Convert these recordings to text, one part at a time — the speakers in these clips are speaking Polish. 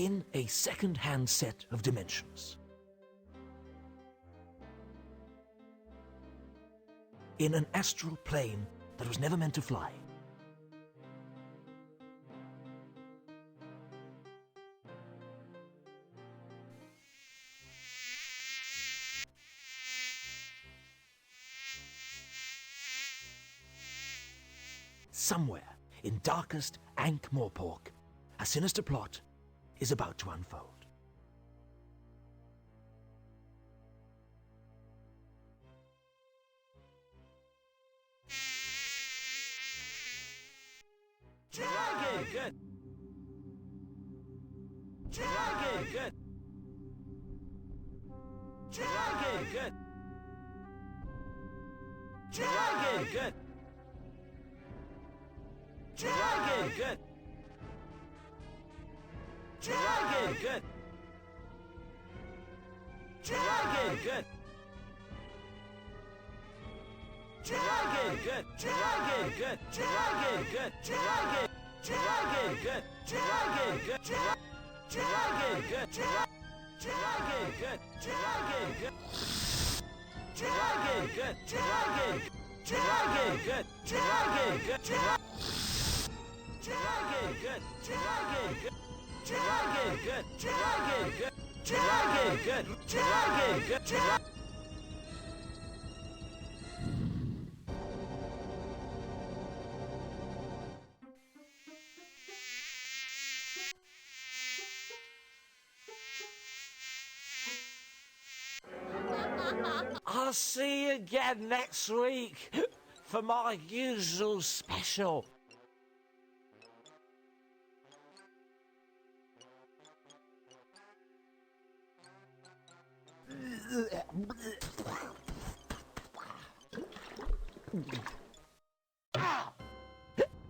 in a second-hand set of dimensions. In an astral plane that was never meant to fly. Somewhere in darkest Ankh-Morpork, a sinister plot is about to unfold. Dragon! Good. Dragon! Good. Dragon! Good. Dragon! Good. Dragon! Good. Dragon! Good! Dragon! Good! Dragon! Good! Dragon! Good! Dragon! Good! Dragon! Dragon! Good! Dragon! Good! Dragon! Good! Dragon! Good! Dragon! Good! Dragon! Good! Dragon! Dragon! Good! Dragon! Good! Dragon! Good! Dragon! Good! Dragon! Good! Dragon! Good! Dragon! Good! Dragon! Good! Dragon! I'll see you again next week for my usual special.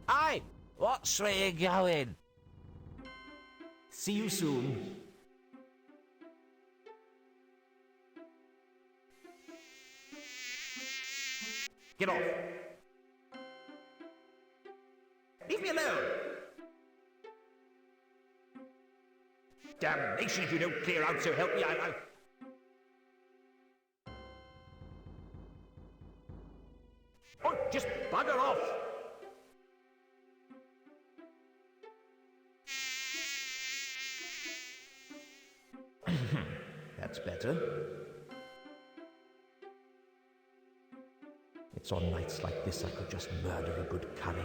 Hey, what's where you going? See you soon. Get off! Leave me alone! Damnation if you don't clear out, so help me, I'll... Oh, just bugger off! That's better. It's on nights like this I could just murder a good curry.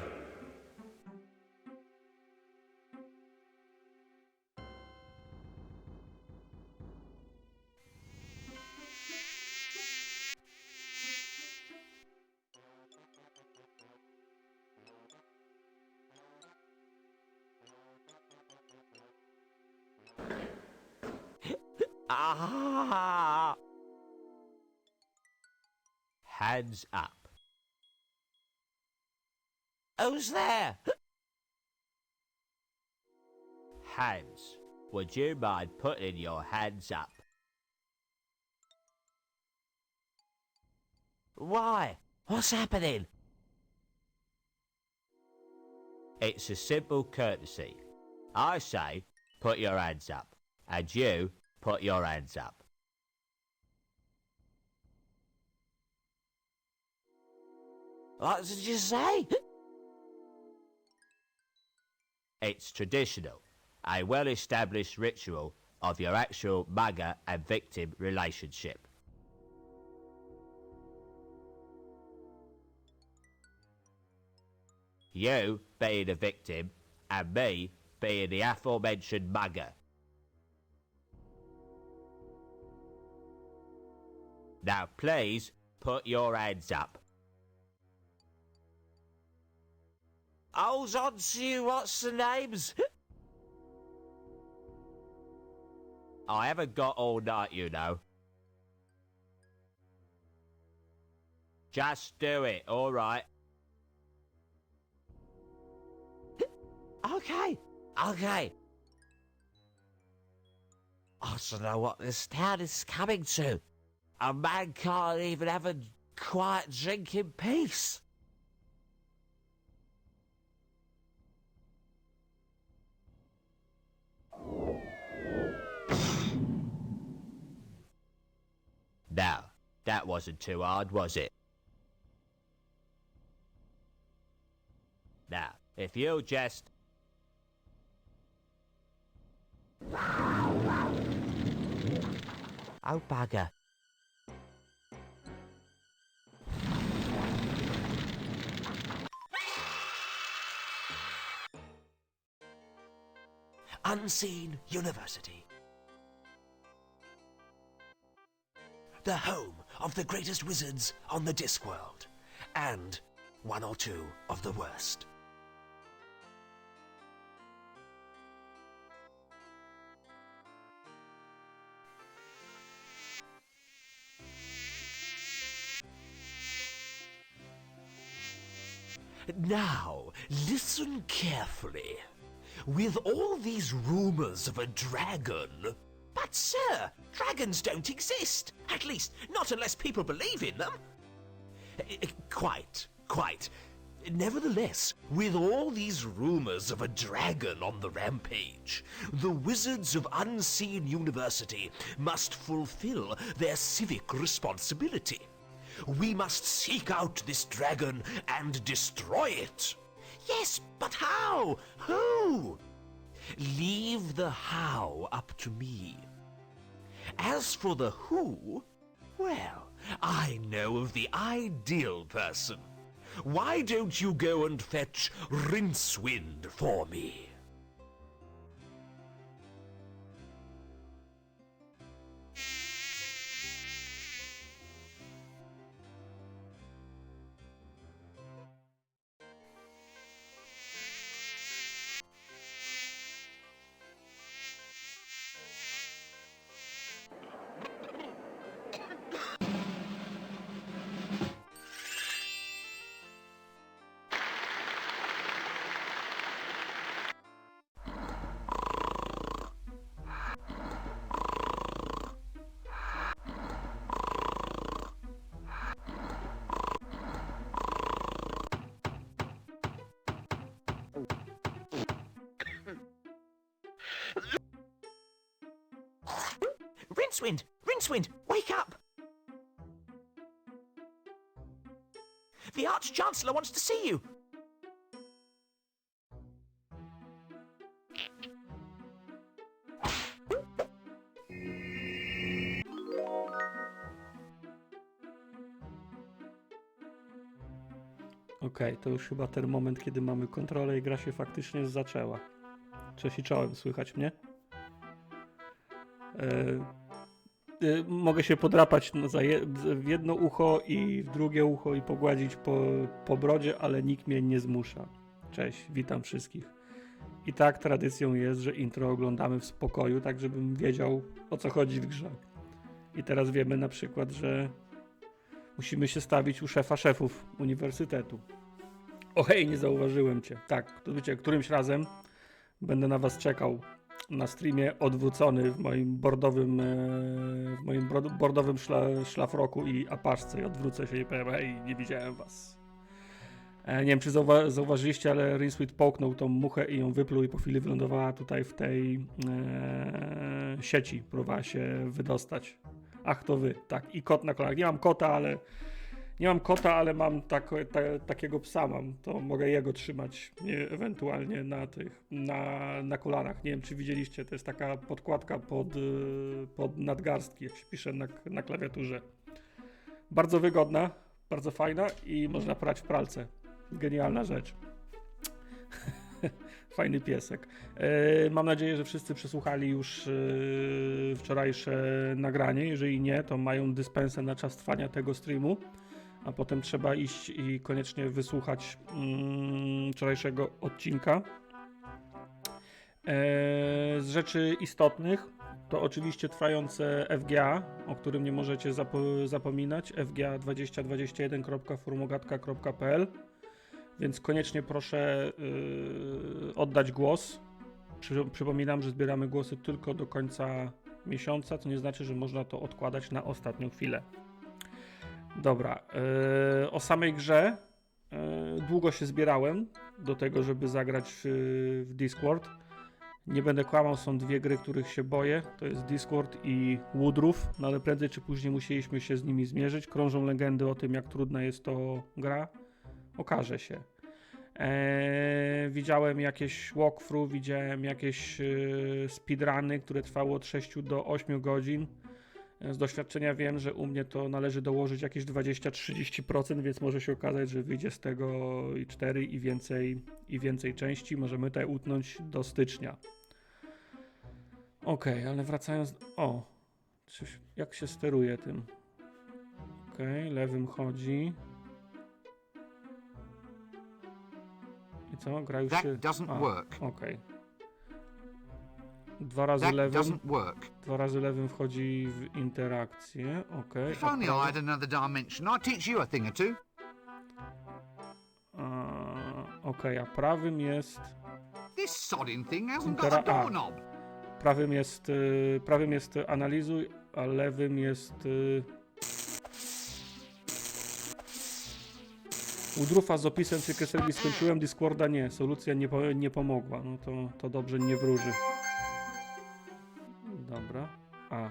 Ah! Hands up. Who's there? Hands. Would you mind putting your hands up? Why? What's happening? It's a simple courtesy. I say, put your hands up. And you, put your hands up. What did you say? It's traditional, a well-established ritual of your actual mugger and victim relationship. You being the victim, and me being the aforementioned mugger. Now please, put your hands up. Hold on to you, what's the names? I haven't got all night, you know. Just do it, alright? Okay. I don't know what this town is coming to. A man can't even have a quiet drink in peace. Now, that wasn't too hard, was it? Now, if you'll just... Oh, bugger. Unseen University. The home of the greatest wizards on the Discworld, and one or two of the worst. Now, listen carefully. With all these rumors of a dragon... But sir, dragons don't exist. At least, not unless people believe in them. Quite. Nevertheless, with all these rumors of a dragon on the rampage, the wizards of Unseen University must fulfill their civic responsibility. We must seek out this dragon and destroy it. Yes, but how? Who? Leave the how up to me. As for the who, well, I know of the ideal person. Why don't you go and fetch Rincewind for me? Rincewind, wake up! The Arch-Chancellor wants to see you. Okej, to już chyba ten moment, kiedy mamy kontrolę i gra się faktycznie zaczęła. Cześć i czołem, słychać mnie? Mogę się podrapać w jedno ucho i w drugie ucho i pogładzić po brodzie, ale nikt mnie nie zmusza. Cześć, witam wszystkich. I tak tradycją jest, że intro oglądamy w spokoju, tak żebym wiedział, o co chodzi w grze. I teraz wiemy na przykład, że musimy się stawić u szefa szefów uniwersytetu. O hej, nie zauważyłem cię. Tak, to wiecie, którymś razem będę na was czekał na streamie odwrócony w moim bordowym szlafroku i apaszce i odwrócę się i powiem, hej, nie widziałem was. Nie wiem, czy zauważyliście, ale Rincewind połknął tą muchę i ją wypluł i po chwili wylądowała tutaj w tej sieci. Próbowała się wydostać. Ach, to wy. Tak, i kot na kolanach. Nie mam kota, ale mam takiego psa mam. To mogę jego trzymać ewentualnie na kolanach. Nie wiem, czy widzieliście, to jest taka podkładka pod nadgarstki, jak się pisze na klawiaturze. Bardzo wygodna, bardzo fajna i można prać w pralce. Genialna rzecz. Fajny piesek. Mam nadzieję, że wszyscy przesłuchali już wczorajsze nagranie. Jeżeli nie, to mają dyspensę na czas trwania tego streamu. A potem trzeba iść i koniecznie wysłuchać wczorajszego odcinka. Z rzeczy istotnych to oczywiście trwające FGA, o którym nie możecie zapominać. fga2021.forumogadka.pl. Więc koniecznie proszę oddać głos. Przypominam, że zbieramy głosy tylko do końca miesiąca, co nie znaczy, że można to odkładać na ostatnią chwilę. Dobra, o samej grze długo się zbierałem do tego, żeby zagrać w Discworld. Nie będę kłamał, są dwie gry, których się boję. To jest Discworld i Woodroof, no ale prędzej czy później musieliśmy się z nimi zmierzyć. Krążą legendy o tym, jak trudna jest to gra. Okaże się. Widziałem jakieś walkthrough, widziałem jakieś speedruny, które trwały od 6 do 8 godzin. Z doświadczenia wiem, że u mnie to należy dołożyć jakieś 20-30%, więc może się okazać, że wyjdzie z tego i 4 i więcej części. Możemy tutaj utnąć do stycznia. Okej, ale wracając... jak się steruje tym? Lewym chodzi. I co? Gra już się... Dwa razy lewym wchodzi w interakcję. A prawym jest This sodding thing hasn't got a doorknob. Prawym jest analizuj, a lewym jest... Udrufa z opisem Secret skończyłem, Discorda nie. Solucja nie pomogła. No to dobrze nie wróży. Dobra. A.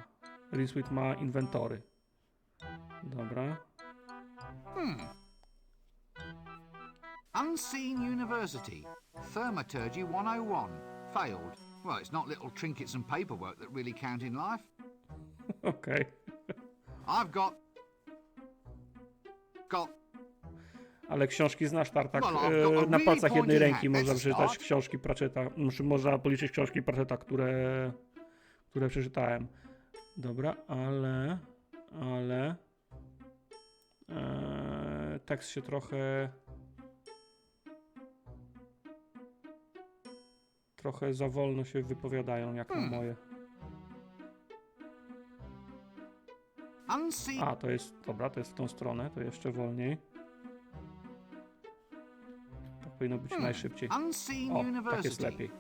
Rinswit ma inwentory. Dobra. Unseen University. Thaumaturgy 101. Failed. Well, it's not little trinkets and paperwork that really count in life. Okej. I've got... Ale książki znasz, Tartak. Well, I've got a Na really palcach jednej pointy ręki hat. można That's a przeczytać start. książki Pratchetta. Można policzyć książki Pratchetta, które przeczytałem. Dobra, ale tekst się trochę za wolno się wypowiadają, jak na moje. A, to jest, dobra, to jest w tą stronę, to jeszcze wolniej. Tak powinno być najszybciej. O, tak jest lepiej.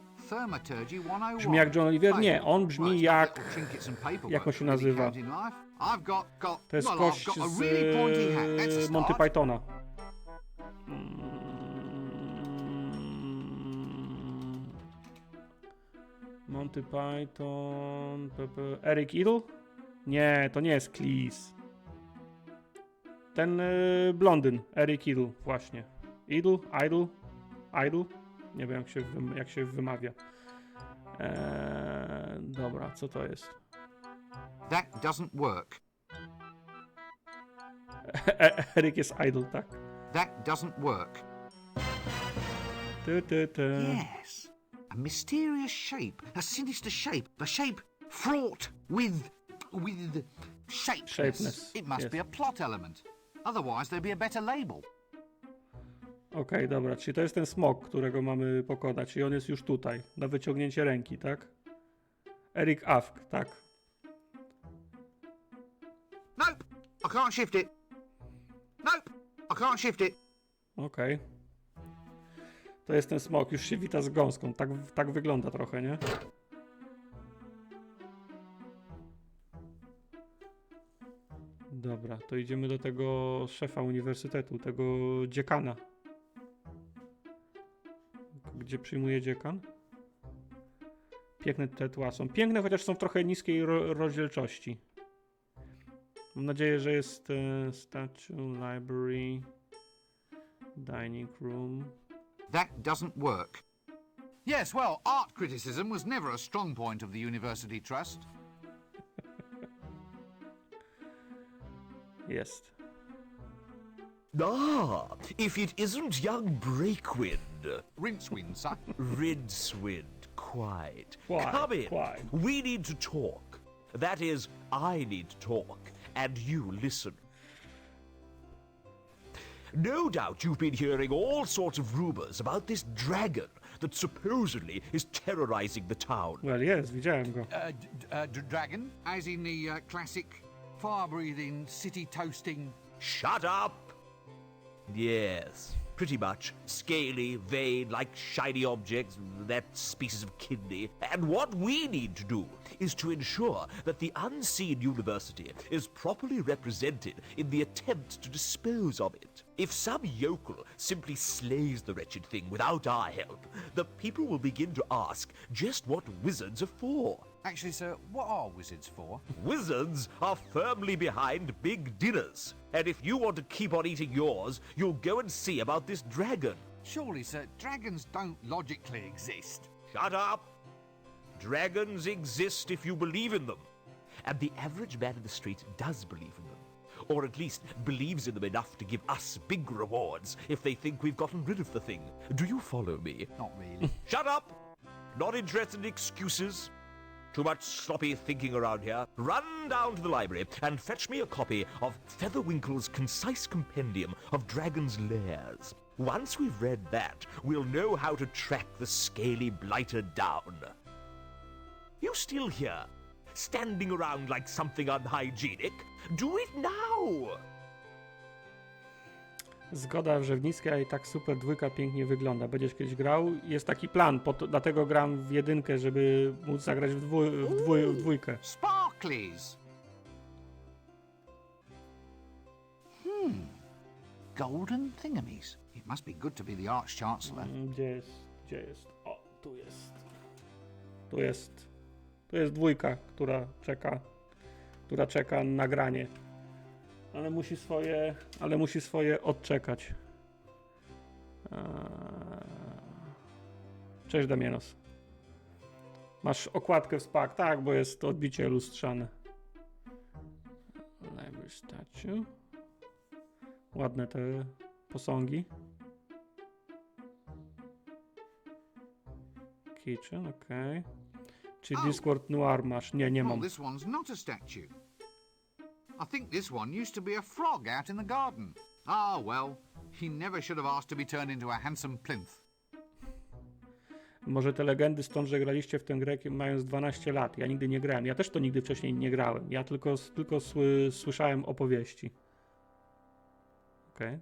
Brzmi jak John Oliver? Nie, on brzmi jak... Jak on się nazywa? To jest kość z Monty Pythona. Monty Python... Eric Idle? Nie, to nie jest Cleese. Ten blondyn, Eric Idle, właśnie. Idle? Nie wiem jak się wymawia. Dobra, co to jest? That doesn't work. Eric jest idle, tak? That doesn't work. Yes. A mysterious shape. A sinister shape. A shape fraught with shapeness. It must be a plot element. Otherwise there'd be a better label. Okej, dobra, czyli to jest ten smok, którego mamy pokonać i on jest już tutaj, na wyciągnięcie ręki, tak? Eric Afk, tak. Nope, I can't shift it. Nope, I can't shift it. Okej. To jest ten smok, już się wita z gąską, tak wygląda trochę, nie? Dobra, to idziemy do tego szefa uniwersytetu, tego dziekana. Gdzie przyjmuje dziekan? Piękne te tła są. Piękne, chociaż są w trochę niskiej rozdzielczości. Mam nadzieję, że jest statue, library, dining room. That doesn't work. Yes, well, art criticism was never a strong point of the University Trust. Jest. Ah, if it isn't young Breakwind. Rincewind, sir. Rincewind, quite. Quite, Come in. quite. We need to talk. That is, I need to talk, and you listen. No doubt you've been hearing all sorts of rumors about this dragon that supposedly is terrorizing the town. Well, jest, widziałem go. Dragon? As in the classic fire-breathing, city-toasting... Shut up! Yes, pretty much. Scaly, vain, like shiny objects, that species of kidney. And what we need to do is to ensure that the unseen university is properly represented in the attempt to dispose of it. If some yokel simply slays the wretched thing without our help, the people will begin to ask just what wizards are for. Actually, sir, what are wizards for? Wizards are firmly behind big dinners. And if you want to keep on eating yours, you'll go and see about this dragon. Surely, sir, dragons don't logically exist. Shut up! Dragons exist if you believe in them. And the average man in the street does believe in them. Or at least believes in them enough to give us big rewards if they think we've gotten rid of the thing. Do you follow me? Not really. Shut up! Not interested in excuses. Too much sloppy thinking around here. Run down to the library and fetch me a copy of Featherwinkle's concise compendium of dragons' lairs. Once we've read that, we'll know how to track the scaly blighter down. You still here? Standing around like something unhygienic? Do it now! Zgoda Wrzewnicka i tak super dwójka pięknie wygląda. Będziesz kiedyś grał? Jest taki plan, dlatego gram w jedynkę, żeby móc zagrać w dwójkę. Sparklies. Golden thingamies. It must be good to be the Arch-Chancellor. Gdzie jest? Gdzie jest? O, tu jest. Tu jest. Tu jest dwójka, która czeka na granie. Ale musi swoje odczekać. Cześć Damienos. Masz okładkę w SPAC, tak, bo jest to odbicie lustrzane. Library statue. Ładne te posągi. Kitchen, okej. Czy Discworld Noir masz? Nie mam. Well, this one's not a statue. I think this one used to be a frog out in the garden. Ah, well, he never should have asked to be turned into a handsome plinth. Może te legendy stąd, że graliście w tę grę mając 12 lat. Ja nigdy nie grałem. Ja też to nigdy wcześniej nie grałem. Ja tylko słyszałem opowieści. Okej.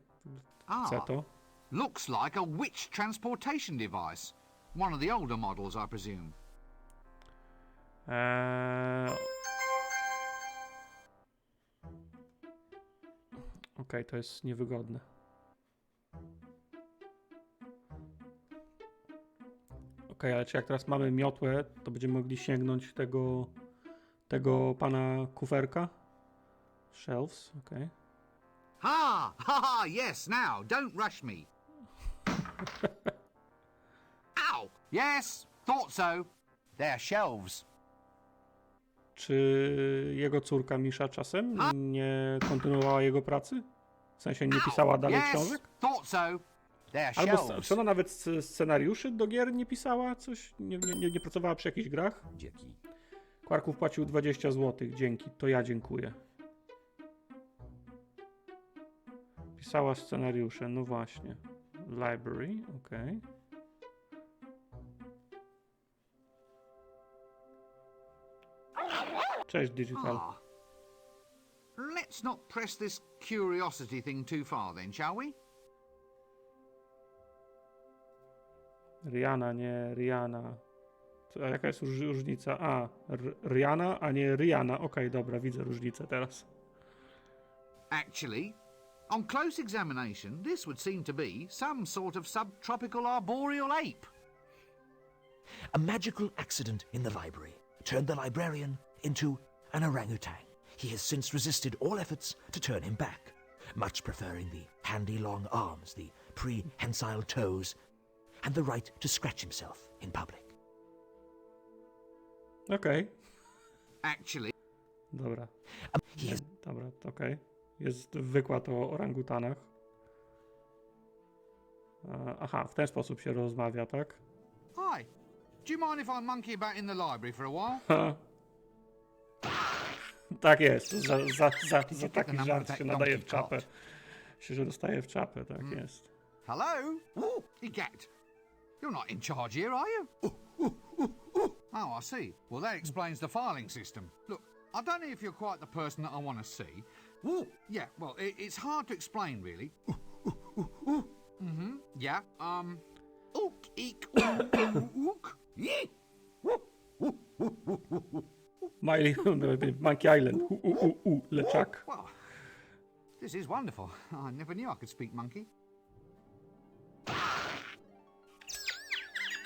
Co to? Looks like a witch transportation device. One of the older models, I presume. Okej, to jest niewygodne. Okej, ale czy jak teraz mamy miotłę, to będziemy mogli sięgnąć tego pana kuferka? Shelves, okej. Ha! Ha ha! Yes, now, don't rush me. Ow! Yes, thought so. They're shelves. Czy jego córka Misza czasem nie kontynuowała jego pracy? W sensie nie pisała dalej Yes, książek? thought so. They're Albo shelves. czy ona nawet scenariuszy do gier nie pisała? Coś? Nie pracowała przy jakichś grach? Dzięki. Kwarków płacił 20 zł. Dzięki. To ja dziękuję. Pisała scenariusze. No właśnie. Library. Okej. Cześć Digital. Let's not press this curiosity thing too far then, shall we? Rihanna, nie Rihanna. A jaka jest różnica? A, Rihanna, a nie Rihanna. Okej, dobra, widzę różnicę teraz. Actually, on close examination, this would seem to be some sort of subtropical arboreal ape. A magical accident in the library turned the librarian into an orangutan. He has since resisted all efforts to turn him back, much preferring the handy long arms, the prehensile toes, and the right to scratch himself in public. Okej. Actually, Dobra. He has Dobra, okej. Jest wykład o orangutanach. Aha, w ten sposób się rozmawia, tak? hi. Do you mind if I monkey about in the library for a while? Ha. Tak jest. Za taki żart się nadaje w czapę. Że dostaje w czapę, tak jest. Hello? Egad. You're not in charge here, are you? Oh, I see. Well, that explains the filing system. Look, I don't know if you're quite the person that I want to see. Yeah, well, it's hard to explain, really. Yeah, ook, eek, ook. Monkey Island. Leczak. Well, this is wonderful. I never knew I could speak monkey.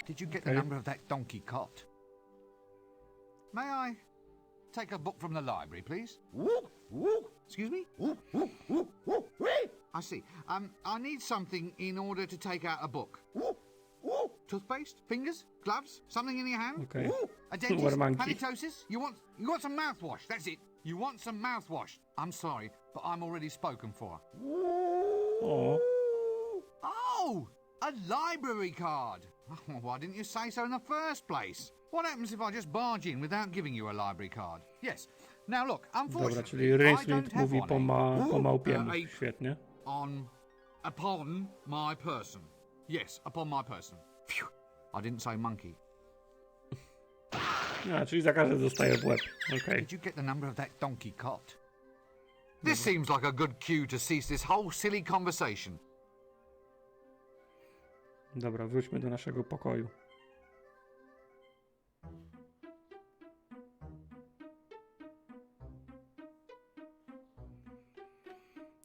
Did you get the number of that donkey cot? May I take a book from the library, please? Excuse me? I see. I need something in order to take out a book. Toothpaste? Fingers? Gloves? Something in your hand? Okay. A dentist? What a monkey. Halitosis? You want some mouthwash? That's it. You want some mouthwash. I'm sorry, but I'm already spoken for. O, Oh! A library card! Well, why didn't you say so in the first place? What happens if I just barge in without giving you a library card? Yes. Now look, unfortunately, dobra, czyli I Rinsmith don't have mówi one. po małpiemu. Świetnie. Upon my person. Yes, upon my person. Phew. I didn't say monkey. A, czyli za każdy dostaje w łeb. Okej. Did you get the number of that donkey cot? This seems like a good cue to cease this whole silly conversation. Dobra, wróćmy do naszego pokoju.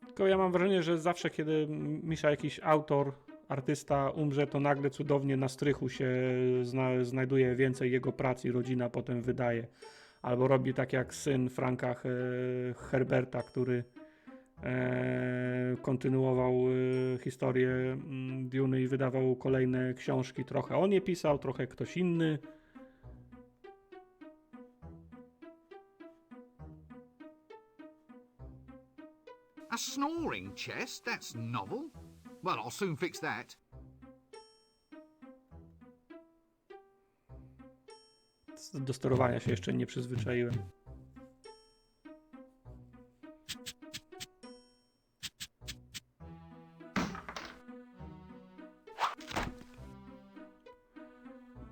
Tylko ja mam wrażenie, że zawsze kiedy Misza, jakiś autor, artysta umrze, to nagle cudownie na strychu się znajduje więcej jego prac i rodzina potem wydaje. Albo robi tak jak syn Franka Herberta, który kontynuował historię Duny i wydawał kolejne książki. Trochę on je pisał, trochę ktoś inny. A snoring chest? That's novel. Well, I'll soon fix that. Do sterowania się jeszcze nie przyzwyczaiłem.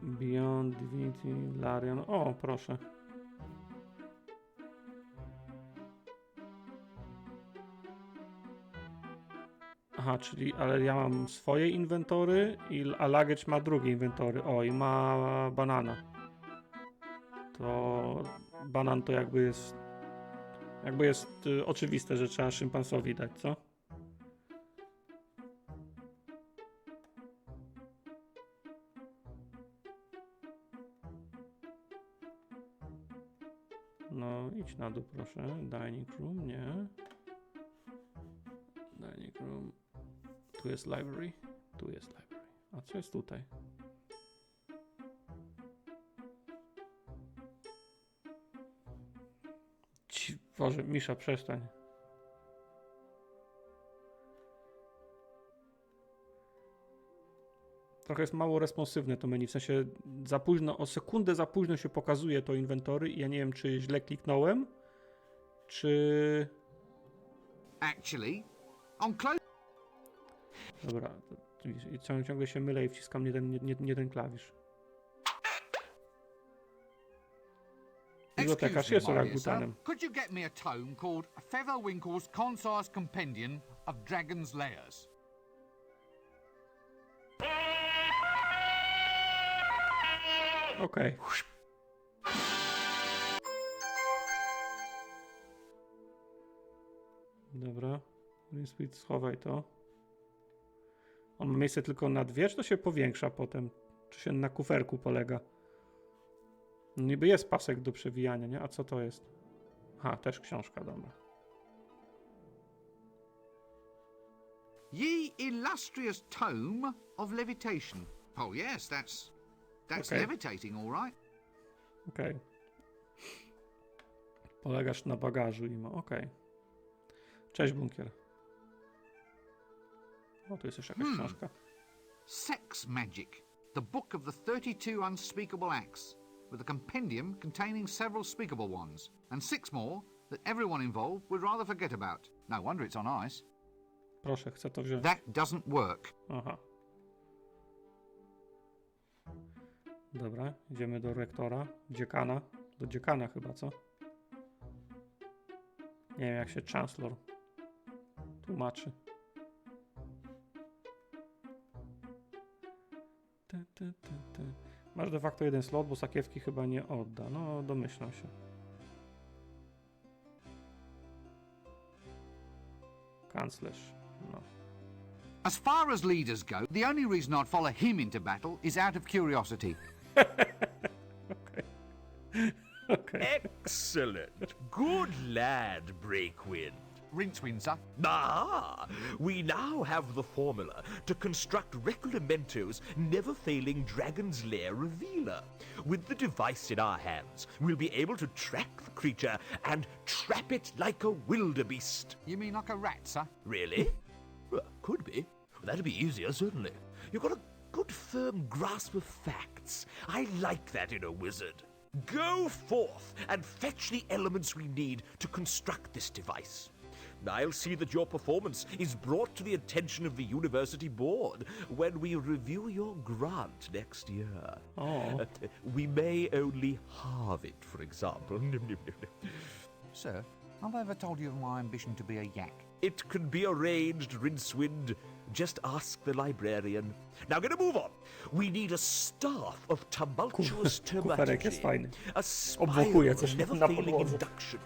Beyond Divinity, Larian. O, proszę. Aha, czyli, ale ja mam swoje inwentory, a Luggage ma drugie inwentory. O, i ma banana. To banan to jakby jest oczywiste, że trzeba szympansowi dać, co? No, idź na dół, proszę. Dining room, nie. Dining room. Tu jest library. Tu jest library. A co jest tutaj? Boże, Misza, przestań. Trochę jest mało responsywne to menu, w sensie za późno, o sekundę za późno się pokazuje to inwentory i ja nie wiem, czy źle kliknąłem, czy... Actually, I'm close. Dobra, i ciągle się mylę i wciskam nie ten klawisz. Bibliotekarz jest orangutanem. Could you get me a tome called Featherwinkle's Concise Compendium of Dragon's Lairs? Okej. Dobra. Sweet, schowaj to. On ma miejsce tylko na dwie, czy to się powiększa potem? Czy się na kuferku polega? Niby jest pasek do przewijania, nie? A co to jest? Aha, też książka, dobra. Ye illustrious tome of levitation. Oh yes, that's Okay. levitating, all right. Okej. Polegasz na bagażu i ma. Okej. Cześć, bunkier. O, tu jest jeszcze jakaś książka. Sex Magic, the book of the 32 unspeakable acts, with a compendium containing several speakable ones, and 6 more that everyone involved would rather forget about. No wonder it's on ice. Proszę, chcę to wziąć. That doesn't work. Aha. Dobra, idziemy do rektora, dziekana. Do dziekana chyba, co? Nie wiem, jak się chancellor tłumaczy. Masz de facto jeden slot, bo sakiewki chyba nie odda. No, domyślam się. Kanclerz. No. As far as leaders go, the only reason I'd follow him into battle is out of curiosity. Okay. Excellent. Good lad, Breakwind. Rincewind, sir. Ah, we now have the formula to construct Regulamento's never-failing Dragon's Lair revealer. With the device in our hands, we'll be able to track the creature and trap it like a wildebeest. You mean like a rat, sir? Really? Well, could be. That'd be easier, certainly. You've got a good firm grasp of facts. I like that in a wizard. Go forth and fetch the elements we need to construct this device. I'll see that your performance is brought to the attention of the university board when we review your grant next year. Oh. We may only halve it, for example. Sir, Have I ever told you of my ambition to be a yak? It can be arranged, Rincewind. Just ask the librarian. Now, gonna move on. We need a staff of tumultuous Kuferek jest dramaturgy, fajny. a Obwokuje spiral coś of na never-failing podłodze. induction,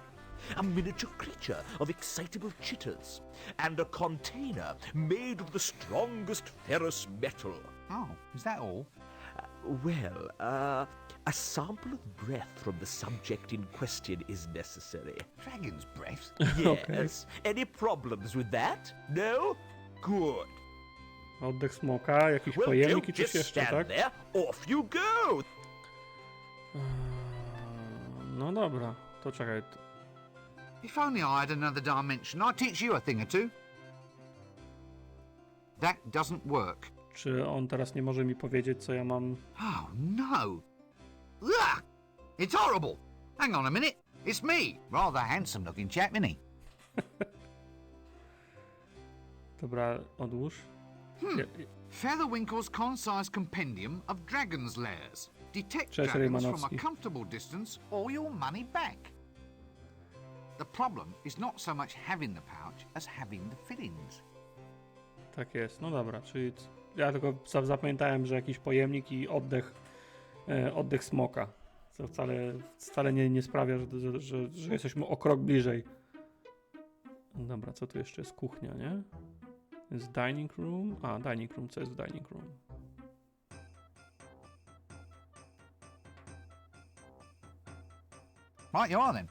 a miniature creature of excitable chitters, and a container made of the strongest ferrous metal. Oh, is that all? A sample of breath from the subject in question is necessary. Dragon's breath? Yes. Any problems with that? No? Good. Oddech smoka, jakiś Well, pojemnik i don't coś just jeszcze, stand tak? there. Off you go. No dobra, to czekaj. If only I had another dimension, I'd teach you a thing or two. That doesn't work. Czy on teraz nie może mi powiedzieć, co ja mam... Oh, no. Ugh! It's horrible. Hang on a minute. It's me. Rather handsome looking chap, isn't he? Dobra, odłóż. Featherwinkle's concise compendium of dragon's lairs. Detect Cześć, dragons from Rymanowski. a comfortable distance or your money back. The problem is not so much having the pouch as having the fillings. Tak jest, no dobra, czyli ja tylko zapamiętałem, że jakiś pojemnik i oddech smoka. Co wcale nie sprawia, że jesteśmy o krok bliżej. Dobra, co tu jeszcze jest? Kuchnia, nie? Jest dining room. A, dining room, co jest w dining room? Right you are then.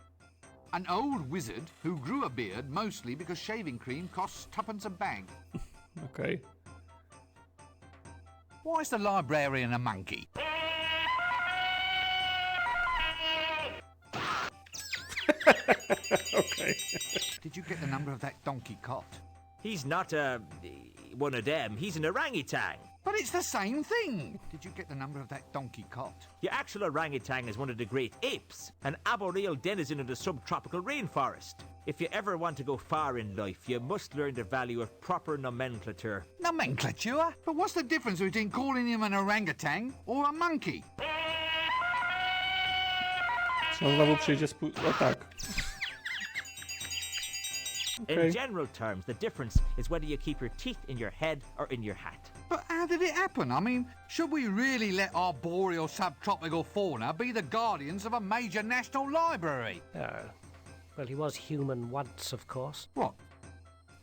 An old wizard who grew a beard mostly because shaving cream costs tuppence a bag. Okej. Why is the librarian a monkey? Okej. Did you get the number of that donkey cot? He's not one of them. He's an orangutan. But it's the same thing! Did you get the number of that donkey cot? The actual orangutan is one of the great apes, an arboreal denizen of the subtropical rainforest. If you ever want to go far in life, you must learn the value of proper nomenclature. Nomenclature? But what's the difference between calling him an orangutan or a monkey? Czy on znowu przyjdzie O tak. Okay. In general terms, the difference is whether you keep your teeth in your head or in your hat. But how did it happen? I mean, should we really let our boreal subtropical fauna be the guardians of a major national library? Oh. Well, he was human once, of course. What?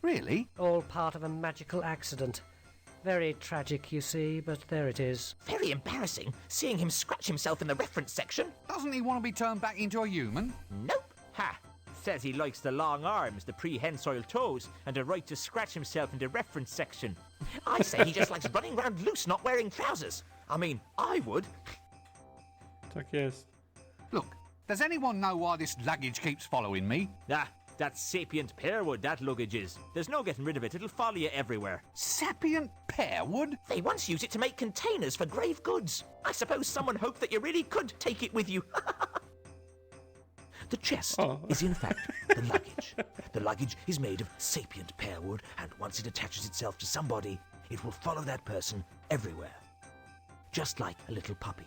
Really? All part of a magical accident. Very tragic, you see, but there it is. Very embarrassing, seeing him scratch himself in the reference section. Doesn't he want to be turned back into a human? Nope. Ha! Says he likes the long arms, the prehensile toes, and the right to scratch himself in the reference section. I say he just likes running around loose, not wearing trousers. I mean, I would. Tak jest. Look, does anyone know why this luggage keeps following me? Ah, that's sapient pearwood, that luggage is. There's no getting rid of it. It'll follow you everywhere. Sapient pearwood? They once used it to make containers for grave goods. I suppose someone hoped that you really could take it with you. The chest is in fact the luggage. The luggage is made of sapient pearwood, and once it attaches itself to somebody, it will follow that person everywhere. Just like a little puppy.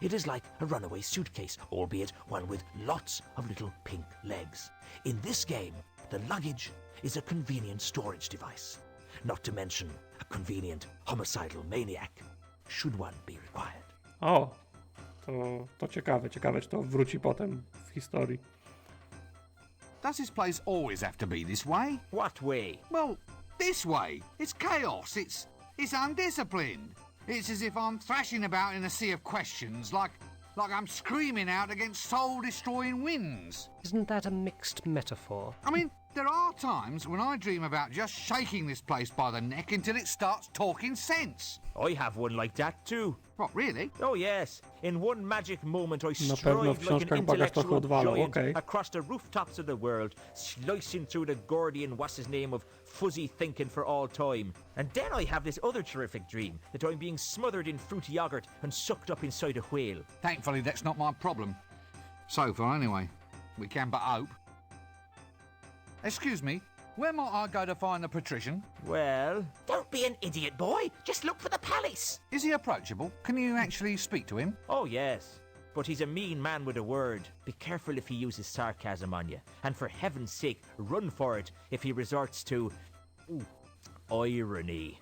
It is like a runaway suitcase, albeit one with lots of little pink legs. In this game, the luggage is a convenient storage device. Not to mention a convenient homicidal maniac, should one be required. O, to ciekawe, czy to wróci potem w historii. Does this place always have to be this way? What way? Well, this way. It's chaos. It's undisciplined. It's as if I'm thrashing about in a sea of questions, like I'm screaming out against soul-destroying winds. Isn't that a mixed metaphor? I mean, there are times when I dream about just shaking this place by the neck until it starts talking sense. I have one like that too. What, really? Oh yes, in one magic moment I pewno w stride like książkach an bagaż trochę intellectual odwalał, giant okej. across the rooftops of the world, slicing through the Gordian what's-his-name of fuzzy thinking for all time. And then I have this other terrific dream, that I'm being smothered in fruity yogurt and sucked up inside a whale. Thankfully, that's not my problem. So far, anyway. We can but hope. Excuse me, where might I go to find the patrician? Well, Don't be an idiot, boy. Just look for the palace. Is he approachable? Can you actually speak to him? oh yes. but he's a mean man with a word. Be careful if he uses sarcasm on you, and for heaven's sake, run for it if he resorts to irony.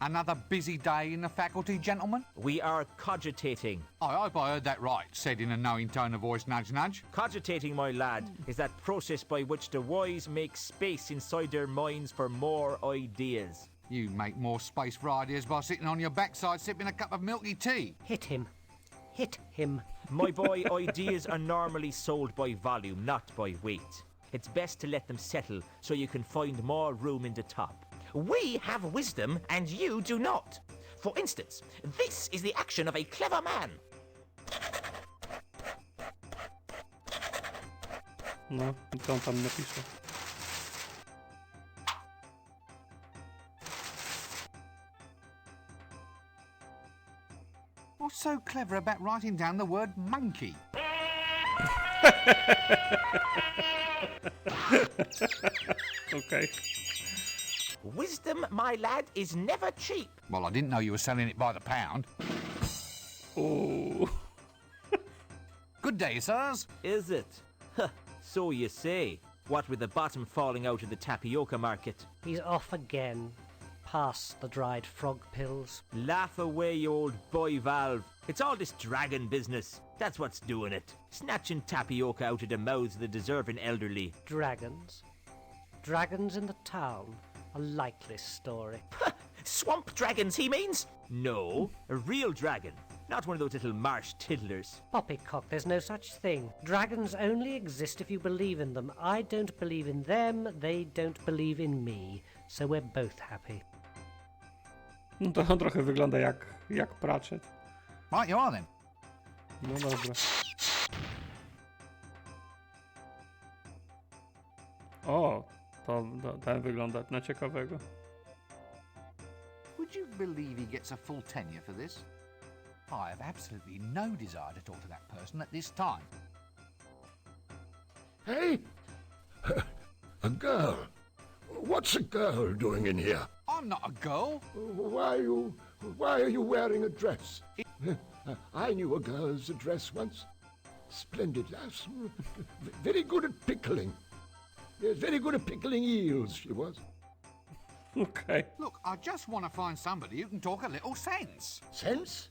Another busy day in the faculty, gentlemen? We are cogitating. I hope I heard that right, said in a knowing tone of voice, nudge, nudge. Cogitating, my lad, is that process by which the wise make space inside their minds for more ideas. You make more space for ideas by sitting on your backside sipping a cup of milky tea. Hit him. Hit him. My boy, ideas are normally sold by volume, not by weight. It's best to let them settle so you can find more room in the top. We have wisdom and you do not. For instance, this is the action of a clever man. No, i co on tam napisze? What's so clever about writing down the word monkey? Okej. Wisdom, my lad, is never cheap. Well, I didn't know you were selling it by the pound. Uuu. Good day, sirs. Is it? So you say. What with the bottom falling out of the tapioca market. He's off again. Past the dried frog pills. Laugh away, you old bivalve. It's all this dragon business. That's what's doing it. Snatching tapioca out of the mouths of the deserving elderly. Dragons. Dragons in the town. A likely story. Swamp dragons, he means? No, a real dragon. Not one of those little marsh tiddlers. Poppycock, there's no such thing. Dragons only exist if you believe in them. I don't believe in them, they don't believe in me. So we're both happy. No to on trochę wygląda jak Pratchett. Right you are then. No dobra. O, to ten wygląda na ciekawego. Would you believe he gets a full tenure for this? I have absolutely no desire to talk to that person at this time. Hey! A girl? What's a girl doing in here? I'm not a girl. Why are you wearing a dress? I knew a girl's dress once. Splendid lass. Very good at pickling. Yes, very good at pickling eels, she was. Okej. Look, I just want to find somebody who can talk a little sense. Sense?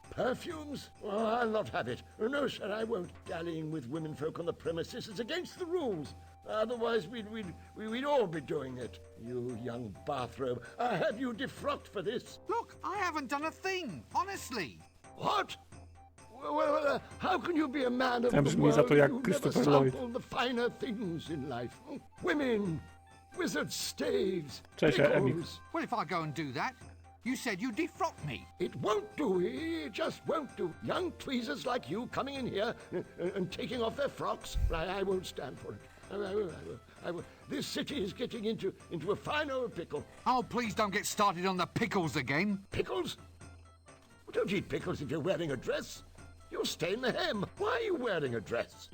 Perfumes? Oh, I'll not have it. No, sir, I won't. Dallying with womenfolk on the premises is against the rules. Otherwise, we'd all be doing it. You young bathrobe, I have you defrocked for this. Look, I haven't done a thing, honestly. What? Well, how can you be a man of Ten the brzmi za world to jak if you never Christopher Lloyd. sample the finer things in life? Women, wizard staves, Cześć, Emil. pickles. Well, if I go and do that, you said you'd defrock me. It won't do. It just won't do. Young tweezers like you coming in here and taking off their frocks, I won't stand for it. I will. This city is getting into a fine old pickle. Oh, please don't get started on the pickles again. Pickles? Don't eat pickles if you're wearing a dress. You'll stain the hem. Why are you wearing a dress?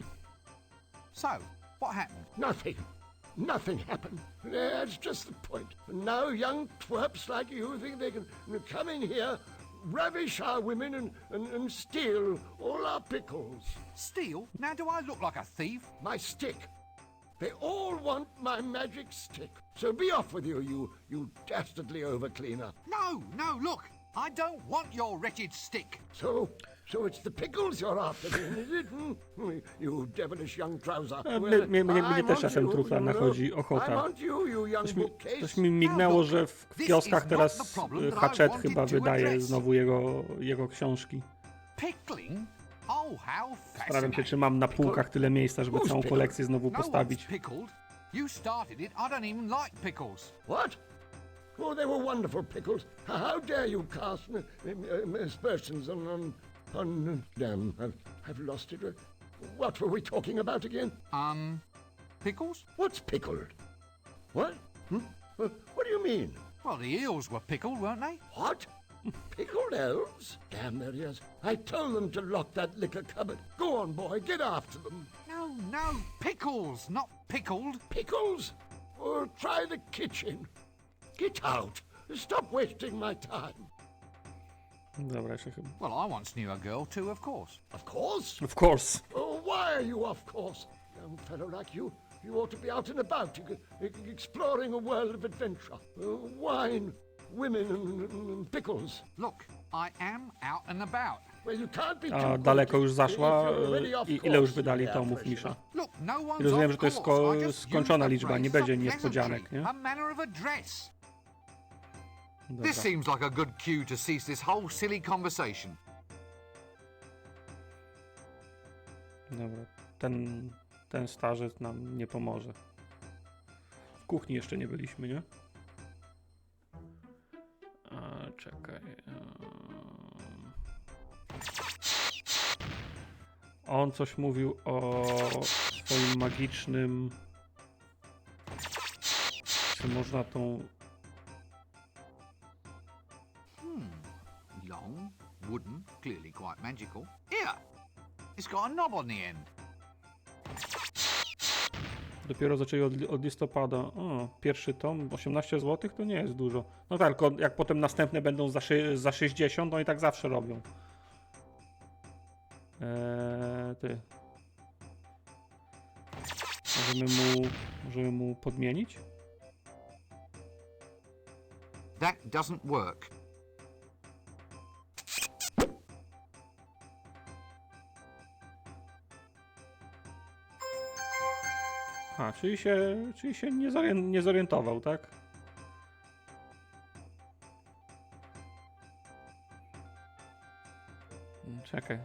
So, what happened? Nothing. Nothing happened. That's just the point. And now young twerps like you think they can come in here, ravish our women and steal all our pickles. Steal? Now do I look like a thief? My stick. They all want my magic stick. So be off with you, you dastardly overcleaner. No, look. I don't want your wretched stick. So it's the pickles you're after, then, is it? You devilish young trouser. Mnie też czasem trupla nachodzi ochota. Coś mi mignęło, że w kioskach teraz Hachette chyba wydaje znowu jego książki. Pickling? Oh, how Zastanawiam się, czy mam na półkach tyle miejsca, żeby całą kolekcję znowu No postawić. one's pickled. You started it. I don't even like pickles. What? Oh, they were wonderful pickles. How dare you cast aspersions on damn, I've lost it. What were we talking about again? Pickles? What's pickled? What? What do you mean? Well, the eels were pickled, weren't they? What? Pickled elves? Damn their ears. I told them to lock that liquor cupboard. Go on, boy, get after them. No, pickles, not pickled. Pickles? Or try the kitchen. Get out. Stop wasting my time. Dobra, jeszcze chyba. Well, I once knew a girl too, of course. Of course. Of course. Oh, why are you of course? Young fellow like you, you ought to be out and about, exploring a world of adventure. Wine, women and pickles. Look, I am out and about. Well, you can't be A too daleko już if zaszła? you're already off I ile już course, wydali yeah, tomów, freshen Misza? up. Look, no one's Rozumiem, off że to jest course. I just skończona used a liczba, nie phrase będzie of niespodzianek, pleasantry, nie? a manner of address. Dobra. This seems like a good cue to cease this whole silly conversation. Dobra, ten starzec nam nie pomoże. W kuchni jeszcze nie byliśmy, nie? Czekaj. On coś mówił o swoim magicznym... Czy można tą... Long, wooden, clearly quite magical. Here! It's got a knob on the end. Dopiero zaczęli od listopada. O, pierwszy tom, 18 zł to nie jest dużo. No tak, tylko jak potem następne będą za 60, no i tak zawsze robią. Ty. Możemy mu podmienić? That doesn't work. A, czyli się nie zorientował, tak? Czekaj.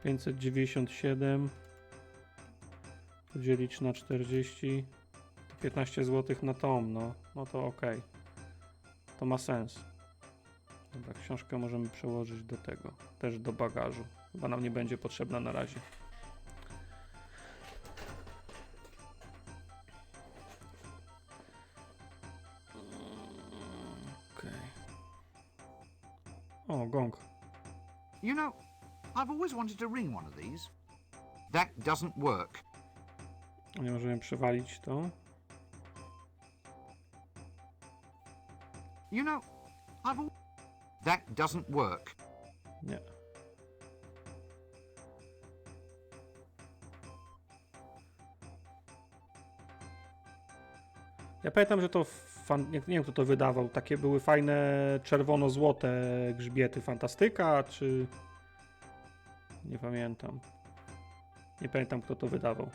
597 podzielić na 40 to 15 zł na tom, no to okej. To ma sens. Dobra, książkę możemy przełożyć do tego, też do bagażu. Chyba nam nie będzie potrzebna na razie. O, gong. You know, I've always wanted to ring one of these. That doesn't work. Nie możemy przewalić to. You know, that doesn't work. Nie. Ja pamiętam, że to nie wiem kto to wydawał. Takie były fajne czerwono-złote grzbiety. Fantastyka, czy... Nie pamiętam. Nie pamiętam kto to wydawał.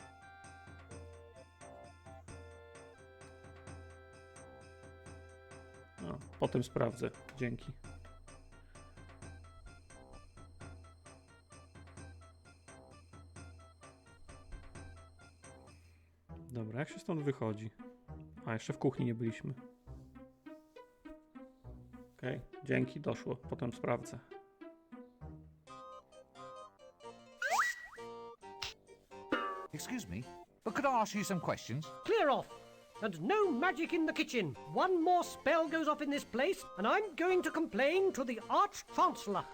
No, potem sprawdzę. Dzięki. Dobra, jak się stąd wychodzi? A, jeszcze w kuchni nie byliśmy. Okej, dzięki, doszło. Potem sprawdzę. Excuse me, but could I ask you some questions? Clear off! And no magic in the kitchen. One more spell goes off in this place, and I'm going to complain to the Arch-Chancellor.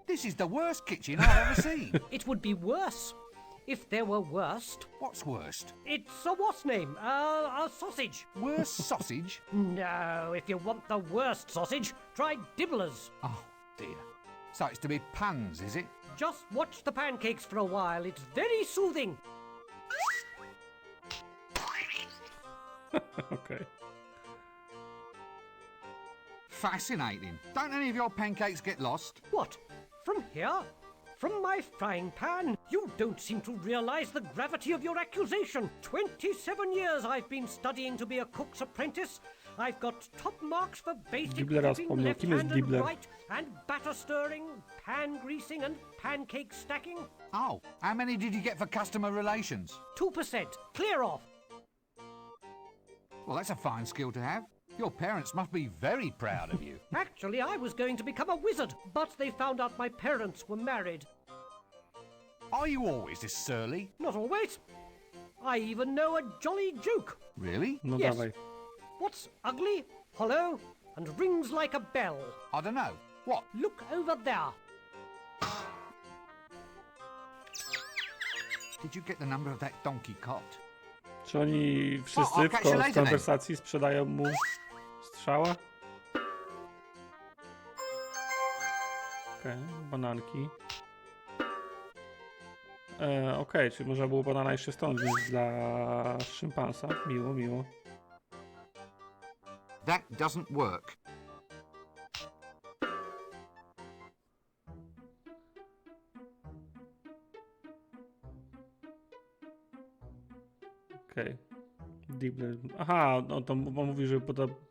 This is the worst kitchen I've ever seen. It would be worse if there were worst. What's worst? It's a what's name? A sausage. Worst sausage? No, if you want the worst sausage, try Dibbler's. Oh, dear. So it's to be puns, is it? Just watch the pancakes for a while. It's very soothing. Okej. Fascinating. Don't any of your pancakes get lost? What? From here? From my frying pan? You don't seem to realize the gravity of your accusation. 27 years I've been studying to be a cook's apprentice. I've got top marks for basic Diblera cooking, wspomniał. left Kim jest hand and Dibbler? right, and batter stirring, pan greasing, and pancake stacking. Oh, how many did you get for customer relations? 2%. Clear off. Well, that's a fine skill to have. Your parents must be very proud of you. Actually, I was going to become a wizard, but they found out my parents were married. Are you always this surly? Not always. I even know a jolly joke. Really? No Yes. dawaj. What's ugly, hollow, and rings like a bell? I don't know. What? Look over there. Did you get the number of that donkey cot? Czy oni wszyscy O, catch you w later, then. konwersacji sprzedają mu strzała? Okej, bananki. Okej, czyli można było banana jeszcze stąd wziąć dla szympansa. Miło, miło. That doesn't work. Okej. Dibler. Aha, no to on mówi, że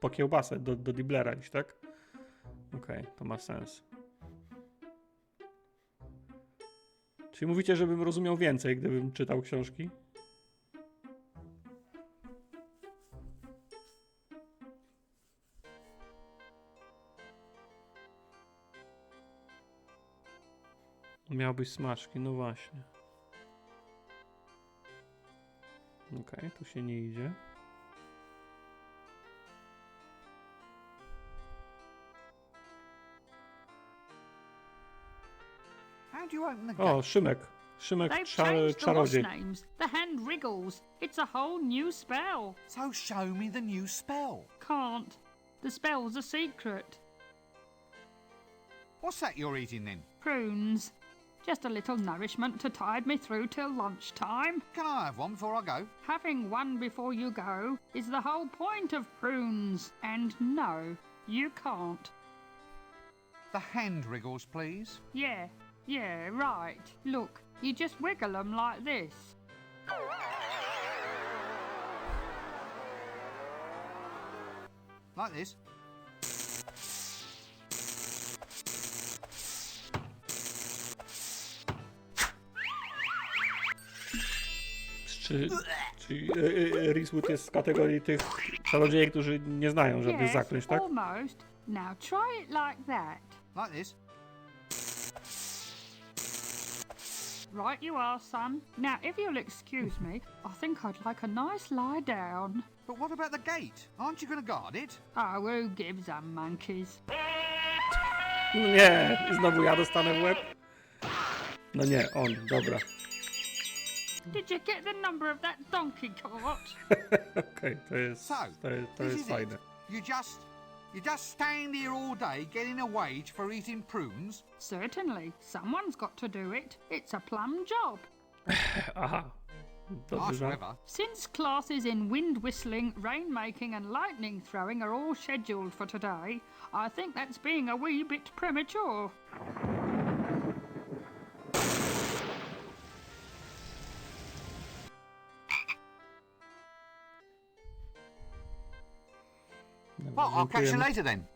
po kiełbasę do Diblera iść, tak? Okej, to ma sens. Czyli mówicie, żebym rozumiał więcej, gdybym czytał książki? Miałbyś smaczki, no właśnie. Okej, tu się nie idzie. How do you open the gate? O, Szymek. Szymek They've changed the czarodziej. wash names. The hand wriggles. It's a whole new spell. So show me the new spell. Can't. The spell's a secret. What's that you're eating then? Prunes. Just a little nourishment to tide me through till lunchtime. Can I have one before I go? Having one before you go is the whole point of prunes. And no, you can't. The hand wriggles, please. Yeah, right. Look, you just wiggle them like this. Like this. Czy Reesewood jest z kategorii tych czarodziejek, którzy nie znają żadnych Yes, zaklęć, tak? almost. Now try it like that. Like this. Right you are, son. Now, if you'll excuse me, I think I'd like a nice lie down. But what about the gate? Aren't you going to guard it? Oh, who gives a monkeys? Nie, i znowu ja dostanę w łeb. No nie, on, dobra. Did you get the number of that donkey cart? Okej, to jest This is fajne. it. You just stand here all day getting a wage for eating prunes? Certainly. Someone's got to do it. It's a plum job. Aha. Dobry Nice żart. weather. Since classes in wind whistling, rainmaking and lightning throwing are all scheduled for today, I think that's being a wee bit premature. Well, I'll catch you Dziękujemy. later then.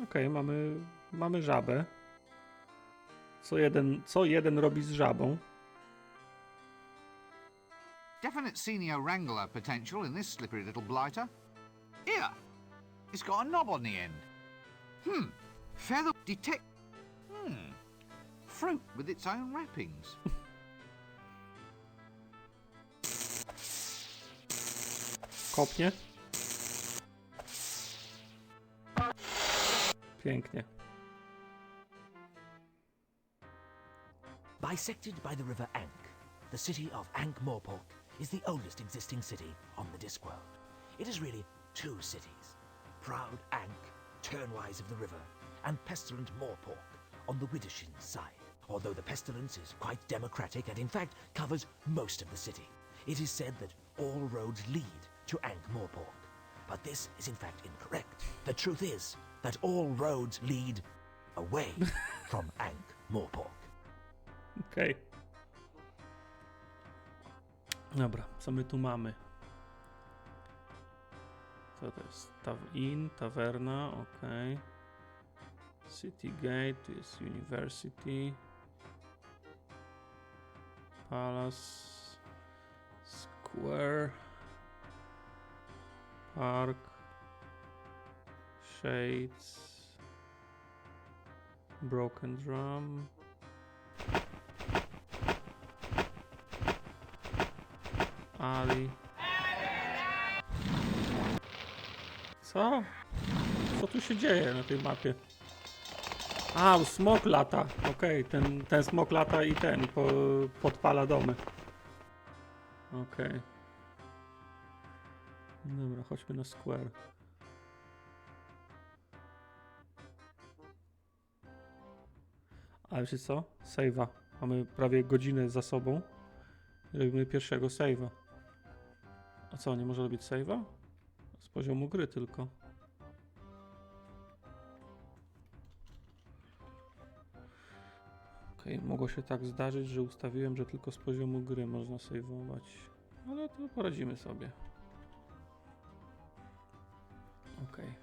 Okej, mamy żabę. Co jeden robi z żabą. Definite senior wrangler potential in this slippery little blighter. Here! It's got a knob on the end. Feather detect... Fruit with its own wrappings. Kopnie. Pięknie. Bisected by the river Ankh, the city of Ankh-Morpork is the oldest existing city on the Discworld. It is really two cities, proud Ankh, turnwise of the river, and pestilent Morpork on the Widdershin side. Although the pestilence is quite democratic and in fact covers most of the city, it is said that all roads lead to Ankh-Morpork. But this is in fact incorrect. The truth is that all roads lead away from Ankh-Morpork. Okej. Dobra, co my tu mamy? Co to jest? Tawerna, okej. City Gate, tu jest University. Palace. Square. Park. Shades. Broken Drum. Ali. Co? Co tu się dzieje na tej mapie? A, smok lata. Okej, ten smok lata i podpala domy. Okej. Dobra, chodźmy na square. Ale wiecie co? Save'a. Mamy prawie godzinę za sobą. Robimy pierwszego save'a. A co, nie może robić save'a? Z poziomu gry tylko. Okej, mogło się tak zdarzyć, że ustawiłem, że tylko z poziomu gry można save'ować. Ale to poradzimy sobie. Okej.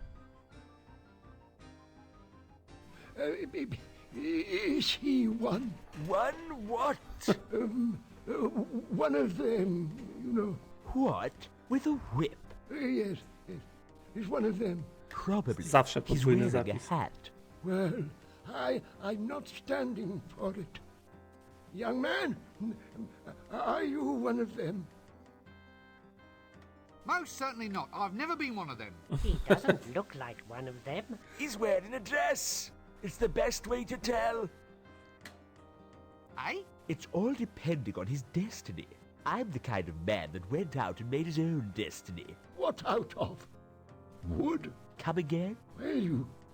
Is he one? One what? One of them, you know. What? With a whip? Yes. He's one of them. Probably. Zawsze He's podwójny wearing a zapis. hat. Well, I'm not standing for it. Young man, are you one of them? Most certainly not. I've never been one of them. He doesn't look like one of them. He's wearing a dress. It's the best way to tell. Eh? It's all depending on his destiny. I'm the kind of man that went out and made his own destiny. What out of? Wood? Come again? Well,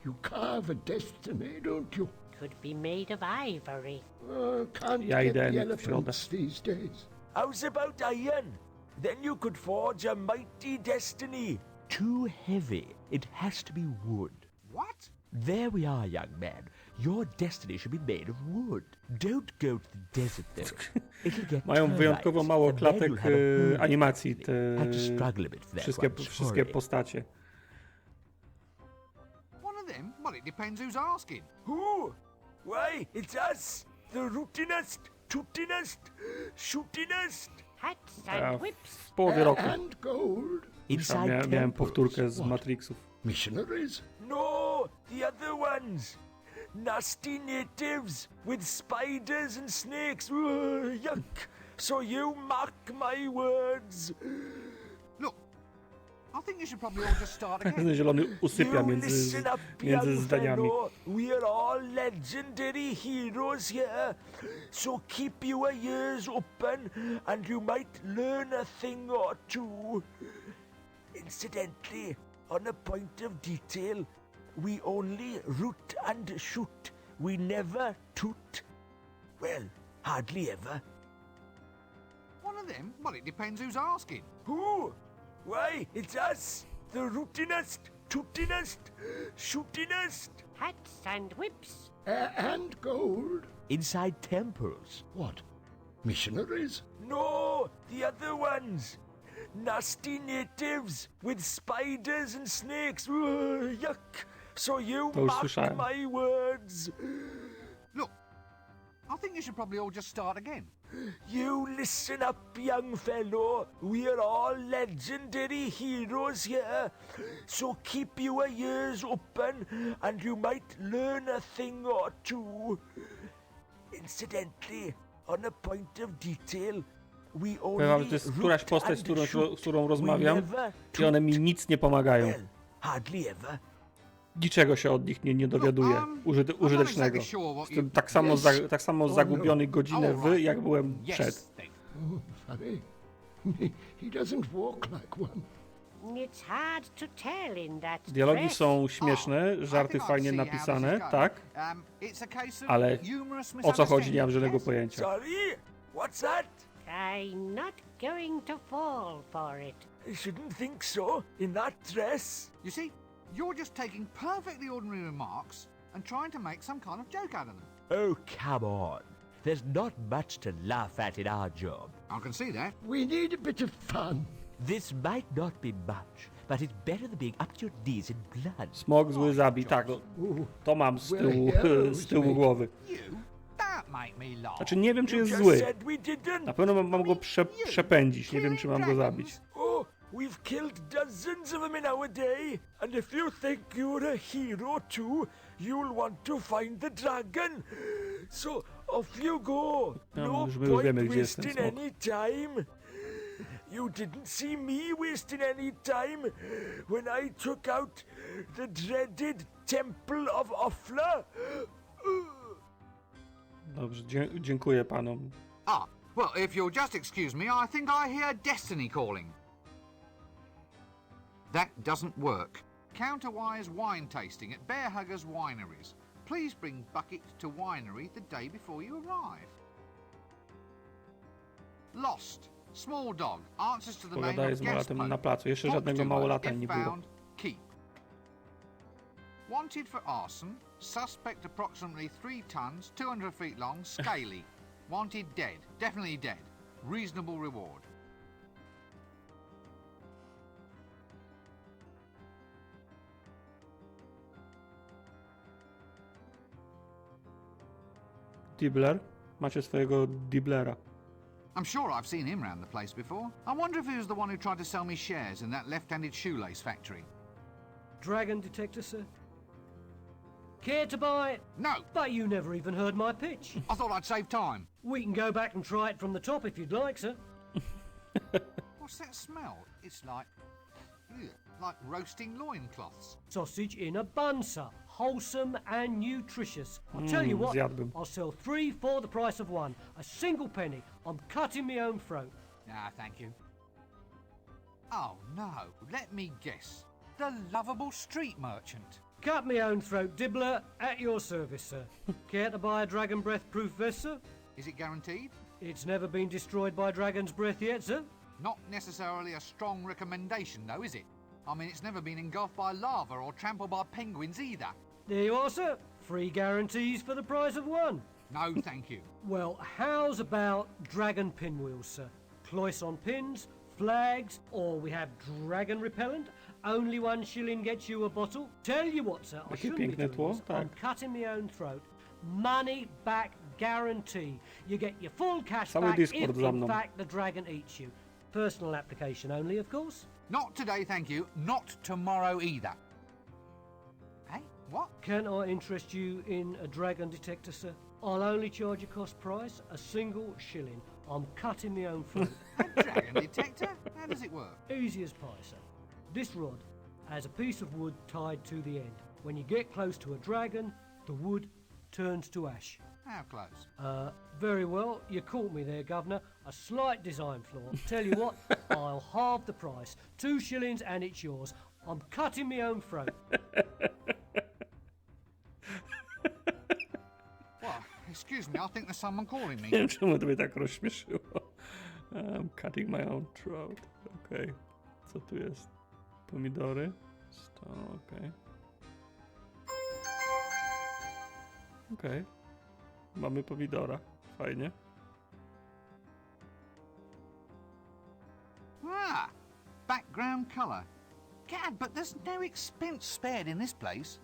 you carve a destiny, don't you? Could be made of ivory. Can't Ja get idę the w środę. elephants these days. How's about iron? Then you could forge a mighty destiny. Too heavy. It has to be wood. What? There we are, young man. Your destiny should be made of wood. Don't go to the desert, though. It'll get Mają termites, wyjątkowo mało and then klatek you'll have a whole animacji destiny. Had to struggle a bit for that wszystkie, one, wszystkie sorry. postacie. One of them? Well, it depends who's asking. Who? Why, it's us. The rootinest, tootinest, shootinest. Hats A and whips. w połowie roku And gold. Inside miałem temples. powtórkę z What? Matrixów. Missionaries? No, the other ones. Nasty natives with spiders and snakes. Ugh, yuck. So you mark my words. Look, I think you should probably all just start Ten again. zielony usypia You między listen up, między young zdaniami. fellow. We're all legendary heroes here. So keep your ears open and you might learn a thing or two. Incidentally, on a point of detail, we only root and shoot. We never toot. Well, hardly ever. One of them? Well, it depends who's asking. Who? Why, it's us. The rootinest, tootinest, shootinest. Hats and whips. And gold? Inside temples. What? Missionaries? No, the other ones. Nasty natives with spiders and snakes. Ugh, yuck. So you To już mark słyszałem. my words. Look, I think you should probably all just start again. You listen up, young fellow. We're all legendary heroes here. So keep your ears open and you might learn a thing or two. Incidentally, on a point of detail, we Powiem wam, że only to jest root któraś postać, and z shoot. którą rozmawiam We never i one mi toot. nic nie pomagają. Well, hardly ever. Niczego się od nich nie dowiaduję użytecznego. Jestem tak samo zagubiony godzinę jak byłem przed. Yes, then. Funny. He doesn't walk like one. It's hard to tell in that Dialogi dress. są śmieszne, żarty fajnie napisane, tak, It's a case of ale humorous o co chodzi nie mam misunderstanding, żadnego yes? pojęcia. Sorry? What's that? I'm not going to fall for it. I shouldn't think so. In that dress. You see, you're just taking perfectly ordinary remarks and trying to make some kind of joke out of them. Oh, come on. There's not much to laugh at in our job. I can see that. We need a bit of fun. This might not be much, but it's better than being up to your knees in blood. Smok zły zabij, tak, to mam z tyłu głowy. You? Don't make me laugh. Znaczy nie wiem czy jest Just zły, said we didn't. na pewno mam go przepędzić, nie wiem czy mam go zabić. Oh, we've killed dozens of them in our day, and if you think you're a hero too, you'll want to find the dragon. So off you go. No już my point wiemy, gdzie jest ten wasting smok. any time. You didn't see me wasting any time when I took out the dreaded Temple of Offla. Dobrze, dziękuję panom. Ah, well, if you'll just excuse me, I think I hear destiny calling. That doesn't work. Counterwise wine tasting at Bear Huggers Wineries. Please bring bucket to winery the day before you arrive. Lost. Small dog. Answers to the name Pogadaję of z guest małolatem post. na placu. Jeszcze żadnego Talk to małolata if nie było. found, keep. Wanted for arson. Suspect approximately 3 tons, 200 feet long, scaly. Wanted dead. Definitely dead. Reasonable reward. Dibbler? Macie swojego Dibblera. I'm sure I've seen him round the place before. I wonder if he was the one who tried to sell me shares in that left-handed shoelace factory. Dragon detector, sir? Care to buy it? No! But you never even heard my pitch. I thought I'd save time. We can go back and try it from the top if you'd like, sir. What's that smell? It's like roasting loincloths. Sausage in a bun, sir. Wholesome and nutritious. I'll tell you what, zjadłbym. I'll sell 3 for the price of 1. A single penny. I'm cutting my own throat. Ah, thank you. Oh, no. Let me guess. The lovable street merchant. Cut my own throat, Dibbler, at your service, sir. Care to buy a dragon breath proof vest, sir? Is it guaranteed? It's never been destroyed by dragon's breath yet, sir. Not necessarily a strong recommendation, though, is it? I mean, it's never been engulfed by lava or trampled by penguins either. There you are, sir. 3 guarantees for the price of 1. No, thank you. Well, how's about dragon pinwheels, sir? Cloisson pins, flags, or we have dragon repellent. Only 1 shilling gets you a bottle. Tell you what, sir, I Jakie shouldn't be piękne doing tło, this. tak. I'm cutting my own throat. Money back guarantee. You get your full cash Cały back Discord if, za in mną. fact, the dragon eats you. Personal application only, of course. Not today, thank you. Not tomorrow either. Hey, what? Can I interest you in a dragon detector, sir? I'll only charge a cost price, a single shilling. I'm cutting my own throat. A dragon detector? How does it work? Easy as pie, sir. This rod has a piece of wood tied to the end. When you get close to a dragon, the wood turns to ash. How close? Very well, you caught me there, Governor. A slight design flaw. Tell you what, I'll halve the price. 2 shillings and it's yours. I'm cutting my own throat. What? Excuse me, I think there's someone calling Nie me. wiem, czemu to mnie tak rozśmieszyło. I'm cutting my own throat. Okej. Co tu jest? Pomidory? Okej. Okej. Mamy pomidora. Fajnie. Ah, background colour. Gad, but there's no expense spared in this place.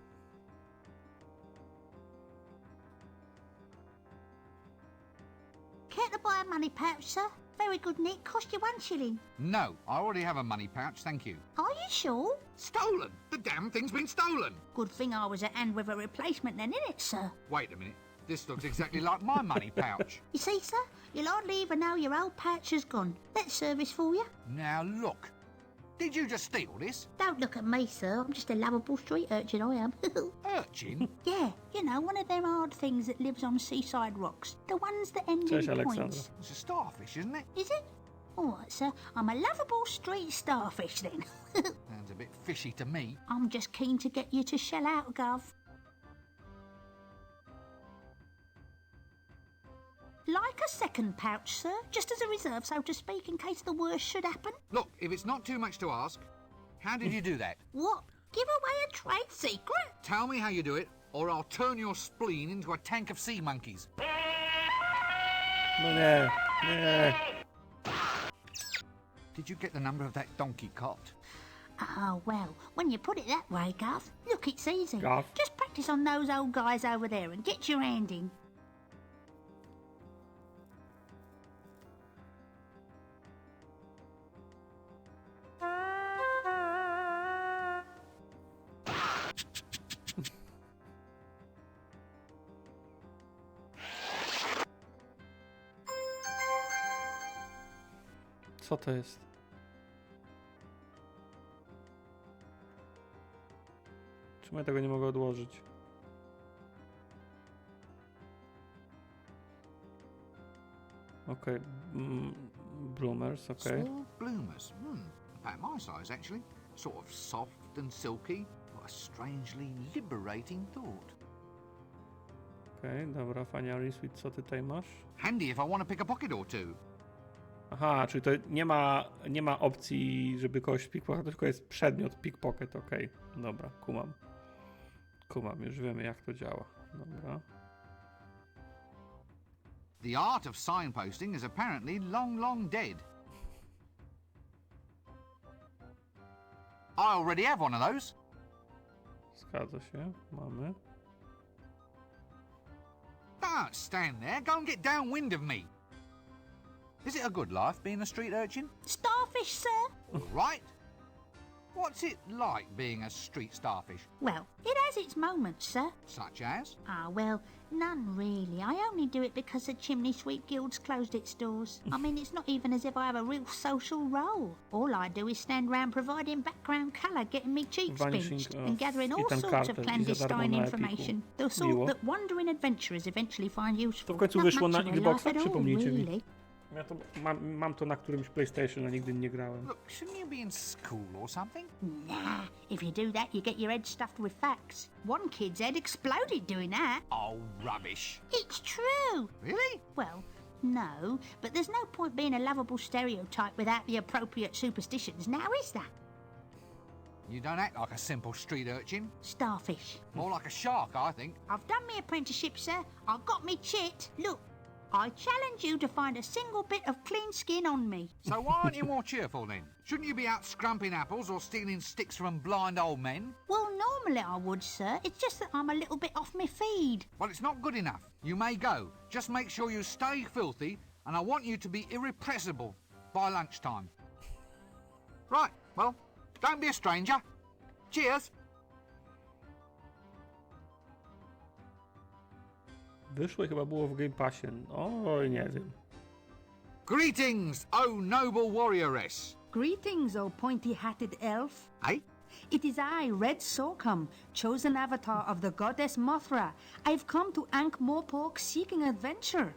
Care to buy a money pouch, sir? Very good, Nick. Cost you 1 shilling. No, I already have a money pouch, thank you. Are you sure? Stolen! The damn thing's been stolen! Good thing I was at hand with a replacement then, innit, sir? Wait a minute, this looks exactly like my money pouch. You see, sir? You'll hardly even know your old pouch has gone. That's service for you. Now look, did you just steal this? Don't look at me, sir. I'm just a lovable street urchin, I am. Urchin? Yeah, you know, one of them hard things that lives on seaside rocks. The ones that end Cześć, in Aleksandra. points. It's a starfish, isn't it? Is it? All right, sir. I'm a lovable street starfish, then. Sounds a bit fishy to me. I'm just keen to get you to shell out, Gov. Like a second pouch, sir, just as a reserve, so to speak, in case the worst should happen. Look, if it's not too much to ask, how did you do that? What? Give away a trade secret? Tell me how you do it, or I'll turn your spleen into a tank of sea monkeys. No nie, nie. Did you get the number of that donkey cot? Oh, well, when you put it that way, Gov, look, it's easy. Gov. Just practice on those old guys over there and get your hand in. Co to jest? Czemu ja tego nie mogę odłożyć? Okej. Bloomers, okej. Small bloomers. About my size, actually. Sort of soft and silky. What a strangely liberating thought. Okej, dobra, fajnie, Rinsweet, co ty tutaj masz? Handy if I want to pick a pocket or two. Aha, czyli to nie ma opcji, żeby kogoś pickpocket, tylko jest przedmiot pickpocket, okej. Dobra, kumam. Już wiemy, jak to działa. Dobra. The art of signposting is apparently long, long dead. I already have one of those. Zgadza się, mamy. Don't stand there. Go and get downwind of me. Is it a good life being a street urchin? Starfish, sir? All right. What's it like being a street starfish? Well, it has its moments, sir. Such as? Ah, well, none really. I only do it because the Chimney Sweep Guild's closed its doors. I mean, it's not even as if I have a real social role. All I do is stand round providing background colour, getting me cheeks pinched, and gathering all sorts of clandestine information. The sort that wandering adventurers eventually find useful. To w końcu Not wyszło much na of a Xboxa, life at all, przypomnijcie mi. really. Ja to mam to na którymś PlayStation, a nigdy nie grałem. Look, shouldn't you be in school or something? Nah, if you do that, you get your head stuffed with facts. One kid's head exploded doing that. Oh, rubbish. It's true. Really? Well, no, but there's no point being a lovable stereotype without the appropriate superstitions, now is there? You don't act like a simple street urchin. Starfish. More like a shark, I think. I've done my apprenticeship, sir. I've got me chit. Look, I challenge you to find a single bit of clean skin on me. So why aren't you more cheerful then? Shouldn't you be out scrumping apples or stealing sticks from blind old men? Well, normally I would, sir. It's just that I'm a little bit off my feed. Well, it's not good enough. You may go. Just make sure you stay filthy, and I want you to be irrepressible by lunchtime. Right, well, don't be a stranger. Cheers. Wyszło i chyba było w Game Passie. Oj, nie wiem. Greetings, O noble warrioress. Greetings, O pointy-hatted elf. Eh? It is I, Red Sorghum, chosen avatar of the goddess Mothra. I've come to Ankh-Morpork seeking adventure.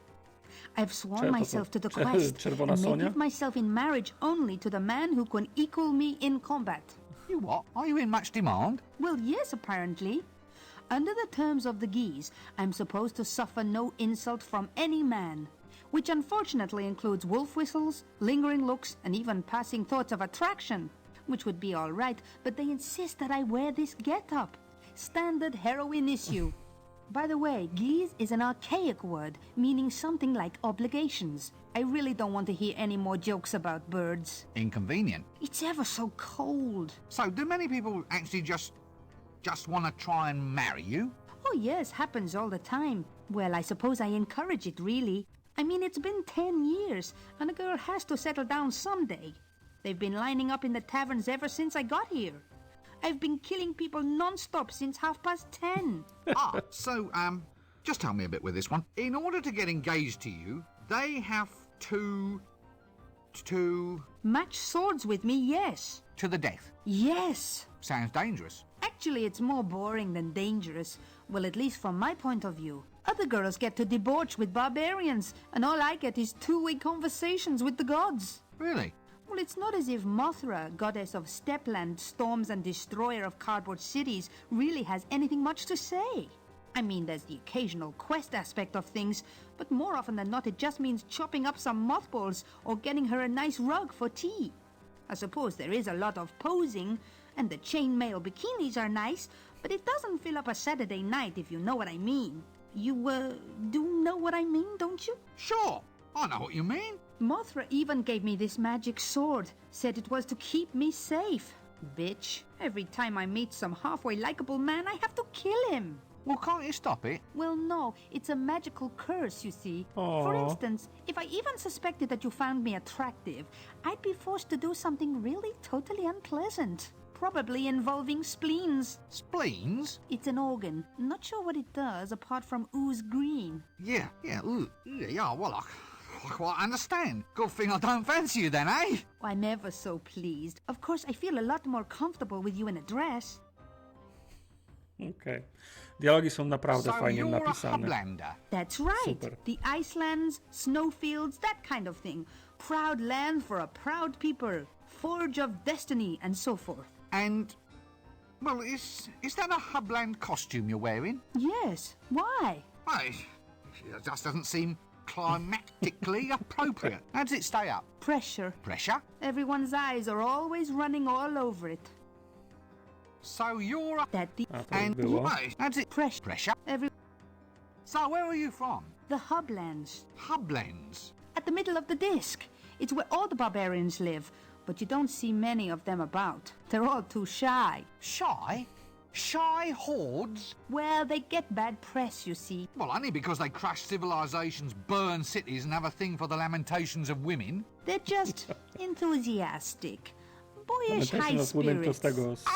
I've sworn myself to the quest and may give myself in marriage only to the man who can equal me in combat. You what? Are you in much demand? Well, yes, apparently. Under the terms of the Geese, I'm supposed to suffer no insult from any man, which unfortunately includes wolf whistles, lingering looks, and even passing thoughts of attraction, which would be all right, but they insist that I wear this get-up. Standard heroine issue. By the way, Geese is an archaic word, meaning something like obligations. I really don't want to hear any more jokes about birds. Inconvenient. It's ever so cold. So, do many people actually just want to try and marry you? Oh yes, happens all the time. Well, I suppose I encourage it, really. I mean, it's been 10 years, and a girl has to settle down someday. They've been lining up in the taverns ever since I got here. I've been killing people non-stop since 10:30. So, just tell me a bit with this one. In order to get engaged to you, they have to... Match swords with me, yes. To the death? Yes. Sounds dangerous. Actually, it's more boring than dangerous. Well, at least from my point of view. Other girls get to debauch with barbarians, and all I get is two-way conversations with the gods. Really? Well, it's not as if Mothra, goddess of Stepland, storms and destroyer of cardboard cities, really has anything much to say. I mean, there's the occasional quest aspect of things, but more often than not it just means chopping up some mothballs or getting her a nice rug for tea. I suppose there is a lot of posing, and the chainmail bikinis are nice, but it doesn't fill up a Saturday night, if you know what I mean. You, do know what I mean, don't you? Sure, I know what you mean. Mothra even gave me this magic sword, said it was to keep me safe. Bitch, every time I meet some halfway likable man, I have to kill him. Well, can't you stop it? Well, no, it's a magical curse, you see. Aww. For instance, if I even suspected that you found me attractive, I'd be forced to do something really totally unpleasant. Probably involving spleens. Spleens? It's an organ. Not sure what it does apart from ooze green. Yeah, well, I quite understand. Good thing I don't fancy you then, eh? I'm ever so pleased. Of course, I feel a lot more comfortable with you in a dress. Okej. Dialogi są naprawdę So fajnie you're a napisane. Hublander. That's right. Super. The Icelands, snowfields, that kind of thing. Proud land for a proud people. Forge of destiny and so forth. And, well, is that a Hubland costume you're wearing? Yes. Why? Well, it just doesn't seem climatically appropriate. How does it stay up? Pressure. Pressure? Everyone's eyes are always running all over it. So you're a... That the A to już And było. well, how does it... pressure. Pressure? Every So where are you from? the Hublands. Hublands? At the middle of the disc. It's where all the barbarians live, but you don't see many of them about. They're all too shy. Shy? Shy hordes? Well, they get bad press, you see. Well, only because they crush civilizations, burn cities, and have a thing for the lamentations of women. They're just enthusiastic. Boyish Pamiętajcie, high nas women to z spirits. tego,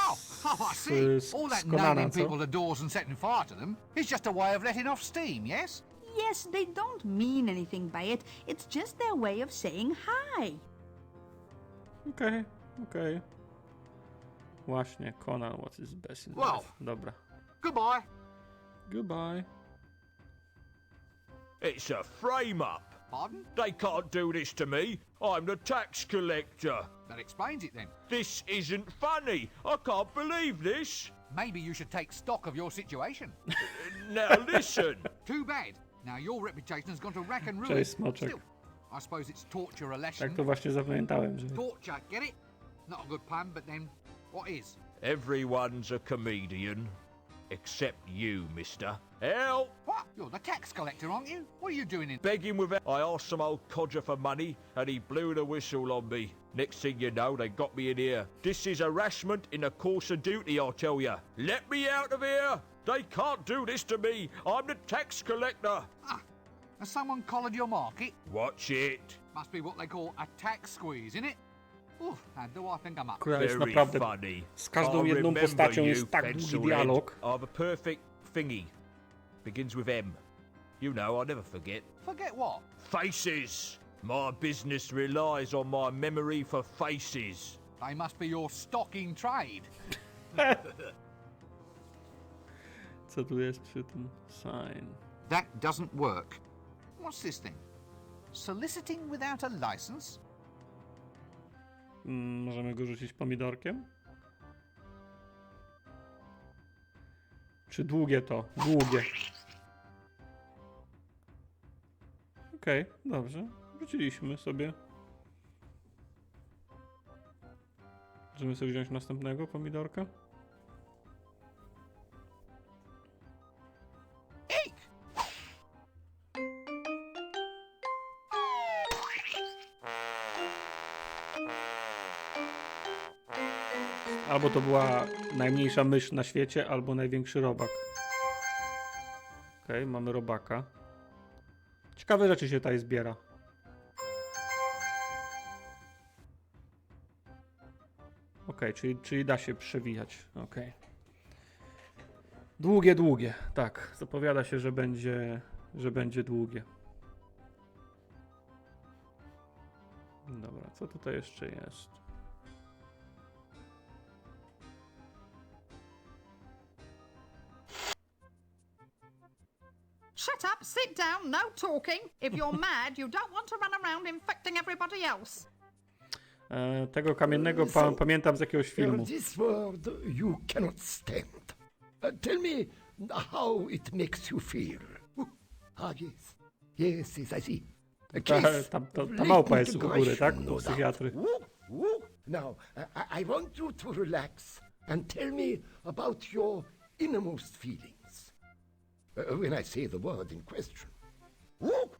I see. z All that Konana, naming co? people the doors and setting fire to them is just a way of letting off steam, yes? Yes, they don't mean anything by it. It's just their way of saying hi. Okej. Właśnie, Conan, what is best in Well. life. Dobra. Goodbye. Goodbye. It's a frame-up. Pardon? They can't do this to me. I'm the tax collector. That explains it then. This isn't funny. I can't believe this. Maybe you should take stock of your situation. Now listen. Too bad. Now your reputation has gone to rack and ruin. Cześć, Smoczek. Still, I suppose it's torture a lesson. Tak to właśnie zapamiętałem, że... Torture, get it? Not a good pun, but then what is? Everyone's a comedian. Except you, mister. Help! What? You're the tax collector, aren't you? What are you doing in... Begging with it. I asked some old codger for money, and he blew the whistle on me. Next thing you know, they got me in here. This is harassment in the course of duty, I'll tell you. Let me out of here! They can't do this to me. I'm the tax collector. Ah, has someone collared your market? Watch it. Must be what they call a tax squeeze, innit? Oof, and do I think I'm up? Która jest Very naprawdę... funny. z każdą I jedną remember postacią you, jest tak długi pencilhead. dialog. I have a perfect thingy. Begins with M. You know, I never forget. Forget what? Faces. My business relies on my memory for faces. They must be your stock in trade. Co tu jest przy tym? Sign. That doesn't work. What's this thing? Soliciting without a license? Możemy go rzucić pomidorkiem? Czy długie to? Długie. Okej, dobrze. Rzuciliśmy sobie. Możemy sobie wziąć następnego pomidorka? Albo to była najmniejsza mysz na świecie, albo największy robak. Okej, mamy robaka. Ciekawe rzeczy się tutaj zbiera. Okej, czyli da się przewijać. Okej. Długie. Tak, zapowiada się, że będzie długie. Dobra, co tutaj jeszcze jest? Shut up, sit down, no talking. If you're mad, you don't want to run around infecting everybody else. Tego kamiennego pamiętam z jakiegoś filmu. This word you cannot stand. Tell me how it makes you feel. Yes, I see. Ta małpa jest u góry, tak? U psychiatry. Now, I want you to relax and tell me about your innermost feelings. When I say the word in question.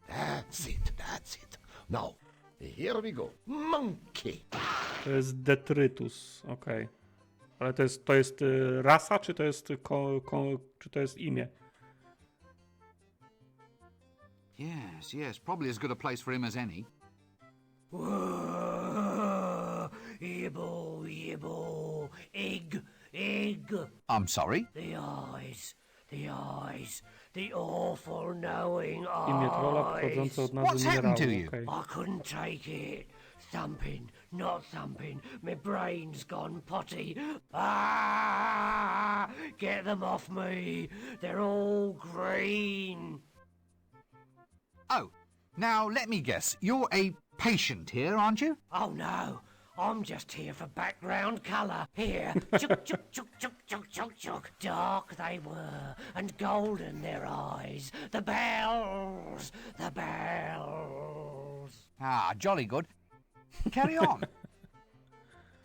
That's it. Now, here we go. Monkey. To jest detrytus, okej. Ale to jest rasa, czy to jest czy to jest imię? Yes, probably as good a place for him as any. Yibble, egg. I'm sorry? The eyes, The awful knowing Imię trolla pochodzące od nazwy What's happened to minerału. you? Okej. I couldn't take it. Thumping, not thumping. My brain's gone potty. Ah! Get them off me. They're all green. Oh, now let me guess. You're a patient here, aren't you? Oh no, I'm just here for background colour. Here, chuk chuk chuk chuk chuk chuk chuk. Dark they were, and golden their eyes. The bells, the bells. Ah, jolly good. Carry on.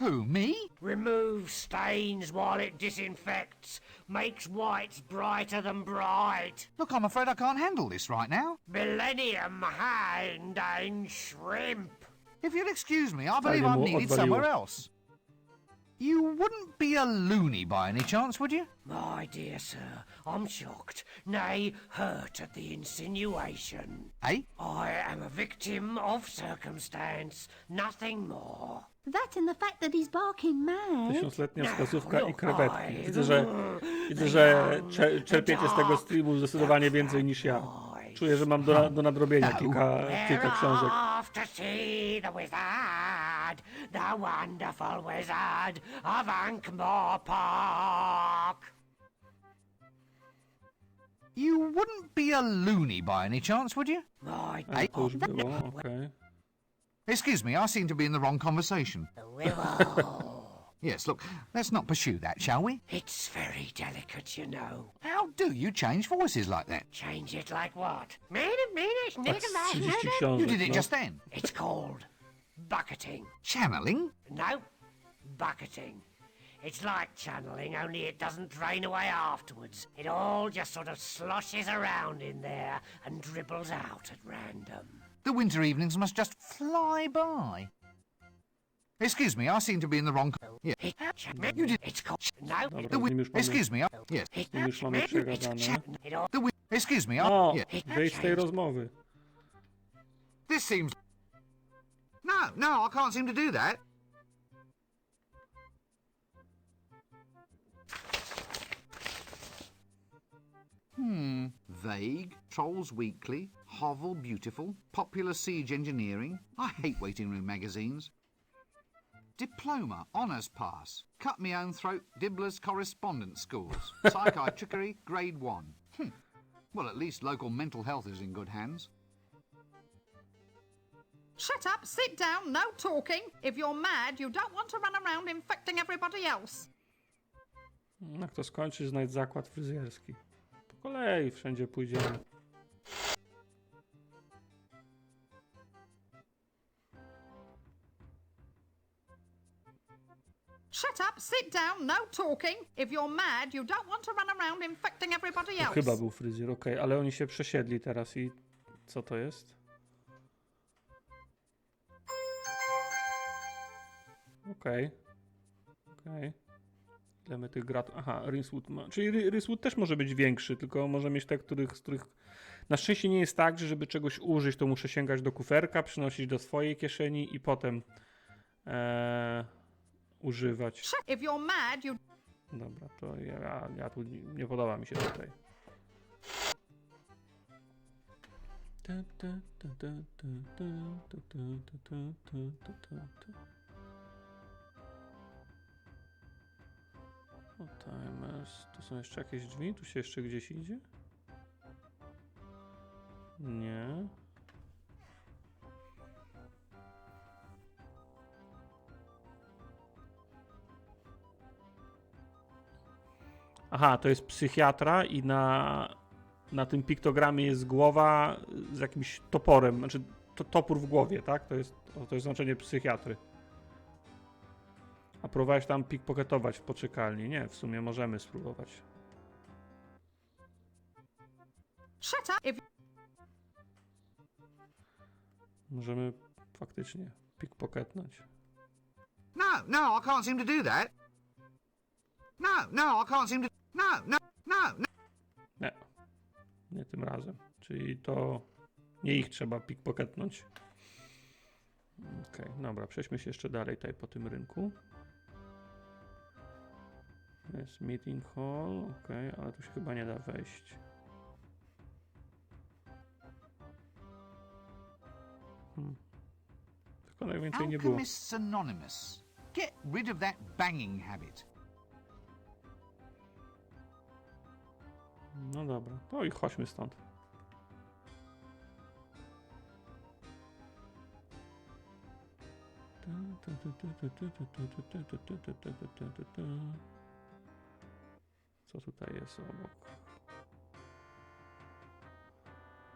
Who, me? Remove stains while it disinfects. Makes whites brighter than bright. Look, I'm afraid I can't handle this right now. Millennium hand and shrimp. If you'll excuse me, I believe Fajnie I'm mu needed odwaliło. somewhere else. You wouldn't be a loony by any chance, would you? My dear sir, I'm shocked, nay, hurt at the insinuation. Eh? I am a victim of circumstance, nothing more. That and the fact that he's barking mad. Tysiącletnia No, wskazówka i look, krewetki. I- Widzę, że czerpiecie z tego streamu zdecydowanie więcej niż ja. Czuję, że mam do nadrobienia kilka książek. We're off to see the wizard, the wonderful wizard of Ankh-Morpork. You wouldn't be a loony by any chance, would you? My A, to już było, okej. Excuse me, I seem to be in the wrong conversation. willow. Yes, look, let's not pursue that, shall we? It's very delicate, you know. How do you change voices like that? Change it like what? Tak z 30 You książek, did it no. just then. It's called bucketing. Channeling? No, bucketing. It's like channeling, only it doesn't drain away afterwards. It all just sort of sloshes around in there and dribbles out at random. The winter evenings must just fly by. Excuse me, I seem to be in the wrong... Yeah. You did... It's called... No, Dobra, The z nim już mamy, Excuse me, yes. z nim już mamy przegadane. it all... Excuse me, O, yeah. wyjść z tej rozmowy. This seems... No, I can't seem to do that. Vague, Trolls Weekly, Hovel Beautiful, Popular Siege Engineering. I hate waiting room magazines. Diploma, Honours Pass, Cut Me Own Throat, Dibbler's Correspondence Schools, Psychiatrickery, Grade 1. Well, at least local mental health is in good hands. Shut up, sit down, no talking. If you're mad, you don't want to run around infecting everybody else. Jak to skończy, znajdź zakład fryzjerski. Po kolei wszędzie pójdziemy. Shut up, sit down, no talking. If you're mad, you don't want to run around infecting everybody To else. chyba był fryzjer, okej, ale oni się przesiedli teraz i co to jest? Okej. Ile my tych grat... Aha, Rincewood ma... Czyli Rincewood też może być większy, tylko może mieć te, z których... Na szczęście nie jest tak, że żeby czegoś użyć, to muszę sięgać do kuferka, przynosić do swojej kieszeni i potem używać. If you're mad, you... Dobra, to ja tu nie podoba mi się tutaj. O, timers. Tu są jeszcze jakieś drzwi? Tu się jeszcze gdzieś idzie? Nie. Aha, to jest psychiatra i na tym piktogramie jest głowa z jakimś toporem, znaczy topór w głowie, tak? To jest znaczenie psychiatry. A próbowałeś tam pickpocketować w poczekalni? Nie, w sumie możemy spróbować. Shut up, if... Możemy faktycznie pickpocketnąć. No, I can't seem to do that. No, I can't seem to... No. Nie, nie tym razem. Czyli to nie ich trzeba pickpocketnąć. Okej, dobra, przejdźmy się jeszcze dalej tutaj po tym rynku. Jest meeting hall, okej, ale tu się chyba nie da wejść. Tylko najwięcej nie było. Alchemists Anonymous. Get rid of that banging habit. No dobra, to i chodźmy stąd. Co tutaj jest obok?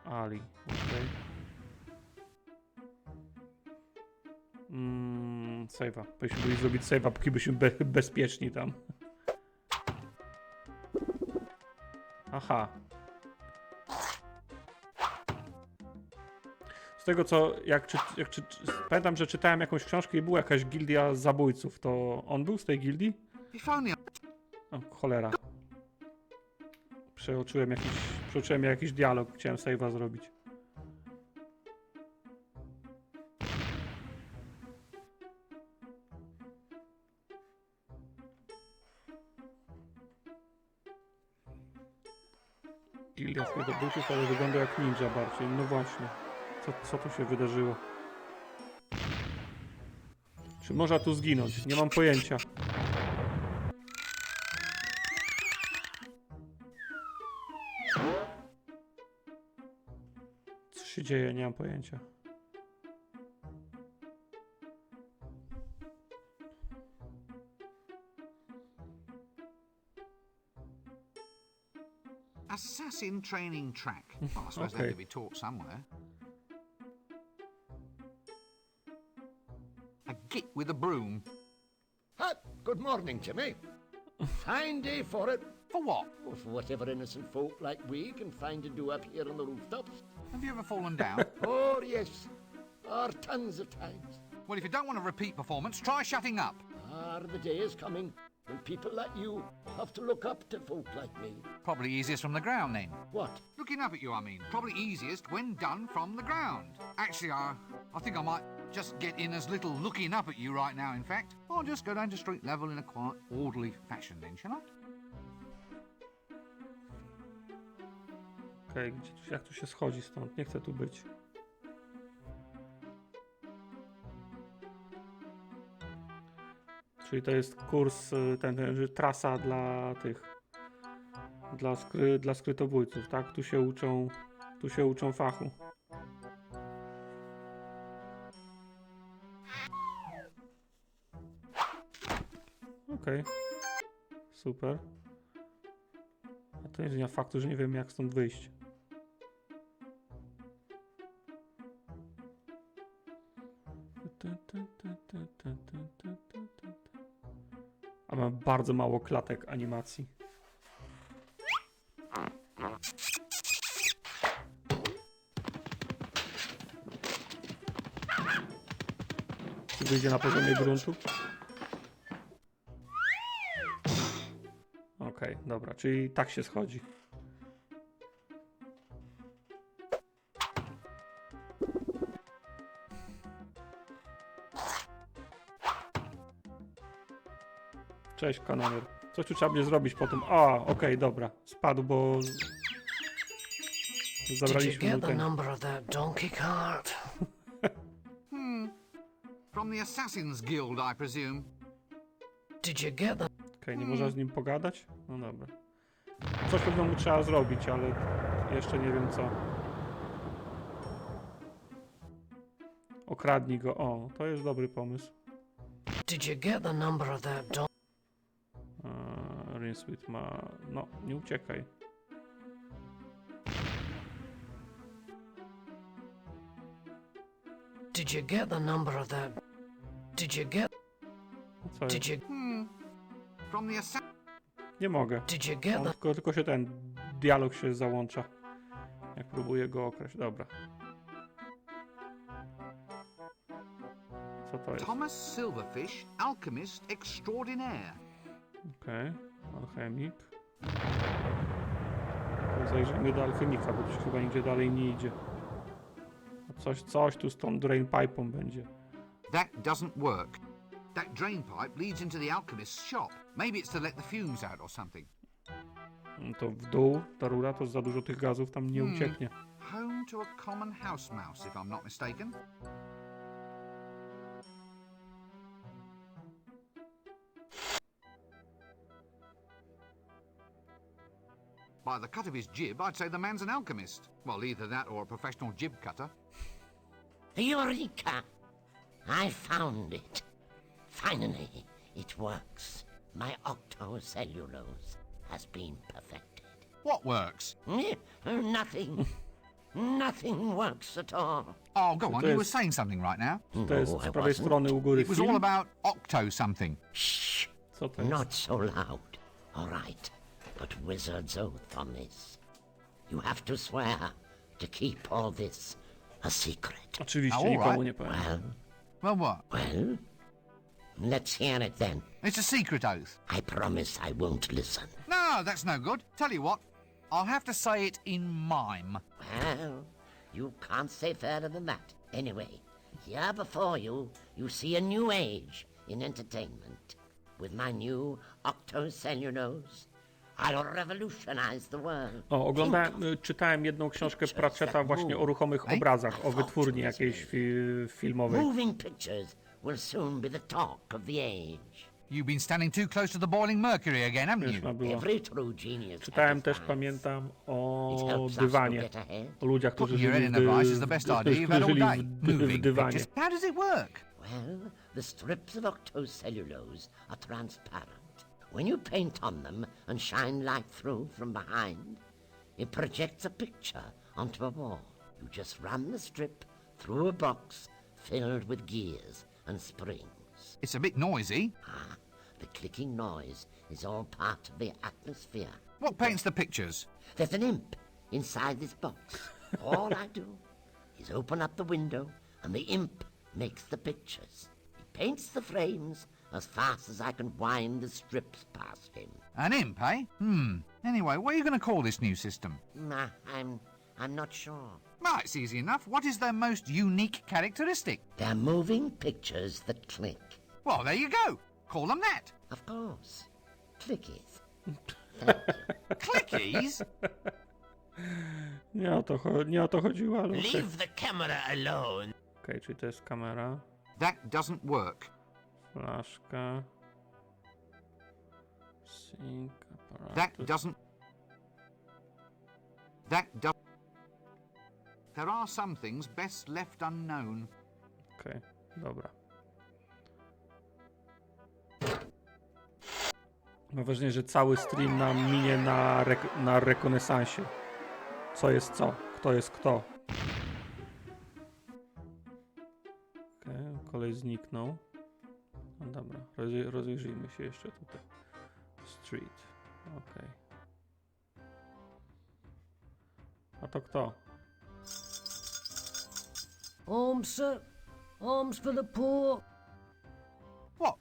Ali, okej. Save'a. Powinniśmy byli zrobić save'a, póki byśmy bezpieczni tam. Aha. Z tego co, pamiętam, że czytałem jakąś książkę i była jakaś gildia zabójców, to on był z tej gildii? O, cholera. Przeoczyłem jakiś dialog, chciałem save'a zrobić. Gildia Zwiedobójców, ale wygląda jak ninja bardziej. No właśnie. Co tu się wydarzyło? Czy można tu zginąć? Nie mam pojęcia. Co się dzieje? Nie mam pojęcia. Assassin training track. Well, I suppose that could be taught somewhere. A git with a broom. Good morning, Jimmy. Fine day for it. For what? Well, for whatever innocent folk like we can find to do up here on the rooftops. Have you ever fallen down? Oh, yes. Tons of times. Well, if you don't want a repeat performance, try shutting up. The day is coming when people like you have to look up to folk like me. Probably easiest from the ground, then. What? Looking up at you, I mean. Probably easiest when done from the ground. Actually, I think I might just get in as little looking up at you right now, in fact. I'll just go down to street level in a quiet, orderly fashion then, shall I? Okej, jak tu się schodzi stąd? Nie chcę tu być. Czyli to jest kurs, trasa dla tych, dla skrytobójców, tak? Tu się uczą fachu. Okej. Super. A to nie zmienia faktu, że nie wiem jak stąd wyjść. A mam bardzo mało klatek animacji. Czy wyjdzie na poziomie gruntu? Okej, dobra, czyli tak się schodzi. Cześć, kanonier. Coś tu trzeba będzie zrobić potem. Okej, dobra. Spadł, bo zabraliśmy mu ten. From the Assassin's Guild, I presume. Okej, nie można z nim pogadać? No dobra. Coś pewno mu trzeba zrobić, ale jeszcze nie wiem co. Okradnij go. O, to jest dobry pomysł. Rinsweet ma... No, nie uciekaj. Co jest? From the Nie mogę. On tylko się ten dialog się załącza. Jak próbuję go okraść. Dobra. Co to jest? Thomas Silverfish, alchemist extraordinaire. Okej. Alchemik. Zajrzyjmy do alchemika, bo tu chyba nigdzie dalej nie idzie. Coś tu z tą drain pipe'ą będzie. That doesn't work. That drain pipe leads into the alchemist's shop. Maybe it's to let the fumes out or something. To w dół, ta rura, to za dużo tych gazów tam nie ucieknie. Home to a common house mouse, if I'm not mistaken. By the cut of his jib, I'd say the man's an alchemist. Well, either that or a professional jib cutter. Eureka! I found it. Finally, it works. My octocellulose has been perfected. What works? Nothing. Nothing works at all. Oh, go on, you were saying something right now. To jest z prawej strony u góry It was all film. about octo something. Shh! Co to jest? Not so loud. All right, but wizard's oath on this. You have to swear to keep all this a secret. Oczywiście, All nikomu right. nie powiem. Well, what? Well, let's hear it then. It's a secret oath. I promise I won't listen. No, that's no good. Tell you what, I'll have to say it in mime. Well, you can't say fairer than that. Anyway, here before you, you see a new age in entertainment. With my new octocellulose, I'll revolutionize the world. O, czytałem jedną książkę Pratchetta właśnie o ruchomych obrazach, o wytwórni jakiejś filmowej. Moving pictures will soon be the talk of the age. You've been standing too close to the boiling mercury again, haven't you? Śmieszna była. Every true genius Czytałem też, has pamiętam, It o helps us to dywanie. get ahead. O ludziach, którzy Putting your head żyli in a vice is the best idea you've had all day. w Moving dywanie. pictures. How does it work? Well, the strips of octocellulose are transparent. When you paint on them and shine light through from behind, it projects a picture onto a wall. You just run the strip through a box filled with gears and springs. It's a bit noisy. The clicking noise is all part of the atmosphere. What paints the pictures? There's an imp inside this box. All I do is open up the window and the imp makes the pictures. He paints the frames as fast as I can wind the strips past him. An imp, eh? Anyway, what are you going to call this new system? I'm not sure. Well, it's easy enough. What is their most unique characteristic? They're moving pictures that click. Well, there you go. Call them that. Of course. Clickies. Clickies? Nie o to chodziło, ale okej. Leave the camera alone. Okej, czyli to jest kamera, That doesn't work. flaszka, sync, That aparatus. doesn't... There are some things best left unknown. Okej, dobra. Mam wrażenie, że cały stream nam minie na rekonesansie. Co jest co? Kto jest kto? Okej, kolej zniknął. No dobra, rozejrzyjmy się jeszcze tutaj. Street. Okej. A to kto? Alms, sir. Alms for the poor. What?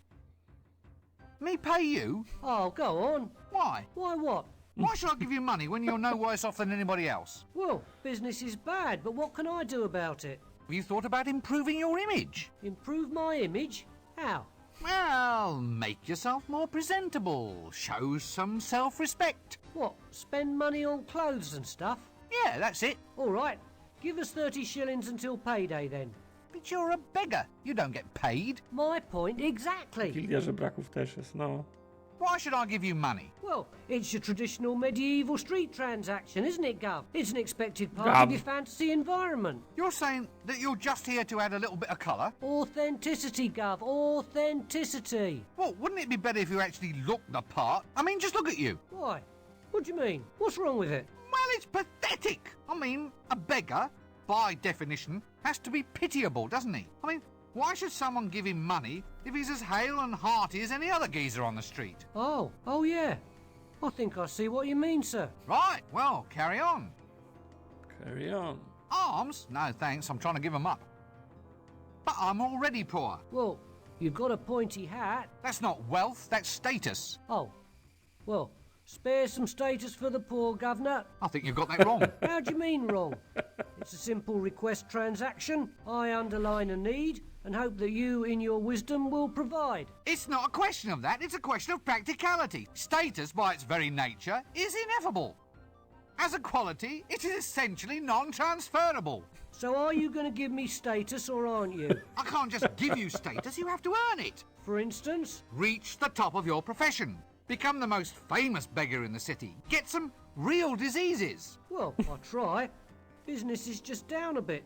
Me pay you? Oh, go on. Why? Why what? Why should I give you money when you're no worse off than anybody else? Well, business is bad, but what can I do about it? Have you thought about improving your image? Improve my image? How? Well, make yourself more presentable. Show some self-respect. What, spend money on clothes and stuff? Yeah, that's it. All right, give us 30 shillings until payday then. But you're a beggar. You don't get paid. My point exactly. Gildia żebraków też jest, no. Why should I give you money? Well, it's your traditional medieval street transaction, isn't it, Gov? It's an expected part Gov. of your fantasy environment. You're saying that you're just here to add a little bit of colour? Authenticity, Gov, authenticity. Well, wouldn't it be better if you actually looked the part? I mean, just look at you. Why? What do you mean? What's wrong with it? Well, it's pathetic. I mean, a beggar, by definition, has to be pitiable, doesn't he? I mean, why should someone give him money if he's as hale and hearty as any other geezer on the street? Oh yeah. I think I see what you mean, sir. Right, well, carry on. Carry on. Arms? No, thanks, I'm trying to give them up. But I'm already poor. Well, you've got a pointy hat. That's not wealth, that's status. Oh, well, spare some status for the poor, Governor. I think you've got that wrong. How do you mean wrong? It's a simple request transaction. I underline a need and hope that you, in your wisdom, will provide. It's not a question of that, it's a question of practicality. Status, by its very nature, is ineffable. As a quality, it is essentially non-transferable. So are you going to give me status or aren't you? I can't just give you status, you have to earn it. For instance? Reach the top of your profession. Become the most famous beggar in the city. Get some real diseases. Well, I try. Business is just down a bit.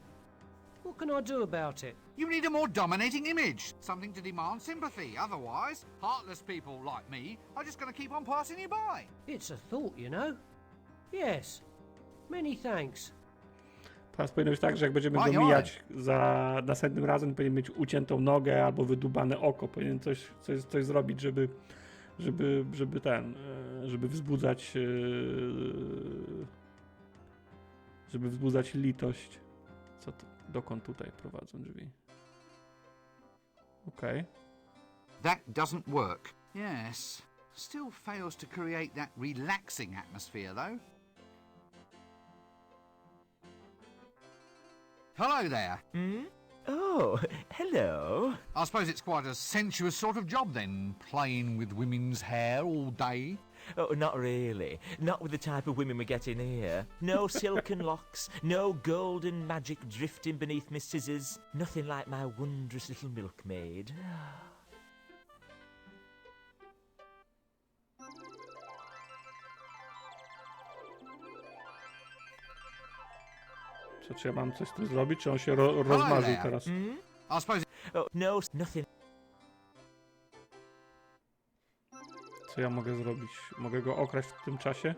What can I do about it? You need a more dominating image, something to demand sympathy. Otherwise, heartless people like me are just going to keep on passing you by. It's a thought, you know. Yes. Many thanks. Teraz powinno być tak, że jak będziemy go Oj. mijać za następnym razem, powinien mieć uciętą nogę albo wydubane oko. Powinien coś zrobić, żeby wzbudzać litość. Dokąd tutaj prowadzą drzwi? Okej. That doesn't work. Yes. Still fails to create that relaxing atmosphere, though. Hello there. Oh, hello. I suppose it's quite a sensuous sort of job then, playing with women's hair all day. Oh, not really. Not with the type of women we get in here. No silken locks, no golden magic drifting beneath my scissors. Nothing like my wondrous little milkmaid. Czy ja mam coś z tym zrobić, czy on się rozmarzył teraz? I suppose Oh, no, nothing. Co ja mogę zrobić? Mogę go okraść w tym czasie?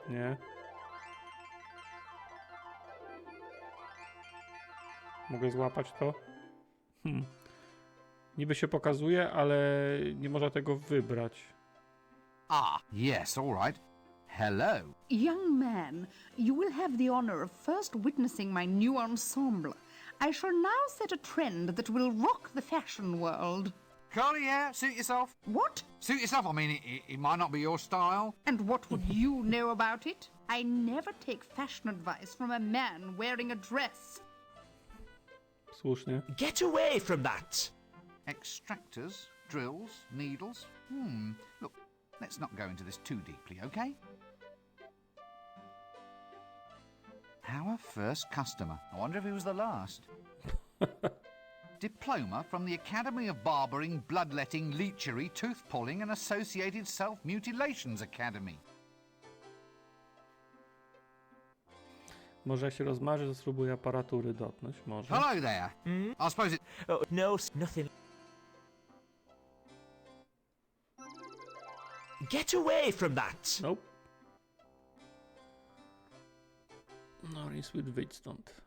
Nie. Mogę złapać to? Niby się pokazuje, ale nie można tego wybrać. yes, all right. Hello. Young man, you will have the honor of first witnessing my new ensemble. I shall now set a trend that will rock the fashion world. Curly hair, suit yourself. What? Suit yourself, I mean, it might not be your style. And what would you know about it? I never take fashion advice from a man wearing a dress. Słusznie. Get away from that! Extractors, drills, needles. Look, let's not go into this too deeply, okay? Our first customer. I wonder if he was the last. Diploma from the Academy of Barbering, Bloodletting, Leechery, Tooth-Pulling and Associated Self-Mutilations Academy. Może jak się rozmarzy, to spróbuję aparatury dotknąć. Może. Hello there. I suppose it... Oh, no, nothing. Get away from that! Nope. No, Rinsweet, wyjdź stąd.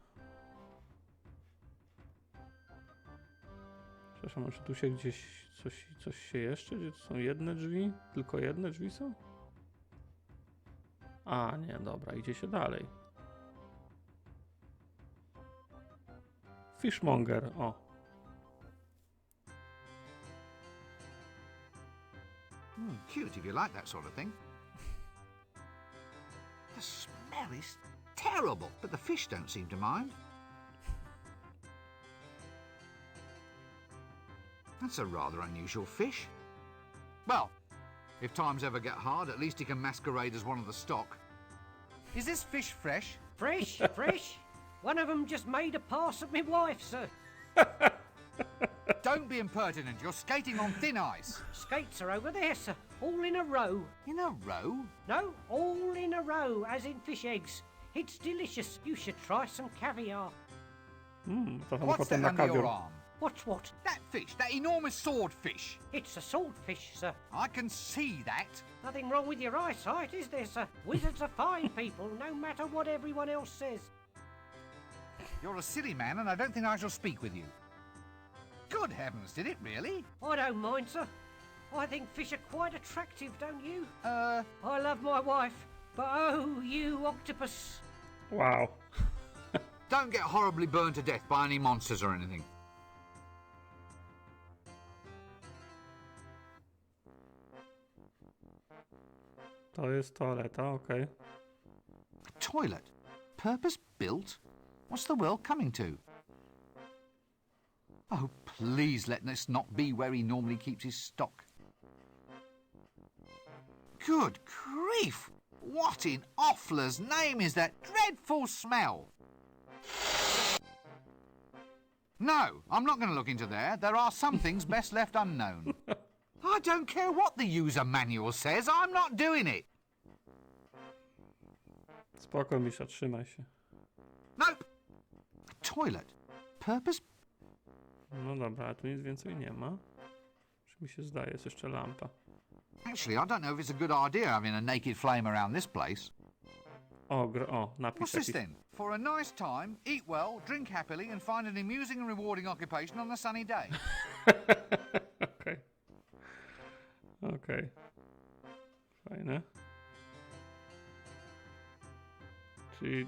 Przepraszam, może tu się gdzieś coś się jeszcze? Gdzie tu są jedne drzwi? Tylko jedne drzwi są? A, nie, dobra, idzie się dalej. Fishmonger, o. Cute if you like that sort of thing. The smell is terrible, but the fish don't seem to mind. That's a rather unusual fish. Well, if times ever get hard, at least he can masquerade as one of the stock. Is this fish fresh? Fresh, fresh. One of them just made a pass at me wife, sir. Don't be impertinent, you're skating on thin ice. Skates are over there, sir. All in a row. In a row? No, all in a row, as in fish eggs. It's delicious. You should try some caviar. To tam What's potem that na under your kawior. arm? What's what? That fish, that enormous swordfish. It's a swordfish, sir. I can see that. Nothing wrong with your eyesight, is there, sir? Wizards are fine people, no matter what everyone else says. You're a silly man, and I don't think I shall speak with you. Good heavens, did it really? I don't mind, sir. I think fish are quite attractive, don't you? Uh, I love my wife, but oh, you octopus. Wow. don't get horribly burned to death by any monsters or anything. To jest toaleta, okej. A toilet? Purpose-built? What's the world coming to? Oh, please let this not be where he normally keeps his stock. Good grief! What in Offler's name is that dreadful smell? No, I'm not going to look into there. There are some things best left unknown. I don't care what the user manual says, I'm not doing it. Spoko, Misza, trzymaj się. Nope. A toilet. Purpose? No dobra, ale tu nic więcej nie ma. Czy mi się zdaje, jest jeszcze lampa. Actually, I don't know if it's a good idea having a naked flame around this place. O, napis What's this jakiś. then? For a nice time, eat well, drink happily, and find an amusing and rewarding occupation on a sunny day. Okej. Okej. Fajne. Czyli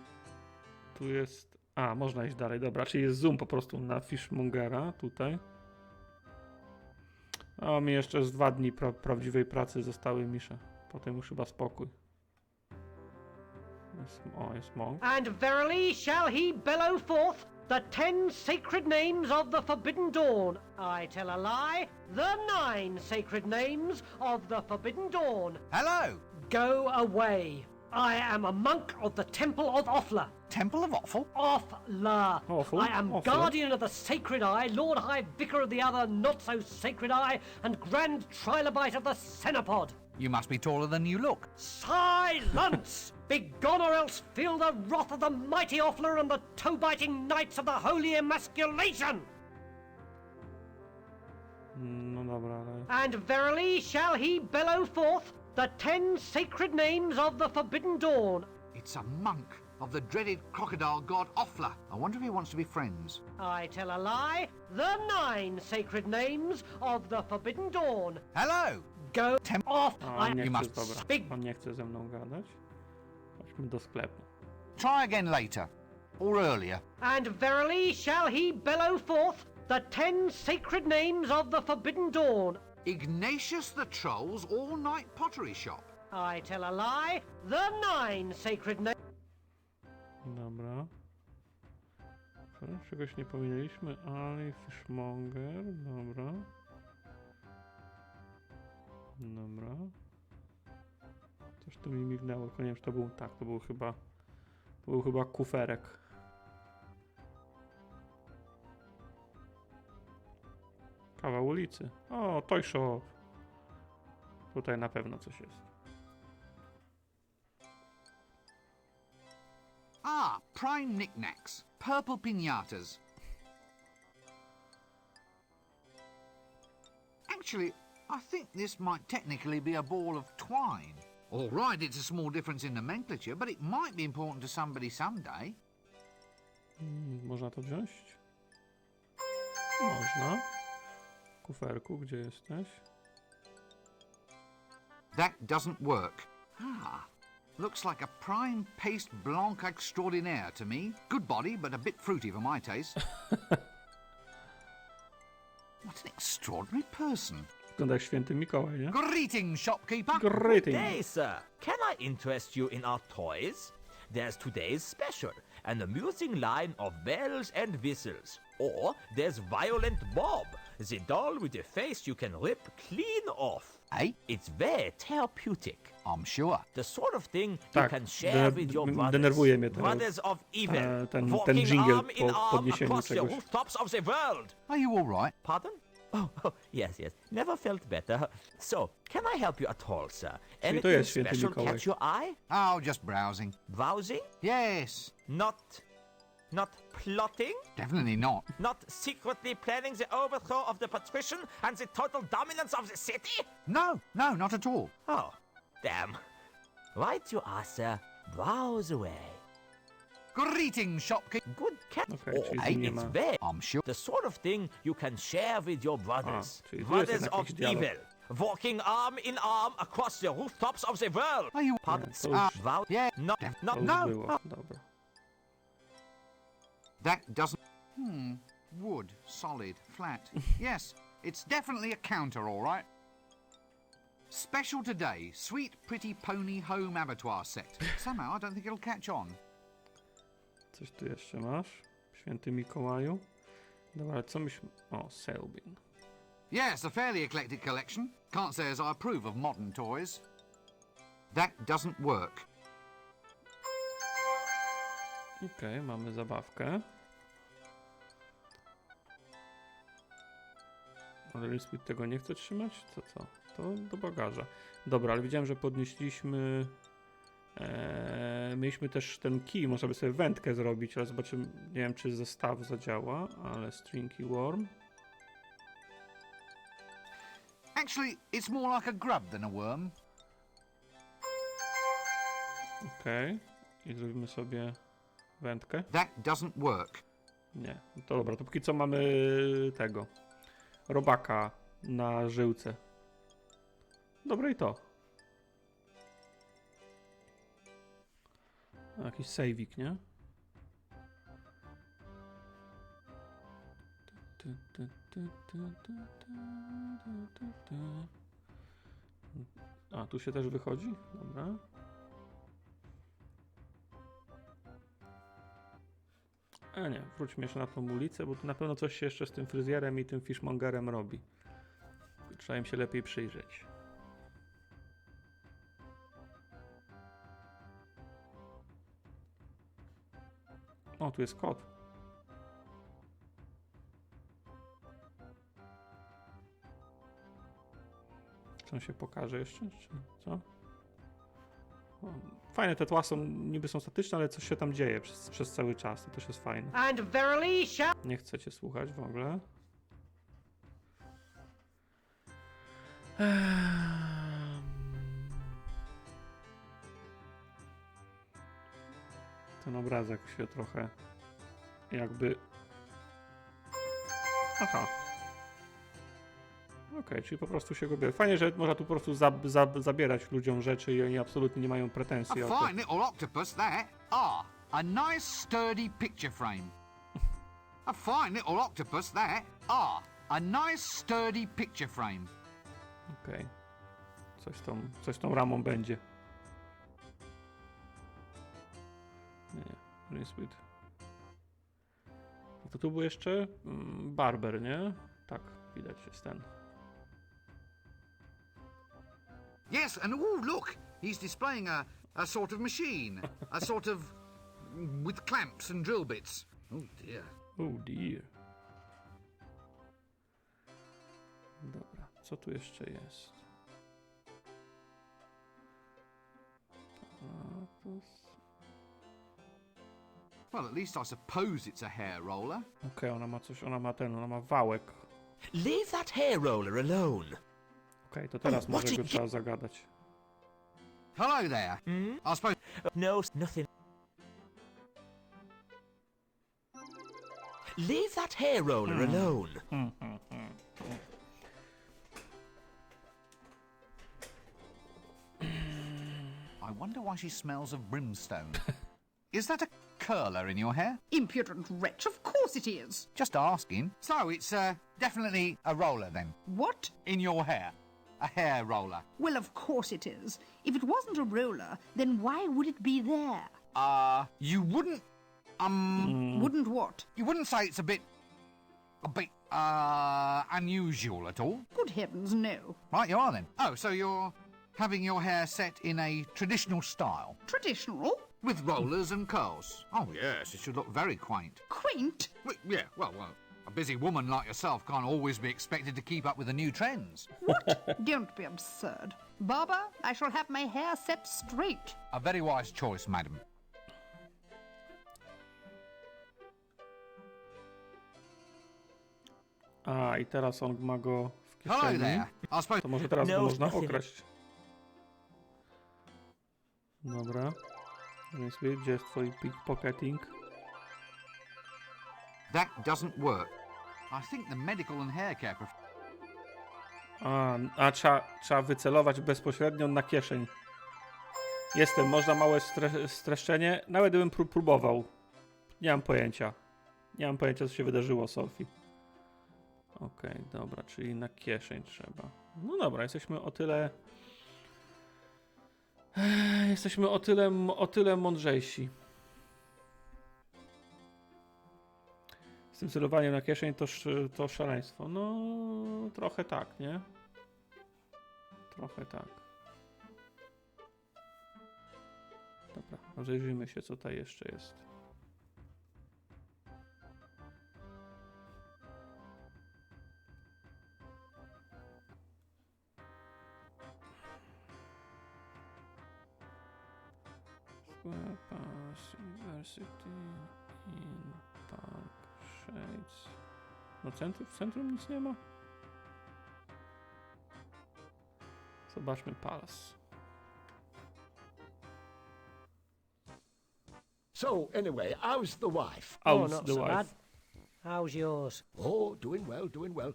tu jest... A, można iść dalej, dobra. Czyli jest zoom po prostu na fishmongera tutaj. O, mi jeszcze z 2 dni prawdziwej pracy zostały, Misza. Potem już chyba spokój. Jest monk. And verily shall he bellow forth the 10 sacred names of the forbidden dawn. I tell a lie, the 9 sacred names of the forbidden dawn. Hello! Go away. I am a monk of the Temple of Offla. Temple of Offal? Offla. Awful, I am awful. guardian of the sacred eye, Lord High Vicar of the other not so sacred eye, and Grand Trilobite of the Cenopod. You must be taller than you look. Silence! Begone, or else feel the wrath of the mighty Offler and the toe-biting knights of the holy emasculation! No dobra, ale... And verily shall he bellow forth the 10 sacred names of the forbidden dawn. It's a monk of the dreaded crocodile god Offla. I wonder if he wants to be friends. I tell a lie, the 9 sacred names of the forbidden dawn. Hello! Go off! O, nie You chce, must dobra. speak. On nie chce ze mną gadać. Chodźmy do sklepu. Try again later. Or earlier. And verily shall he bellow forth the 10 sacred names of the forbidden dawn. Ignatius the Troll's all-night pottery shop. I tell a lie, the 9 sacred names. Dobra. Czegoś nie pominęliśmy, ale fishmonger, dobra. Dobra. Coś tu mi mignęło, tylko nie wiem, czy to był... Tak, to był chyba kuferek. Kawał ulicy. O, toy shop. Tutaj na pewno coś jest. Ah, prime knickknacks. Purple piñatas. Actually, I think this might technically be a ball of twine. All right, it's a small difference in nomenclature, but it might be important to somebody someday. Można to wziąć? Można. Kuferku, gdzie jesteś? That doesn't work. Ah, looks like a prime paste blanc extraordinaire to me. Good body, but a bit fruity for my taste. What an extraordinary person. Wygląda jak święty Mikołaj, nie? Greetings, shopkeeper. Greeting. Hey, sir, can I interest you in our toys? There's today's special, an amusing line of bells and whistles. Or there's Violent Bob, the doll with a face you can rip clean off. Hey, It's very therapeutic. I'm sure. The sort of thing you Tak, can share with your brothers. denerwuje mnie Brothers of evil, ten walking jingle arm in po arm podniesieniu across the czegoś. rooftops of the world. Are you all right? Pardon? Oh, yes, yes. Never felt better. So, can I help you at all, sir? to Anything jest święty special Mikołaj. catch your eye? Oh, just browsing. Browsing? Yes, Not plotting? definitely not. Not secretly planning the overthrow of the patrician and the total dominance of the city? No, not at all. Oh, damn. Right you are, sir. Browse away. Greetings, shopkeeper. Good cat. Okej, czyli Hey, tu nie it's ma... very I'm sure. the sort of thing you can share with your brothers. czyli tu jest Brothers jednak of jakiś dialog. evil. Walking arm in arm across the rooftops of the world. Are you? Pardon? to już- Vow? Yeah, Not, To not, już no. było, dobra. That doesn't. Wood, solid, flat. Yes, it's definitely a counter, all right. Special today, sweet pretty pony home abattoir set. Somehow I don't think it'll catch on. Coś tu jeszcze masz? Święty Mikołaju. Dobra, ale co myśmy... O, Selbin. Yes, a fairly eclectic collection. Can't say as I approve of modern toys. That doesn't work. Okej, mamy zabawkę. Ale Rinsweet tego nie chce trzymać? To co? To do bagaża. Dobra, ale widziałem, że podnieśliśmy... mieliśmy też ten key, można by sobie wędkę zrobić, ale zobaczymy, nie wiem czy zestaw zadziała, ale stringy worm. Actually, it's more like a grub than a worm. Okej. I zrobimy sobie wędkę. That doesn't work. Nie, to dobra, to póki co mamy tego robaka na żyłce. Dobre i to. Jakiś saveik, nie? A, tu się też wychodzi? Dobra. A nie, wróćmy jeszcze na tą ulicę, bo tu na pewno coś się jeszcze z tym fryzjerem i tym fishmongerem robi. Trzeba im się lepiej przyjrzeć. O, tu jest kot. Czy on się pokaże jeszcze? Czy co? O, fajne te tła są, niby są statyczne, ale coś się tam dzieje przez cały czas. To też jest fajne. And verily shall... Nie chcecie słuchać w ogóle. Ten obrazek się trochę jakby... Aha. Okej, czyli po prostu się go bierze. Fajnie, że można tu po prostu zabierać ludziom rzeczy i oni absolutnie nie mają pretensji o to. A fine little octopus, that. Ah, a nice sturdy picture frame. A fine little octopus, that. Ah, a nice sturdy picture frame. Okej. Coś z tą ramą będzie. Nie, Rinsweet. To tu był jeszcze barber, nie? Tak, widać jest ten. Yes, and oh, look, he's displaying a sort of machine. A sort of... with clamps and drill bits. Oh dear. Oh dear. Dobra, co tu jeszcze jest? Well, at least I suppose it's a hair roller. Okej, ona ma coś, ona ma wałek. Leave that hair roller alone. Okej, to teraz może go trzeba zagadać. Hello there. I suppose... No, nothing. Leave that hair roller alone. I wonder why she smells of brimstone. Is that a curler in your hair? Impudent wretch, of course it is. Just asking. So it's definitely a roller then? What? In your hair? A hair roller? Well, of course it is. If it wasn't a roller, then why would it be there? You wouldn't... Wouldn't what? You wouldn't say it's a bit unusual at all? Good heavens, no. Right, you are then. Oh, so you're having your hair set in a traditional style? Traditional? With rollers and curls? Oh, yes, it should look very quaint. Quaint? Well, a busy woman like yourself can't always be expected to keep up with the new trends. What? Don't be absurd. Barber, I shall have my hair set straight. A very wise choice, madam. A, i teraz on ma go w Hello kieszeni. there. I suppose... To może teraz go No, można nothing. okraść. Dobra. Rinsweet, gdzie jest twój pickpocketing? That doesn't work. I think the medical and hair care... A trzeba wycelować bezpośrednio na kieszeń. Można małe streszczenie. Nawet gdybym próbował. Nie mam pojęcia. Nie mam pojęcia, co się wydarzyło, Sophie. Okej, dobra, czyli na kieszeń trzeba. No dobra, jesteśmy o tyle... Jesteśmy o tyle mądrzejsi. Z tym celowaniem na kieszeń to szaleństwo. No, trochę tak, nie? Trochę tak. Dobra, rozejrzyjmy się, co tutaj jeszcze jest. Pass University in Park Shades. No w centrum nic nie ma. Zobaczmy Palace. So, anyway, how's the wife? How's not the so wife? bad. How's yours? Oh, doing well, doing well.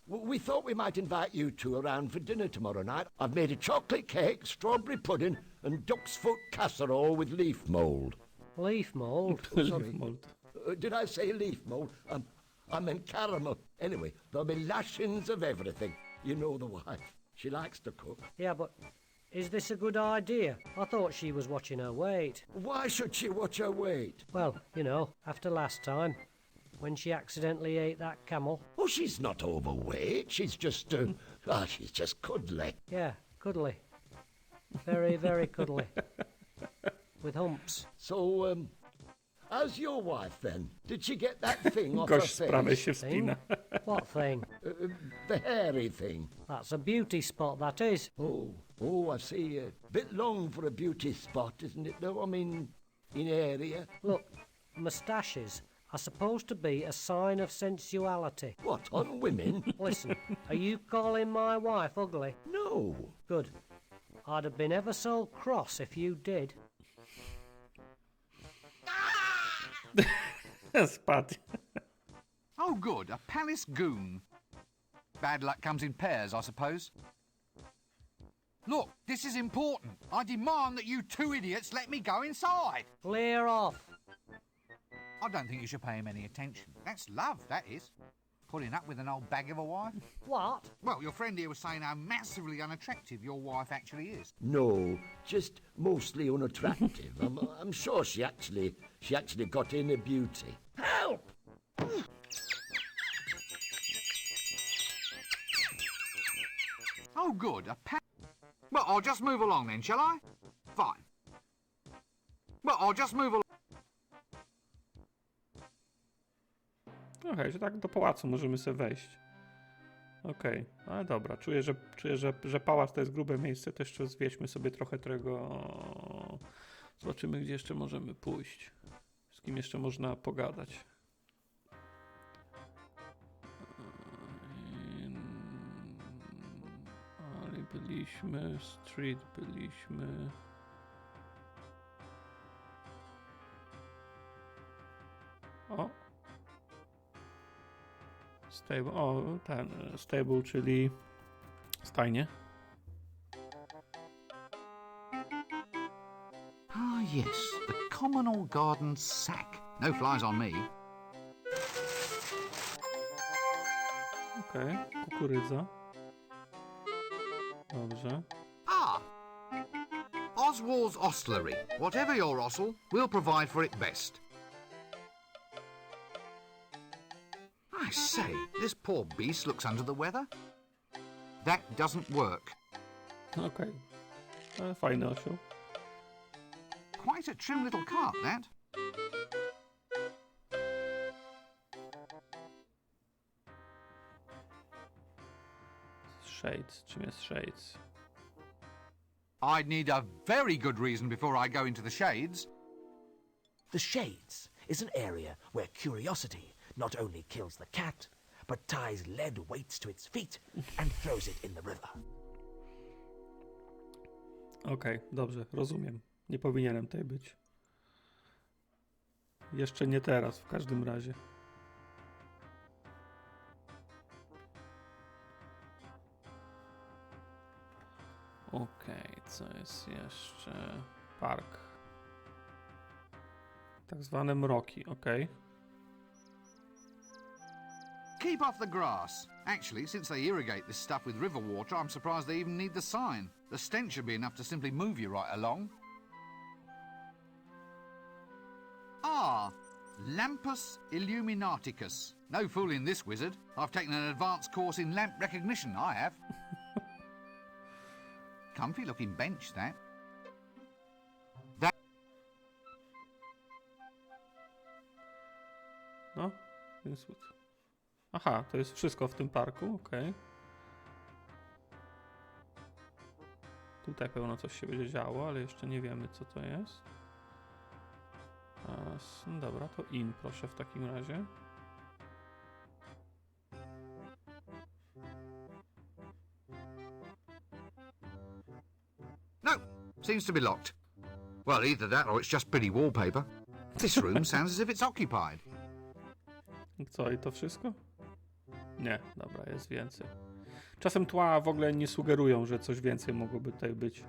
We thought we might invite you two around for dinner tomorrow night. I've made a chocolate cake, strawberry pudding, and duck's foot casserole with leaf mould. Leaf mould? Sorry. Did I say leaf mould? I meant caramel. Anyway, there'll be lashings of everything. You know the wife. She likes to cook. Yeah, but is this a good idea? I thought she was watching her weight. Why should she watch her weight? Well, you know, after last time, when she accidentally ate that camel. Oh, she's not overweight. She's just, she's just cuddly. Yeah, cuddly. Very, very cuddly. With humps. So, how's your wife then? Did she get that thing off her Gość z prawej face? się wspina. What thing? The hairy thing. That's a beauty spot, that is. Oh, I see. A bit long for a beauty spot, isn't it, though? I mean, in area. Look, moustaches are supposed to be a sign of sensuality. What, on women? Listen, are you calling my wife ugly? No. Good. I'd have been ever so cross if you did. Spadł. Oh, good, a palace goon. Bad luck comes in pairs, I suppose. Look, this is important. I demand that you two idiots let me go inside. Clear off. I don't think you should pay him any attention. That's love, that is. Putting up with an old bag of a wife. What? Well, your friend here was saying how massively unattractive your wife actually is. No, just mostly unattractive. I'm sure she actually got inner beauty. Help! Oh, good, Well, I'll just move along then, shall I? Fine. Well, I'll just move along. Okej, że tak do pałacu możemy sobie wejść. Okej, ale dobra, czuję, że pałac to jest grube miejsce, to jeszcze zwieźmy sobie trochę tego. Zobaczymy, gdzie jeszcze możemy pójść. Z kim jeszcze można pogadać. Ale byliśmy, street byliśmy. O! Stable, stable, czyli stajnie. Ah, yes, the communal garden sack. No flies on me. Okej, kukurydza. Dobrze. Ah! Oswald's Ostlery. Whatever your Ossel, we'll provide for it best. I say, this poor beast looks under the weather. That doesn't work. Okej. Fajny osioł. Quite a trim little cart, that. Shades. Czym jest Shades? I'd need a very good reason before I go into the shades. The Shades is an area where curiosity not only kills the cat, but ties lead weights to its feet and throws it in the river. Okej, dobrze, rozumiem. Nie powinienem tutaj być. Jeszcze nie teraz, w każdym razie. Okej, co jest jeszcze? Park. Tak zwane mroki, okej. Keep off the grass. Actually, since they irrigate this stuff with river water, I'm surprised they even need the sign. The stench should be enough to simply move you right along. Ah, Lampus Illuminaticus. No fooling this wizard. I've taken an advanced course in lamp recognition, I have. Comfy looking bench, that. No, więc... Aha, to jest wszystko w tym parku, okej. Tutaj pełno coś się będzie działo, ale jeszcze nie wiemy, co to jest. Dobra, to in proszę w takim razie. No, seems to be locked. Well, either that or it's just pretty wallpaper. This room sounds as if it's occupied. Co, i to wszystko? Nie, dobra, jest więcej. Czasem tła w ogóle nie sugerują, że coś więcej mogłoby tutaj być.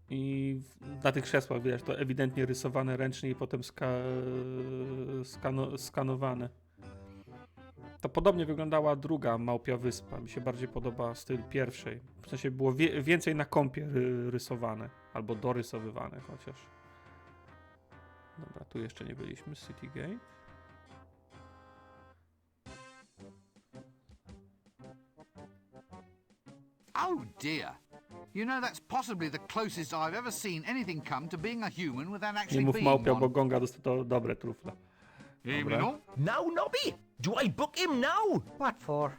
I na tych krzesłach widać to ewidentnie rysowane ręcznie i potem skanowane. To podobnie wyglądała druga Małpia Wyspa. Mi się bardziej podoba styl pierwszej. W sensie było więcej na kompie rysowane. Albo dorysowywane chociaż. Dobra, tu jeszcze nie byliśmy. Citygate. Oh dear. You know, that's possibly the closest I've ever seen anything come to being a human without Nie actually mów being Małpia, bo one. Gonga dostał dobre trufle. Evening all. Now, Nobby, do I book him now? What for?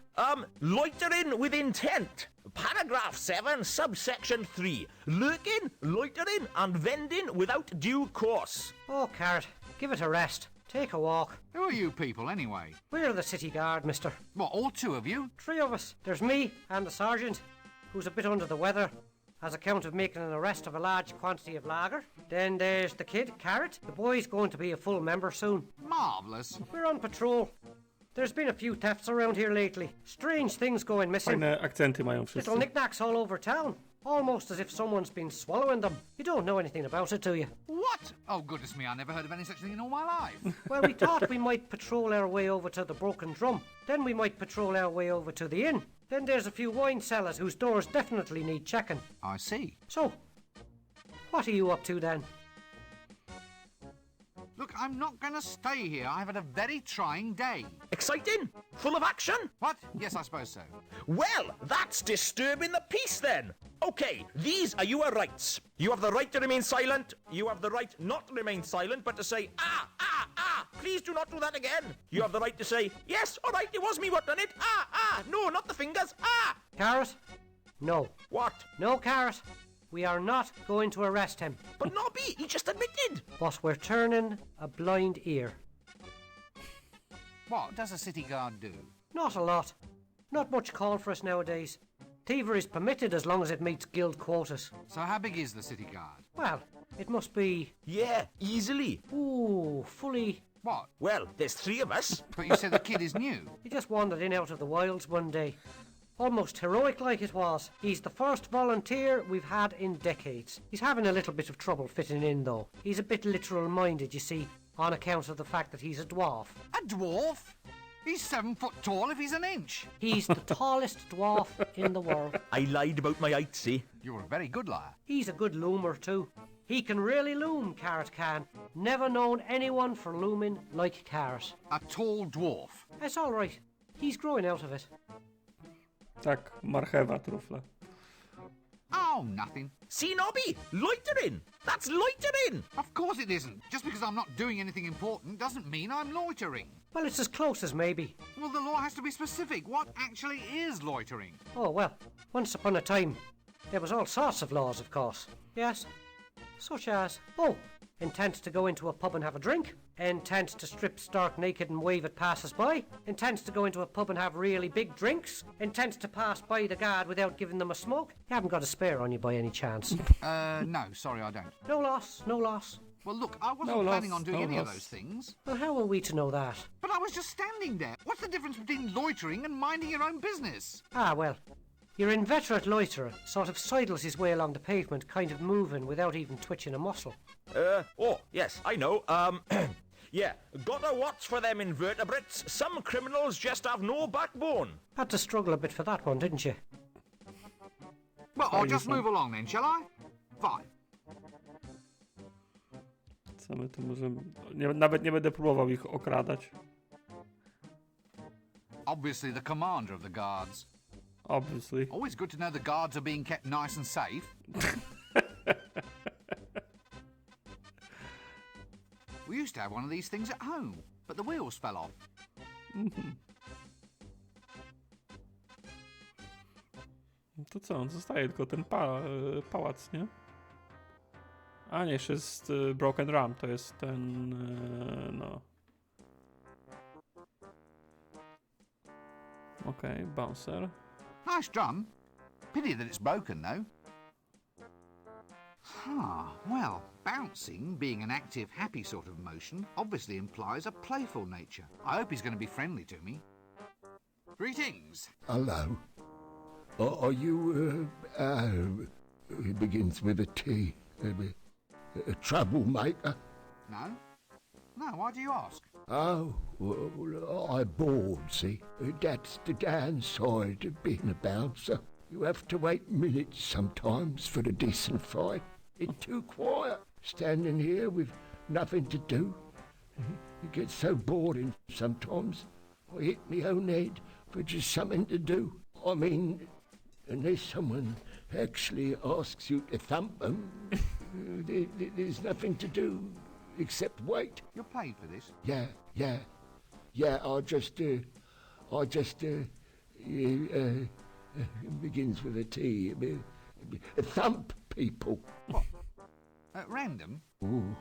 Loitering with intent. Paragraph 7, subsection 3. Lurking, loitering, and vending without due course. Oh, Carrot, give it a rest. Take a walk. Who are you people anyway? We're the city guard, mister. What, all two of you? 3 of us. There's me and the sergeant, who's a bit under the weather, as account of making an arrest of a large quantity of lager. Then there's the kid, Carrot. The boy's going to be a full member soon. Marvellous. We're on patrol. There's been a few thefts around here lately. Strange things going missing. Fajne akcenty mają wszyscy. Little knickknacks all over town. Almost as if someone's been swallowing them. You don't know anything about it, do you? What? Oh, goodness me, I never heard of any such thing in all my life. Well, we thought we might patrol our way over to the Broken Drum. Then we might patrol our way over to the inn. Then there's a few wine cellars whose doors definitely need checking. I see. So, what are you up to then? Look, I'm not going to stay here. I've had a very trying day. Exciting? Full of action? What? Yes, I suppose so. Well, that's disturbing the peace then. Okay, these are your rights. You have the right to remain silent. You have the right not to remain silent, but to say, please do not do that again. You have the right to say, yes, all right, it was me what done it. No, not the fingers. Carrot? No. What? No, Carrot. We are not going to arrest him. But Nobby, he just admitted. But we're turning a blind ear. What does a city guard do? Not a lot. Not much call for us nowadays. Thievery is permitted as long as it meets guild quotas. So how big is the city guard? Well, it must be... Yeah, easily. Ooh, fully... What? Well, there's 3 of us. But you said the kid is new. He just wandered in out of the wilds one day. Almost heroic like it was. He's the first volunteer we've had in decades. He's having a little bit of trouble fitting in though. He's a bit literal minded, you see, on account of the fact that he's a dwarf. A dwarf? He's 7 foot tall if he's an inch. He's the tallest dwarf in the world. I lied about my height, see? You're a very good liar. He's a good loomer too. He can really loom, Carrot can. Never known anyone for looming like Carrot. A tall dwarf. It's all right. He's growing out of it. Tak, marchewa trufla. Oh, nothing. See, Nobby? Loitering. That's loitering. Of course it isn't. Just because I'm not doing anything important doesn't mean I'm loitering. Well, it's as close as maybe. Well, the law has to be specific. What actually is loitering? Oh, well, once upon a time, there was all sorts of laws, of course. Yes, such as, intent to go into a pub and have a drink, intent to strip stark naked and wave at passers-by, intent to go into a pub and have really big drinks, intent to pass by the guard without giving them a smoke. You haven't got a spare on you by any chance. No, sorry, I don't. No loss, no loss. Well, look, I wasn't No planning loss, on doing no any of loss. those things. Well, how are we to know that? But I was just standing there. What's the difference between loitering and minding your own business? Ah, well, your inveterate loiterer sort of sidles his way along the pavement, kind of moving without even twitching a muscle. Yes, I know. Yeah, gotta watch for them invertebrates. Some criminals just have no backbone. Had to struggle a bit for that one, didn't you? Well, I'll just move along then, shall I? Fine. Co my tu możemy... Nawet nie będę próbował ich okradać. Obviously the commander of the guards. Obviously. Always good to know the guards are being kept nice and safe. We used to have one of these things at home, but the wheels fell off. To co, on zostaje tylko ten pałac, nie? A nie, jeszcze jest Broken Ram, to jest ten, no. Okej, bouncer. Nice drum. Pity that it's broken, though. Well, bouncing, being an active, happy sort of motion, obviously implies a playful nature. I hope he's going to be friendly to me. Greetings. Hello. Are you, it begins with a T, a troublemaker? No? No, why do you ask? Oh, well, I'm bored, see? That's the downside of being a bouncer. You have to wait minutes sometimes for a decent fight. It's too quiet, standing here with nothing to do. It gets so boring sometimes. I hit my own head for just something to do. I mean, unless someone actually asks you to thump them, there's nothing to do except wait. You're paid for this? Yeah. I just begins with a T. Thump people. What? At random? Ooh,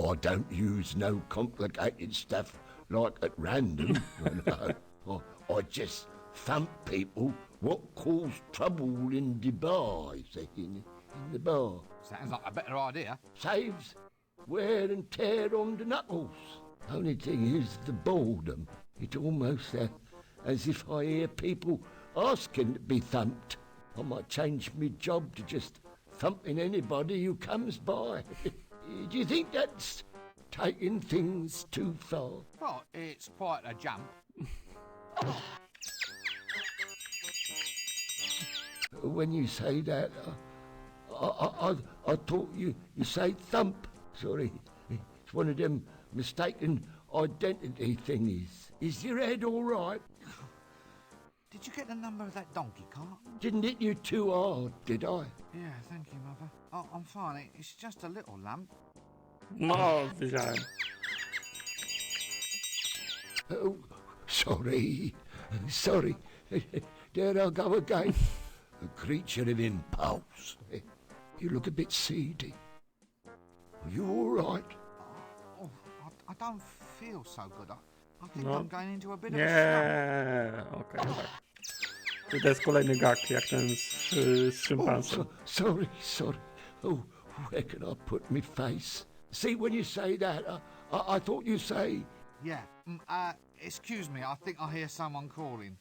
I don't use no complicated stuff like at random. No. I just thump people what cause trouble in the bar, see, in the bar. Sounds like a better idea. Saves wear and tear on the knuckles. Only thing is the boredom. It's almost as if I hear people asking to be thumped. I might change my job to just thumping anybody who comes by. Do you think that's taking things too far? Well, it's quite a jump. When you say that, I thought you say thump. Sorry, it's one of them mistaken identity thingies. Is your head all right? Did you get the number of that donkey cart? Didn't hit you too hard, did I? Yeah, thank you, Mother. Oh, I'm fine. It's just a little lump. No, wiedziałem. Oh, sorry. There I go again. A creature of impulse. You look a bit seedy. Are you all right? Oh, I don't feel so good. I think No. I'm going into a bit of a Nie, okej, tak. I to jest kolejny gag, jak ten z szympansem. Sorry. Oh, where can I put my face? See, when you say that, I thought you say... Yeah. Excuse me, I think I hear someone calling.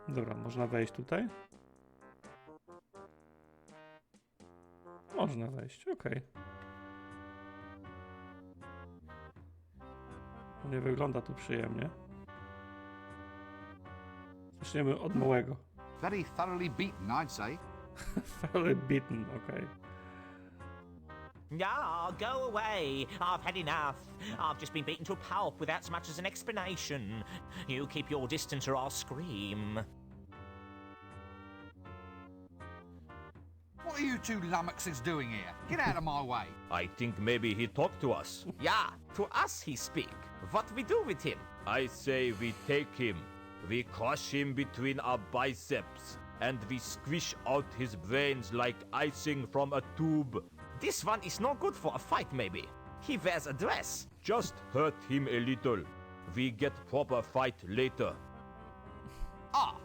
Dobra, można wejść tutaj? Można wejść, okej. Nie wygląda tu przyjemnie. Zaczniemy od małego. Very thoroughly beaten, I'd say. Fairly beaten, okej. No, go away. I've had enough. I've just been beaten to a pulp without so much as an explanation. You keep your distance or I'll scream. What are you two lummoxes doing here? Get out of my way. I think maybe he talked to us. Yeah, to us he speak. What we do with him? I say we take him. We crush him between our biceps. And we squish out his brains like icing from a tube. This one is no good for a fight, maybe. He wears a dress. Just hurt him a little. We get proper fight later. Ah,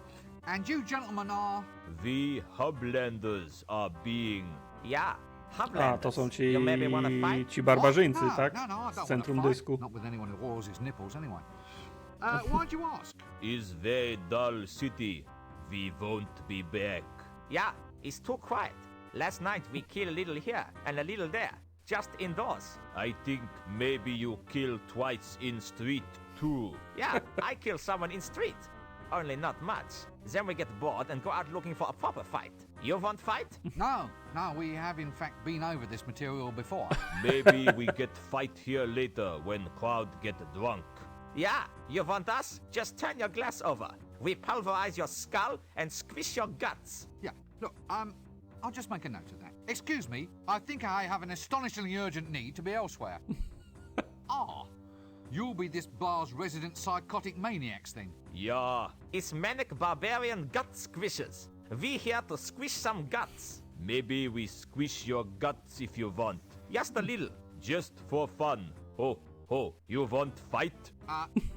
and you gentlemen are... We Hublanders are being... Yeah, A, Hublanders. to są You maybe wanna fight? ci barbarzyńcy, No, tak? No, I don't Z want centrum to fight. dysku. Not with anyone who oils his nipples, anyway. Why'd you ask? Is very dull city. We won't be back. Yeah, it's too quiet. Last night we killed a little here and a little there, just indoors. I think maybe you killed twice in street too. Yeah, I killed someone in street. Only not much. Then we get bored and go out looking for a proper fight. You want fight? No, we have in fact been over this material before. Maybe we get fight here later when crowd get drunk. Yeah, you want us? Just turn your glass over. We pulverize your skull and squish your guts. Yeah, look, I'll just make a note of that. Excuse me, I think I have an astonishingly urgent need to be elsewhere. You'll be this bar's resident psychotic maniacs then? Yeah, it's manic barbarian gut squishers. We here to squish some guts. maybe we squish your guts if you want. Just a little, just for fun. Oh, you want fight?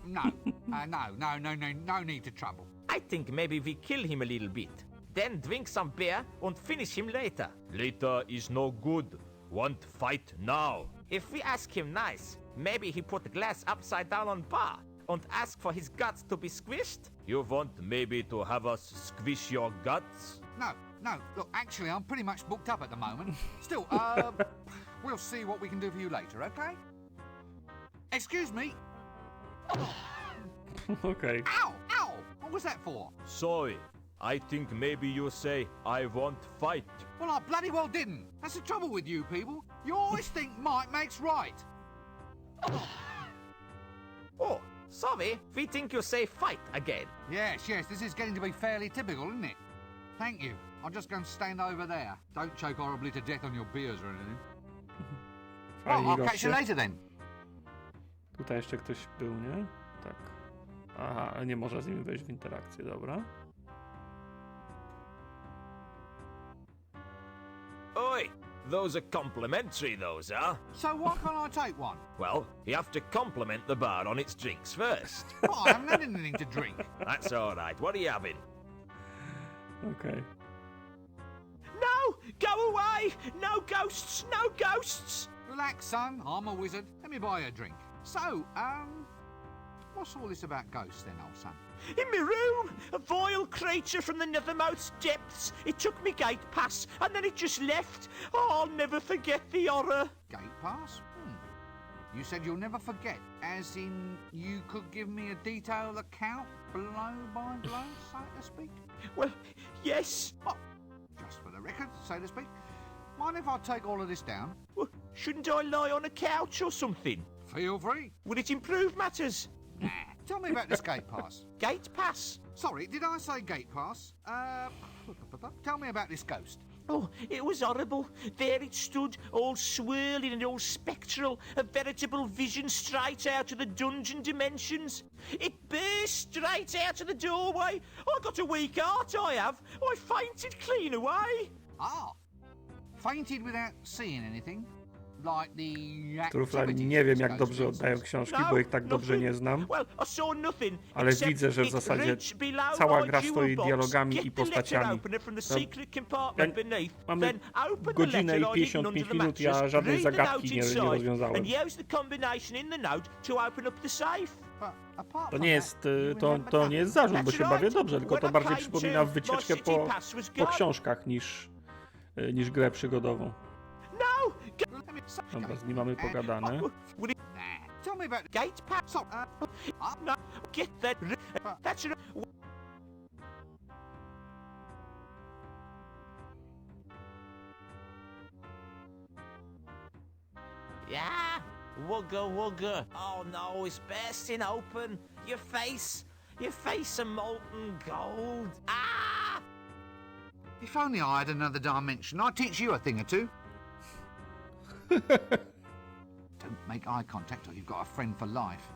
No. No need to trouble. I think maybe we kill him a little bit. Then drink some beer and finish him later. Later is no good. Want fight now. If we ask him nice, maybe he put the glass upside down on bar and ask for his guts to be squished. You want maybe to have us squish your guts? No. Look, actually, I'm pretty much booked up at the moment. Still, we'll see what we can do for you later, okay? Excuse me. Okej. Ow! What was that for? Sorry, I think maybe you say, I want fight. Well, I bloody well didn't. That's the trouble with you people. You always think might makes right. Oh, sorry, we think you say fight again. Yes, this is getting to be fairly typical, isn't it? Thank you. I'll just go and stand over there. Don't choke horribly to death on your beers or anything. Fajni I'll catch goście. you later then. Tutaj jeszcze ktoś był, nie? Tak. Aha, nie można z nimi wejść w interakcję, dobra. Oi, those are complimentary, those are. So why can't I take one? Well, you have to compliment the bar on its drinks first. Well, I haven't had anything to drink. That's all right. What are you having? Okej. No! Go away! No ghosts! No ghosts! Relax, son. I'm a wizard. Let me buy you a drink. So, what's all this about ghosts then, old son? In my room, a vile creature from the nethermost depths. It took me gate pass, and then it just left. Oh, I'll never forget the horror. Gate pass? You said you'll never forget, as in you could give me a detailed account, blow by blow, so to speak? Well, yes. Oh, just for the record, so to speak. Mind if I take all of this down? Well, shouldn't I lie on a couch or something? Feel free. Would it improve matters? Nah. Tell me about this gate pass. Gate pass? Sorry, did I say gate pass? Tell me about this ghost. Oh, it was horrible. There it stood, all swirling and all spectral, a veritable vision straight out of the dungeon dimensions. It burst straight out of the doorway. I got a weak heart, I have. I fainted clean away. Ah, fainted without seeing anything? Like the Trufla, activities nie wiem of jak this dobrze ghost, for oddają instance. książki, bo ich tak dobrze nie znam. Well, I saw nothing, Ale except widzę, że w it zasadzie reached below cała my gra jewel stoi box, dialogami get i the letter postaciami. opener from the No, secret compartment beneath, mamy then open the godzinę letter i I hidden 55 under the minut, ja mattress, żadnej read the zagadki note nie inside, rozwiązałem. and use the combination in the note to open up the safe. But apart To from nie jest, that, you to remember nie jest zarzut, bo That's się bawię right. dobrze, tylko When to I bardziej came przypomina to, my wycieczkę city pass was po gone. książkach niż grę przygodową. No! Let me say- Dobra, z nim mamy pogadane. Would it Nah. Tell me about gate pass? So, No, get that. That's it. Yeah, wugga. Oh no, it's bursting open. Your face a molten gold. Ah! If only I had another dimension, I'd teach you a thing or two. Don't make eye contact or you've got a friend for life.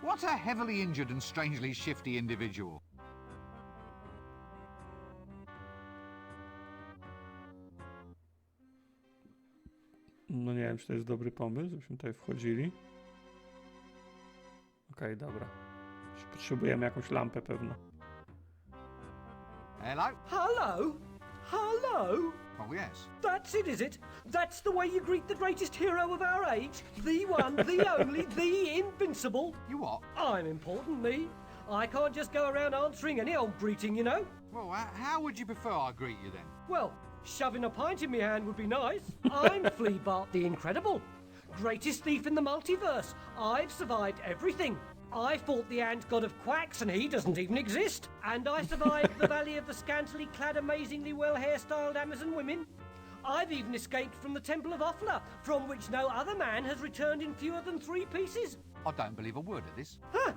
What a heavily injured and strangely shifty individual. No nie wiem, czy to jest dobry pomysł, żebyśmy tutaj wchodzili. Okej, dobra. Potrzebujemy jakąś lampę pewno. Hello? Hello? Oh, yes. That's it, is it? That's the way you greet the greatest hero of our age? The one, the only, the invincible? You what? I'm important, me. I can't just go around answering any old greeting, you know? Well, how would you prefer I greet you then? Well, shoving a pint in my hand would be nice. I'm Flea Bart the Incredible. Greatest thief in the multiverse. I've survived everything. I fought the ant god of quacks and he doesn't even exist. And I survived the valley of the scantily clad, amazingly well hairstyled Amazon women. I've even escaped from the Temple of Offla, from which no other man has returned in fewer than 3 pieces. I don't believe a word of this. Huh?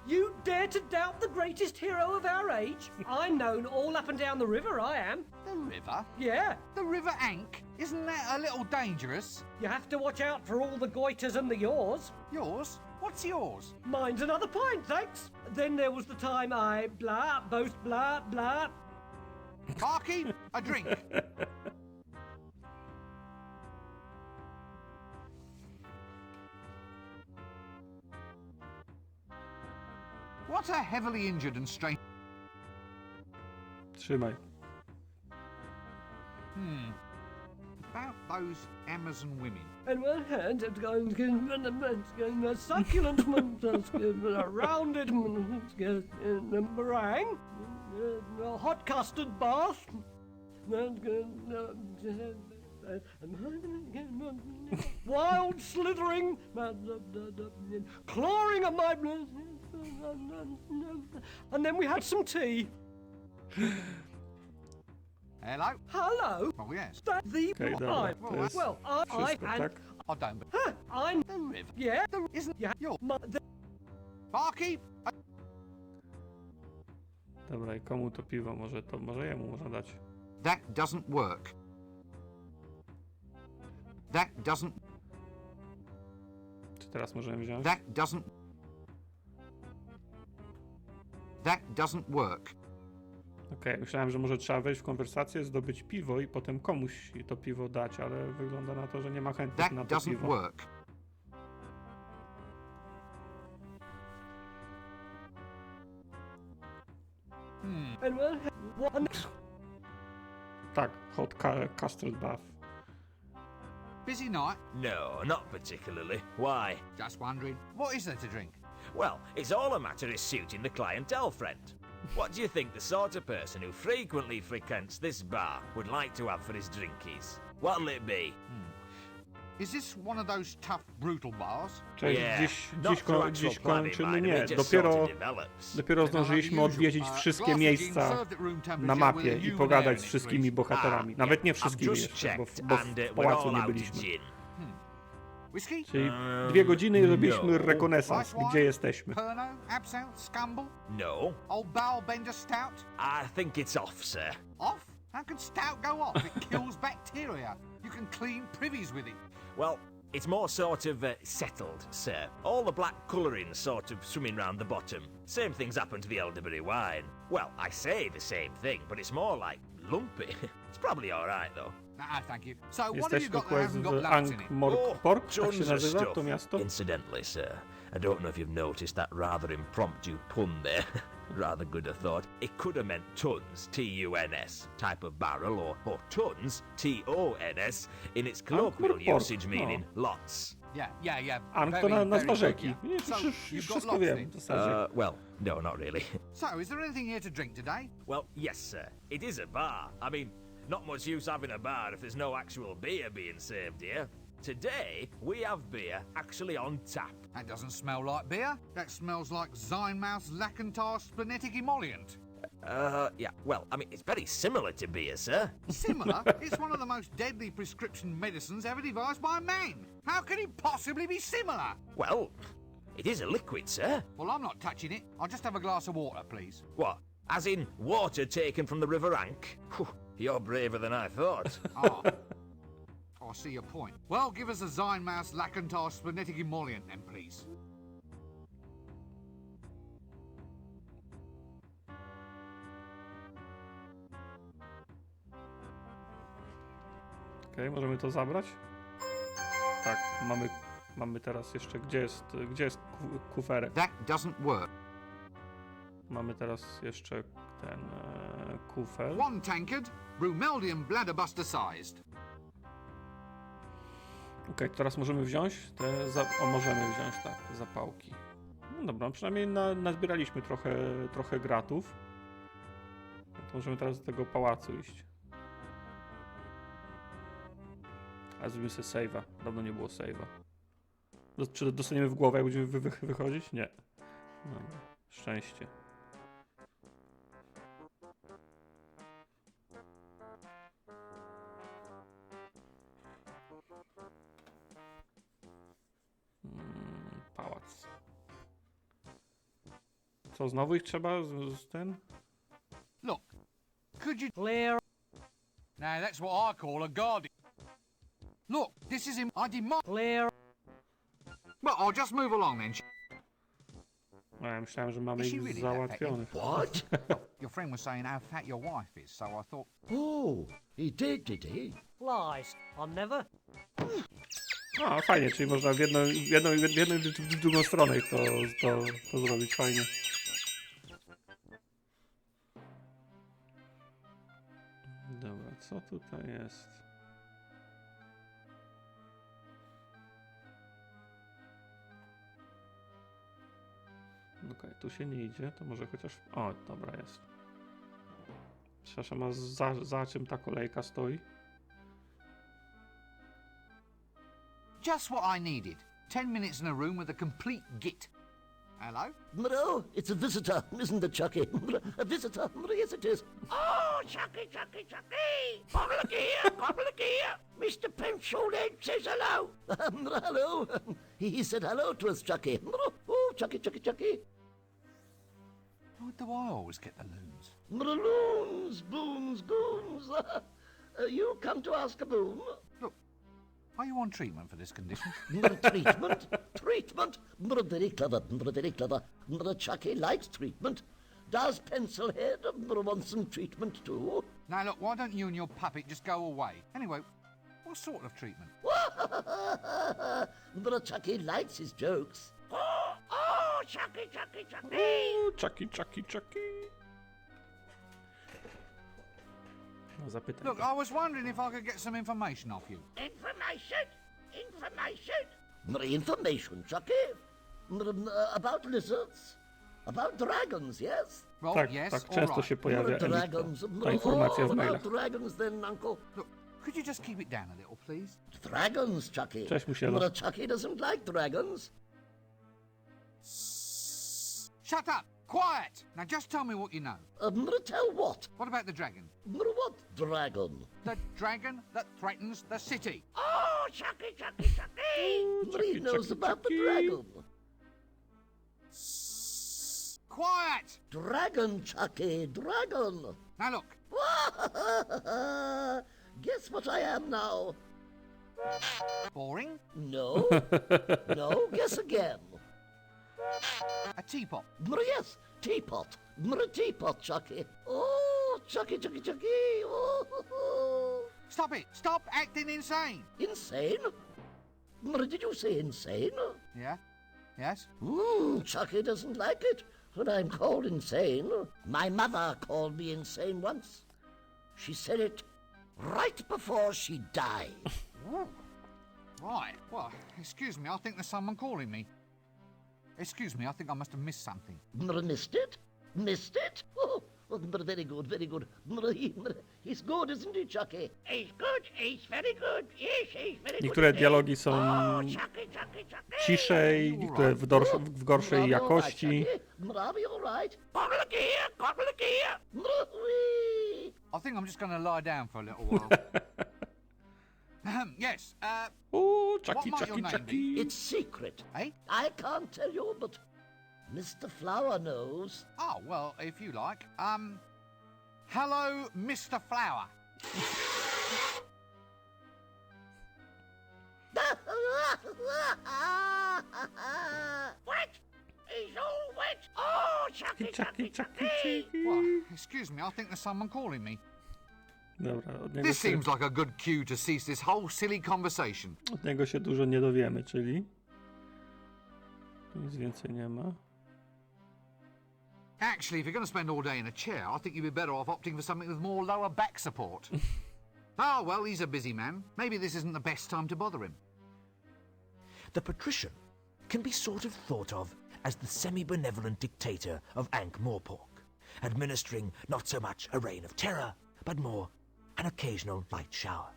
You dare to doubt the greatest hero of our age? I'm known all up and down the river, I am. The river? Yeah, The River Ank? Isn't that a little dangerous? you have to watch out for all the goiters and the yaws. Yours? What's yours? Mine's another pint, thanks. Then there was the time I boast blah. Barkeep, a drink. What a heavily injured and strange... Trzymaj. About those Amazon women. And one hand, it's going to succulent, rounded meringue, a hot custard bath, wild slithering, clawing at my... And then we had some tea. Hello? Hello? Oh, yes. That the... Okej, dobra, to jest Well, I wszystko, and... tak? I don't... I'm... The river. Yeah, Isn't... yeah, You're... the, Barkeep, a... Dobra, i komu to piwo? Może jemu można dać. That doesn't work. That doesn't... Czy teraz możemy wziąć? That doesn't... That doesn't work. Okej, myślałem, że może trzeba wejść w konwersację, zdobyć piwo i potem komuś to piwo dać, ale wygląda na to, że nie ma chętnych That na to doesn't piwo. work. and one... Tak, hot custard bath. Busy night? No, not particularly. Why? Just wondering, what is there to drink? Well, it's all a matter of suiting the clientele, friend. What do you think the sort of person who frequently frequents this bar would like to have for his drinkies? What'll it be? Is this one of those tough, brutal bars? Cześć, Yeah, dziś kończymy? Nie, dopiero zdążyliśmy odwiedzić wszystkie miejsca na mapie i pogadać z wszystkimi bohaterami. Nawet nie wszystkimi jeszcze, bo w pałacu nie byliśmy. Whiskey? Czyli 2 godziny i robiliśmy rekonesans, Rice gdzie wine? jesteśmy. Pernod, absinthe, scumble? No, Old barrel bender stout? I think it's off, sir. Off? How can stout go off? It kills bacteria. You can clean privies with it. Well, it's more sort of settled, sir. All the black colouring sort of swimming round the bottom. Same thing's happened to the elderberry wine. Well, I say the same thing, but it's more like lumpy. It's probably all right, though. Thank you. So what have you Jesteśmy got that hasn't got w lumps in it? Ankh-Morpork, tak się tons of nazywa stuff. to miasto? Incidentally, sir, I don't know if you've noticed that rather impromptu pun there. Rather good, I thought. It could have meant tons, T-U-N-S, type of barrel, or tons, T-O-N-S, in its colloquial Ankh-Morpork, usage meaning lots. Yeah. Ankh to Very, nazwa very rzeki. good, Nie, yeah. So, przecież you've got wszystko lots wiem in w it. zasadzie. Well, no, not really. So, is there anything here to drink today? Well, yes, sir. It is a bar. I mean, not much use having a bar if there's no actual beer being served here. Today, we have beer actually on tap. That doesn't smell like beer. That smells like Zynmouth's Lacantare Splenetic Emollient. Yeah, well, I mean, it's very similar to beer, sir. Similar? It's one of the most deadly prescription medicines ever devised by man. How can it possibly be similar? Well, it is a liquid, sir. Well, I'm not touching it. I'll just have a glass of water, please. What? As in water taken from the River Ankh? Whew, you're braver than I thought. Ah. I see your point. Well, give us a Zynmouth's Lacantare Splenetic Emollient then, please. Okej, możemy to zabrać? Tak, mamy teraz jeszcze, gdzie jest kuferek? That doesn't work. Mamy teraz jeszcze ten kufer. One tankard, Brumeldium bladderbuster sized. Okej, teraz możemy wziąć możemy wziąć, tak, te zapałki. No dobra, przynajmniej nazbieraliśmy trochę gratów. To możemy teraz do tego pałacu iść. A zrobimy sobie save'a. Dawno nie było save'a. Czy dostaniemy w głowę, jak będziemy wychodzić? Nie. Dobra, szczęście. Pałac. Co, znowu ich trzeba z ten? Look, could you... Clear. Now, that's what I call a guardian. Look, this is him. I demand... Clear. Well, I'll just move along then. A ja myślałem, że mamy Is she ich really that załatwionych. What? Your friend was saying how fat your wife is, so I thought... Oh, he did he? Lies. I never. A, fajnie, czyli można w jedną i w drugą stronę to zrobić, fajnie. Dobra, co tutaj jest? Okej, tu się nie idzie, to może chociaż... O, dobra, jest. Przepraszam, a za czym ta kolejka stoi? Just what I needed. 10 minutes in a room with a complete git. Hello? No, it's a visitor, isn't it, Chucky? A visitor, yes it is. Oh, Chucky, Chucky, Chucky! Public here! Mr. Pencilhead says hello. Hello. He said hello to us, Chucky. Oh, Chucky, Chucky, Chucky. Why do I always get the loons? Loons, boons, goons. You come to ask a boon? Look, are you on treatment for this condition? Treatment? Treatment? Very clever, very clever. Chucky likes treatment. Does Pencilhead want some treatment too? Now look, why don't you and your puppet just go away? Anyway, what sort of treatment? Chucky likes his jokes. Chucky, Chucky, Chucky! Uuu, Chucky. No, zapytaj Look, go. I was wondering if I could get some information off you. Information? Information, Chucky? About lizards? About dragons, yes? Well, Tak, yes, tak, all często right. się pojawia Dragons. ta informacja w About mailach. dragons then, Uncle. Look, could you just keep it down a little, please? Dragons, Chucky. Cześć, Musielo. Chucky doesn't like dragons. Shut up! Quiet! Now just tell me what you know. Tell what? What about the dragon? What dragon? The dragon that threatens the city. Oh, Chucky, Chucky, Chucky! He knows about the dragon. Quiet! Dragon, Chucky, dragon. Now look, Guess what I am now? boring. No. No, guess again. A teapot. Yes, teapot. Teapot, Chucky. Oh, Chucky, Chucky, Chucky. Oh. Stop it! Stop acting insane! Insane? Did you say insane? Yeah? Yes? Chucky doesn't like it when I'm called insane. My mother called me insane once. She said it right before she died. Ooh. Right. Well, excuse me, I think there's someone calling me. Excuse me, I think I must have missed something. Missed it? Missed it? Oh, very good, very good. He's good, isn't he, Chucky? He's good, he's very good. Yes, he's very good. Niektóre dialogi są Chucky. ciszej, niektóre w gorszej jakości. Public here. I think I'm just going to lie down for a little while. Yes, Uuu, What might your name be? It's secret. eh? I can't tell you, but Mr. Flower knows. Oh, well, if you like. Hello, Mr. Flower. Wet? He's all wet. Oh, Chucky. Well, excuse me, I think there's someone calling me. Dobra, This seems like a good cue to cease this whole silly conversation. od niego się dużo nie dowiemy, czyli tu nic więcej nie ma. Actually, if you're going to spend all day in a chair, I think you'd be better off opting for something with more lower back support. Oh, well, he's a busy man. Maybe this isn't the best time to bother him. The patrician can be sort of thought of as the semi-benevolent dictator of Ankh-Morpork, administering not so much a reign of terror, but more an occasional light shower.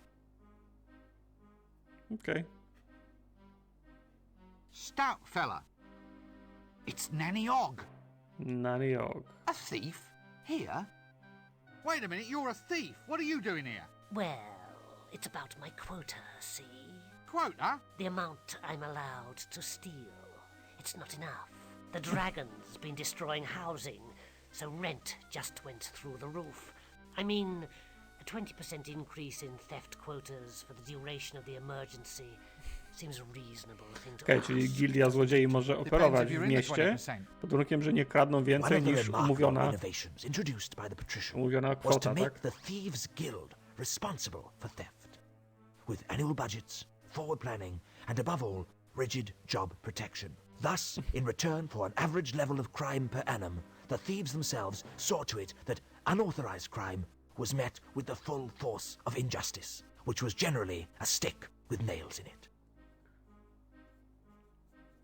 Okej. Stout fella. It's Nanny Og. Nanny Og. A thief? Here? Wait a minute, you're a thief. What are you doing here? Well, it's about my quota, see? Quota? The amount I'm allowed to steal. It's not enough. The dragon's been destroying housing, so rent just went through the roof. I mean, a 20% increase in theft quotas for the duration of the emergency. Seems a reasonable thing to Okej, czyli gildia złodziei może operować w mieście, pod warunkiem, że nie kradną One więcej of the niż remarkable umówiona innovations introduced by the patrician umówiona was to kwota, make tak? the Thieves' Guild responsible for theft, with annual budgets, forward planning, and above all, rigid job protection. Thus, in return for an average level of crime per annum, the thieves themselves saw to it that unauthorized crime was met with the full force of injustice, which was generally a stick with nails in it.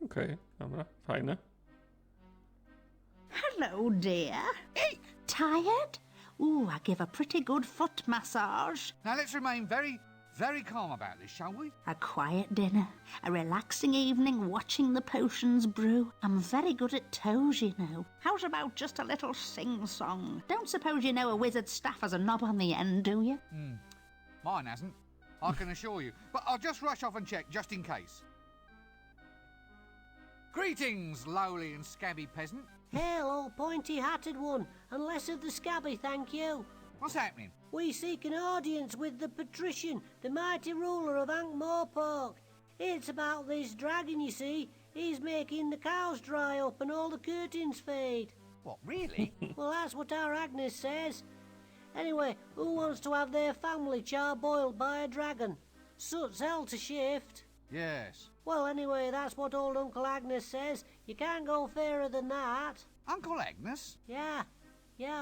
Okej, dobra, fajne. Hello, dear. Tired? Ooh, I give a pretty good foot massage. Now let's remain very, very calm about this, shall we? A quiet dinner, a relaxing evening watching the potions brew. I'm very good at toes, you know. How's about just a little sing-song? Don't suppose you know a wizard's staff has a knob on the end, do you? Mine hasn't, I can assure you. But I'll just rush off and check, just in case. Greetings, lowly and scabby peasant. Hail, old pointy-hatted one, and less of the scabby, thank you. What's happening? We seek an audience with the patrician, the mighty ruler of Ankh-Morpork. It's about this dragon, you see. He's making the cows dry up and all the curtains fade. What, really? Well, that's what our Agnes says. Anyway, who wants to have their family char-boiled by a dragon? Soot's hell to shift. Yes. Well, anyway, that's what old Uncle Agnes says. You can't go fairer than that. Uncle Agnes? Yeah,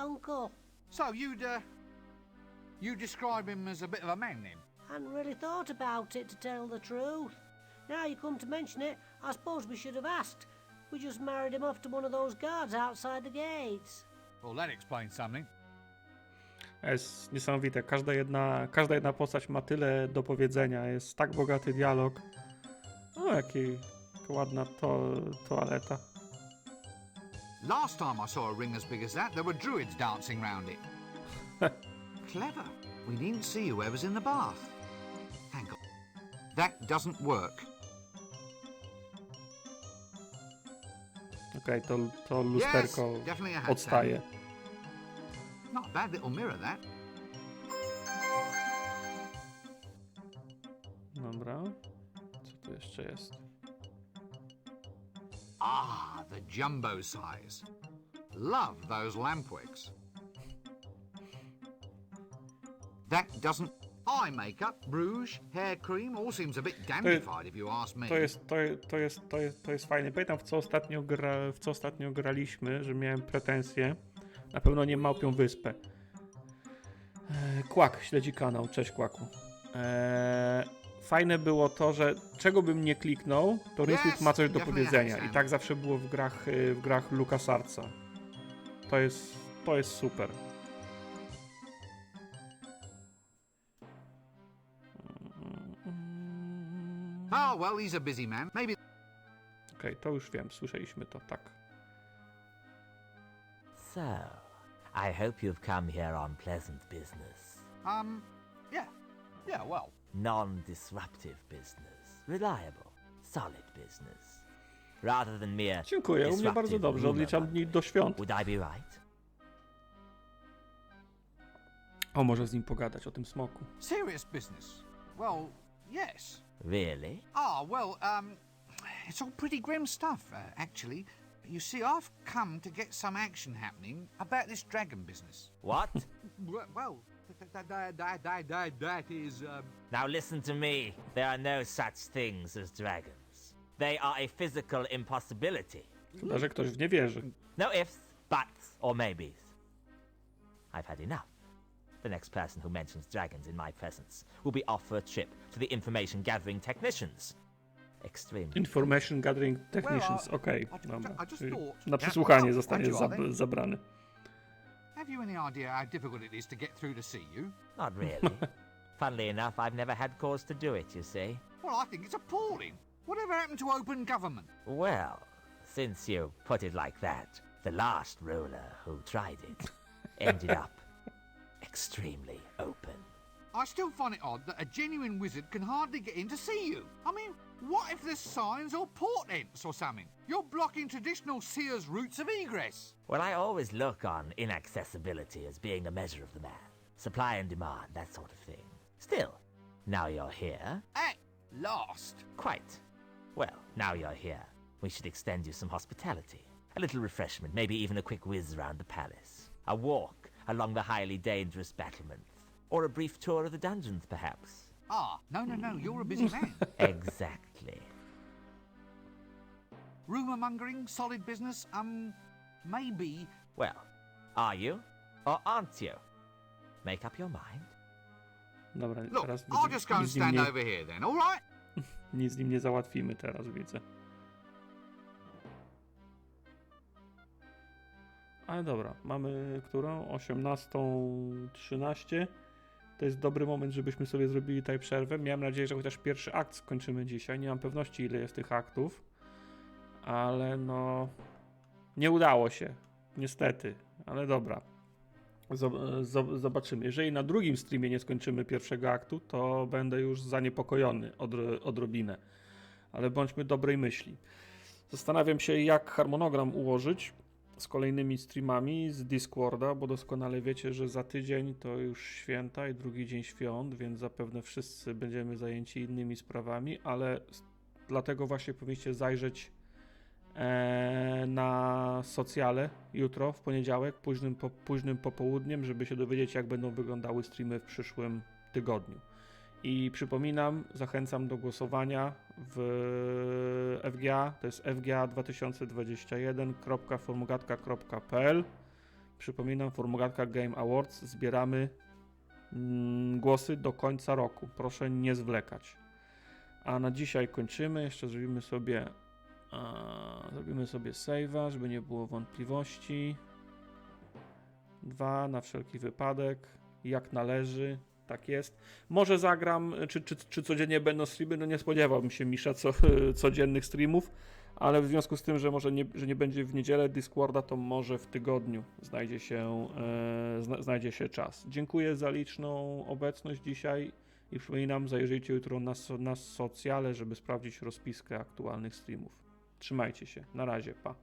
Uncle. So you describe him as a bit of a man then? Hadn't really thought about it, to tell the truth. Now you come to mention it, I suppose we should have asked. We just married him off to one of those guards outside the gates. Well, that explains something. Jest niesamowite. Każda jedna postać ma tyle do powiedzenia. Jest tak bogaty dialog. O, jaka ładna toaleta. Last time I saw a ring as big as that, there were druids dancing round it. Clever. We didn't see whoever's in the bath. Thank God. That doesn't work. Okej, to lusterko Yes, definitely a hat odstaje. Not a bad little mirror, that. Dobra. Co tu jeszcze jest? Ah, the jumbo size. Love those lampwicks. That doesn't... Eye makeup, rouge, hair cream, all seems a bit dandified if you ask me. To jest fajne. Pamiętam w co ostatnio graliśmy, że miałem pretensje. Na pewno nie Małpią Wyspę. Kłak śledzi kanał. Cześć, Kłaku. Fajne było to, że czego bym nie kliknął, to Rinswit ma coś do powiedzenia. I tak zawsze było w grach LucasArtsa. To jest super. Oh, well, he's a busy man. Maybe... Okej, to już wiem. Słyszeliśmy to, tak. So, I hope you've come here on pleasant business. Yeah, well. Non-disruptive business. Reliable, solid business. Rather than mere Dziękuję, u mnie bardzo dobrze. Odliczam dni do świąt. Would I be right? O, może z nim pogadać o tym smoku. Serious business? Well, yes. Really? It's all pretty grim stuff, actually. You see, I've come to get some action happening about this dragon business. What? Well, that is, Now listen to me. There are no such things as dragons. They are a physical impossibility. Chyba że ktoś w nie wierzy. No ifs, buts, or maybes. I've had enough. The next person who mentions dragons in my presence will be off for a trip to the information gathering technicians. Extremely. Information Gathering Technicians, Well, okej. I Dobra. just Czyli thought- na przesłuchanie Yeah, zostanie thank you, Arden. zabrany. have you any idea how difficult it is to get through to see you? Not really. Funnily enough, I've never had cause to do it, you see. Well, I think it's appalling. Whatever happened to open government? Well, since you put it like that, the last ruler who tried it ended up extremely open. I still find it odd that a genuine wizard can hardly get in to see you. I mean, what if there's signs or portents or something? You're blocking traditional seers' routes of egress. Well, I always look on inaccessibility as being a measure of the man. Supply and demand, that sort of thing. Still, now you're here. Lost? Quite. Well, now you're here, we should extend you some hospitality. A little refreshment, maybe even a quick whiz around the palace. A walk along the highly dangerous battlements. Or a brief tour of the dungeons, perhaps. Ah, no, you're a busy man. Exactly. Rumour-mongering, solid business, maybe... Well, are you? Or aren't you? Make up your mind. Dobra, Look, teraz I'll just go and nic z nim stand nie, over here then, all right? nic z nim nie załatwimy teraz, widzę. Ale dobra, mamy którą? 18:13. To jest dobry moment, żebyśmy sobie zrobili tutaj przerwę. Miałem nadzieję, że chociaż pierwszy akt skończymy dzisiaj. Nie mam pewności, ile jest tych aktów. Ale no... nie udało się. Niestety. Ale dobra. Zobaczymy. Jeżeli na drugim streamie nie skończymy pierwszego aktu, to będę już zaniepokojony odrobinę. Ale bądźmy dobrej myśli. Zastanawiam się, jak harmonogram ułożyć z kolejnymi streamami z Discworda, bo doskonale wiecie, że za tydzień to już święta i drugi dzień świąt, więc zapewne wszyscy będziemy zajęci innymi sprawami, ale dlatego właśnie powinniście zajrzeć na socjale jutro, w poniedziałek, późnym popołudniem, żeby się dowiedzieć, jak będą wyglądały streamy w przyszłym tygodniu. I przypominam, zachęcam do głosowania w FGA, to jest fga2021.forumogadka.pl. Przypominam, Forumogadka Game Awards, zbieramy głosy do końca roku, proszę nie zwlekać. A na dzisiaj kończymy, jeszcze zrobimy sobie save'a, żeby nie było wątpliwości. 2 na wszelki wypadek, jak należy. Tak jest. Może zagram, czy codziennie będą streamy, no nie spodziewałbym się, Misza, codziennych streamów, ale w związku z tym, że może że nie będzie w niedzielę Discorda, to może w tygodniu znajdzie się czas. Dziękuję za liczną obecność dzisiaj i przypominam, zajrzyjcie jutro na socjale, żeby sprawdzić rozpiskę aktualnych streamów. Trzymajcie się. Na razie. Pa.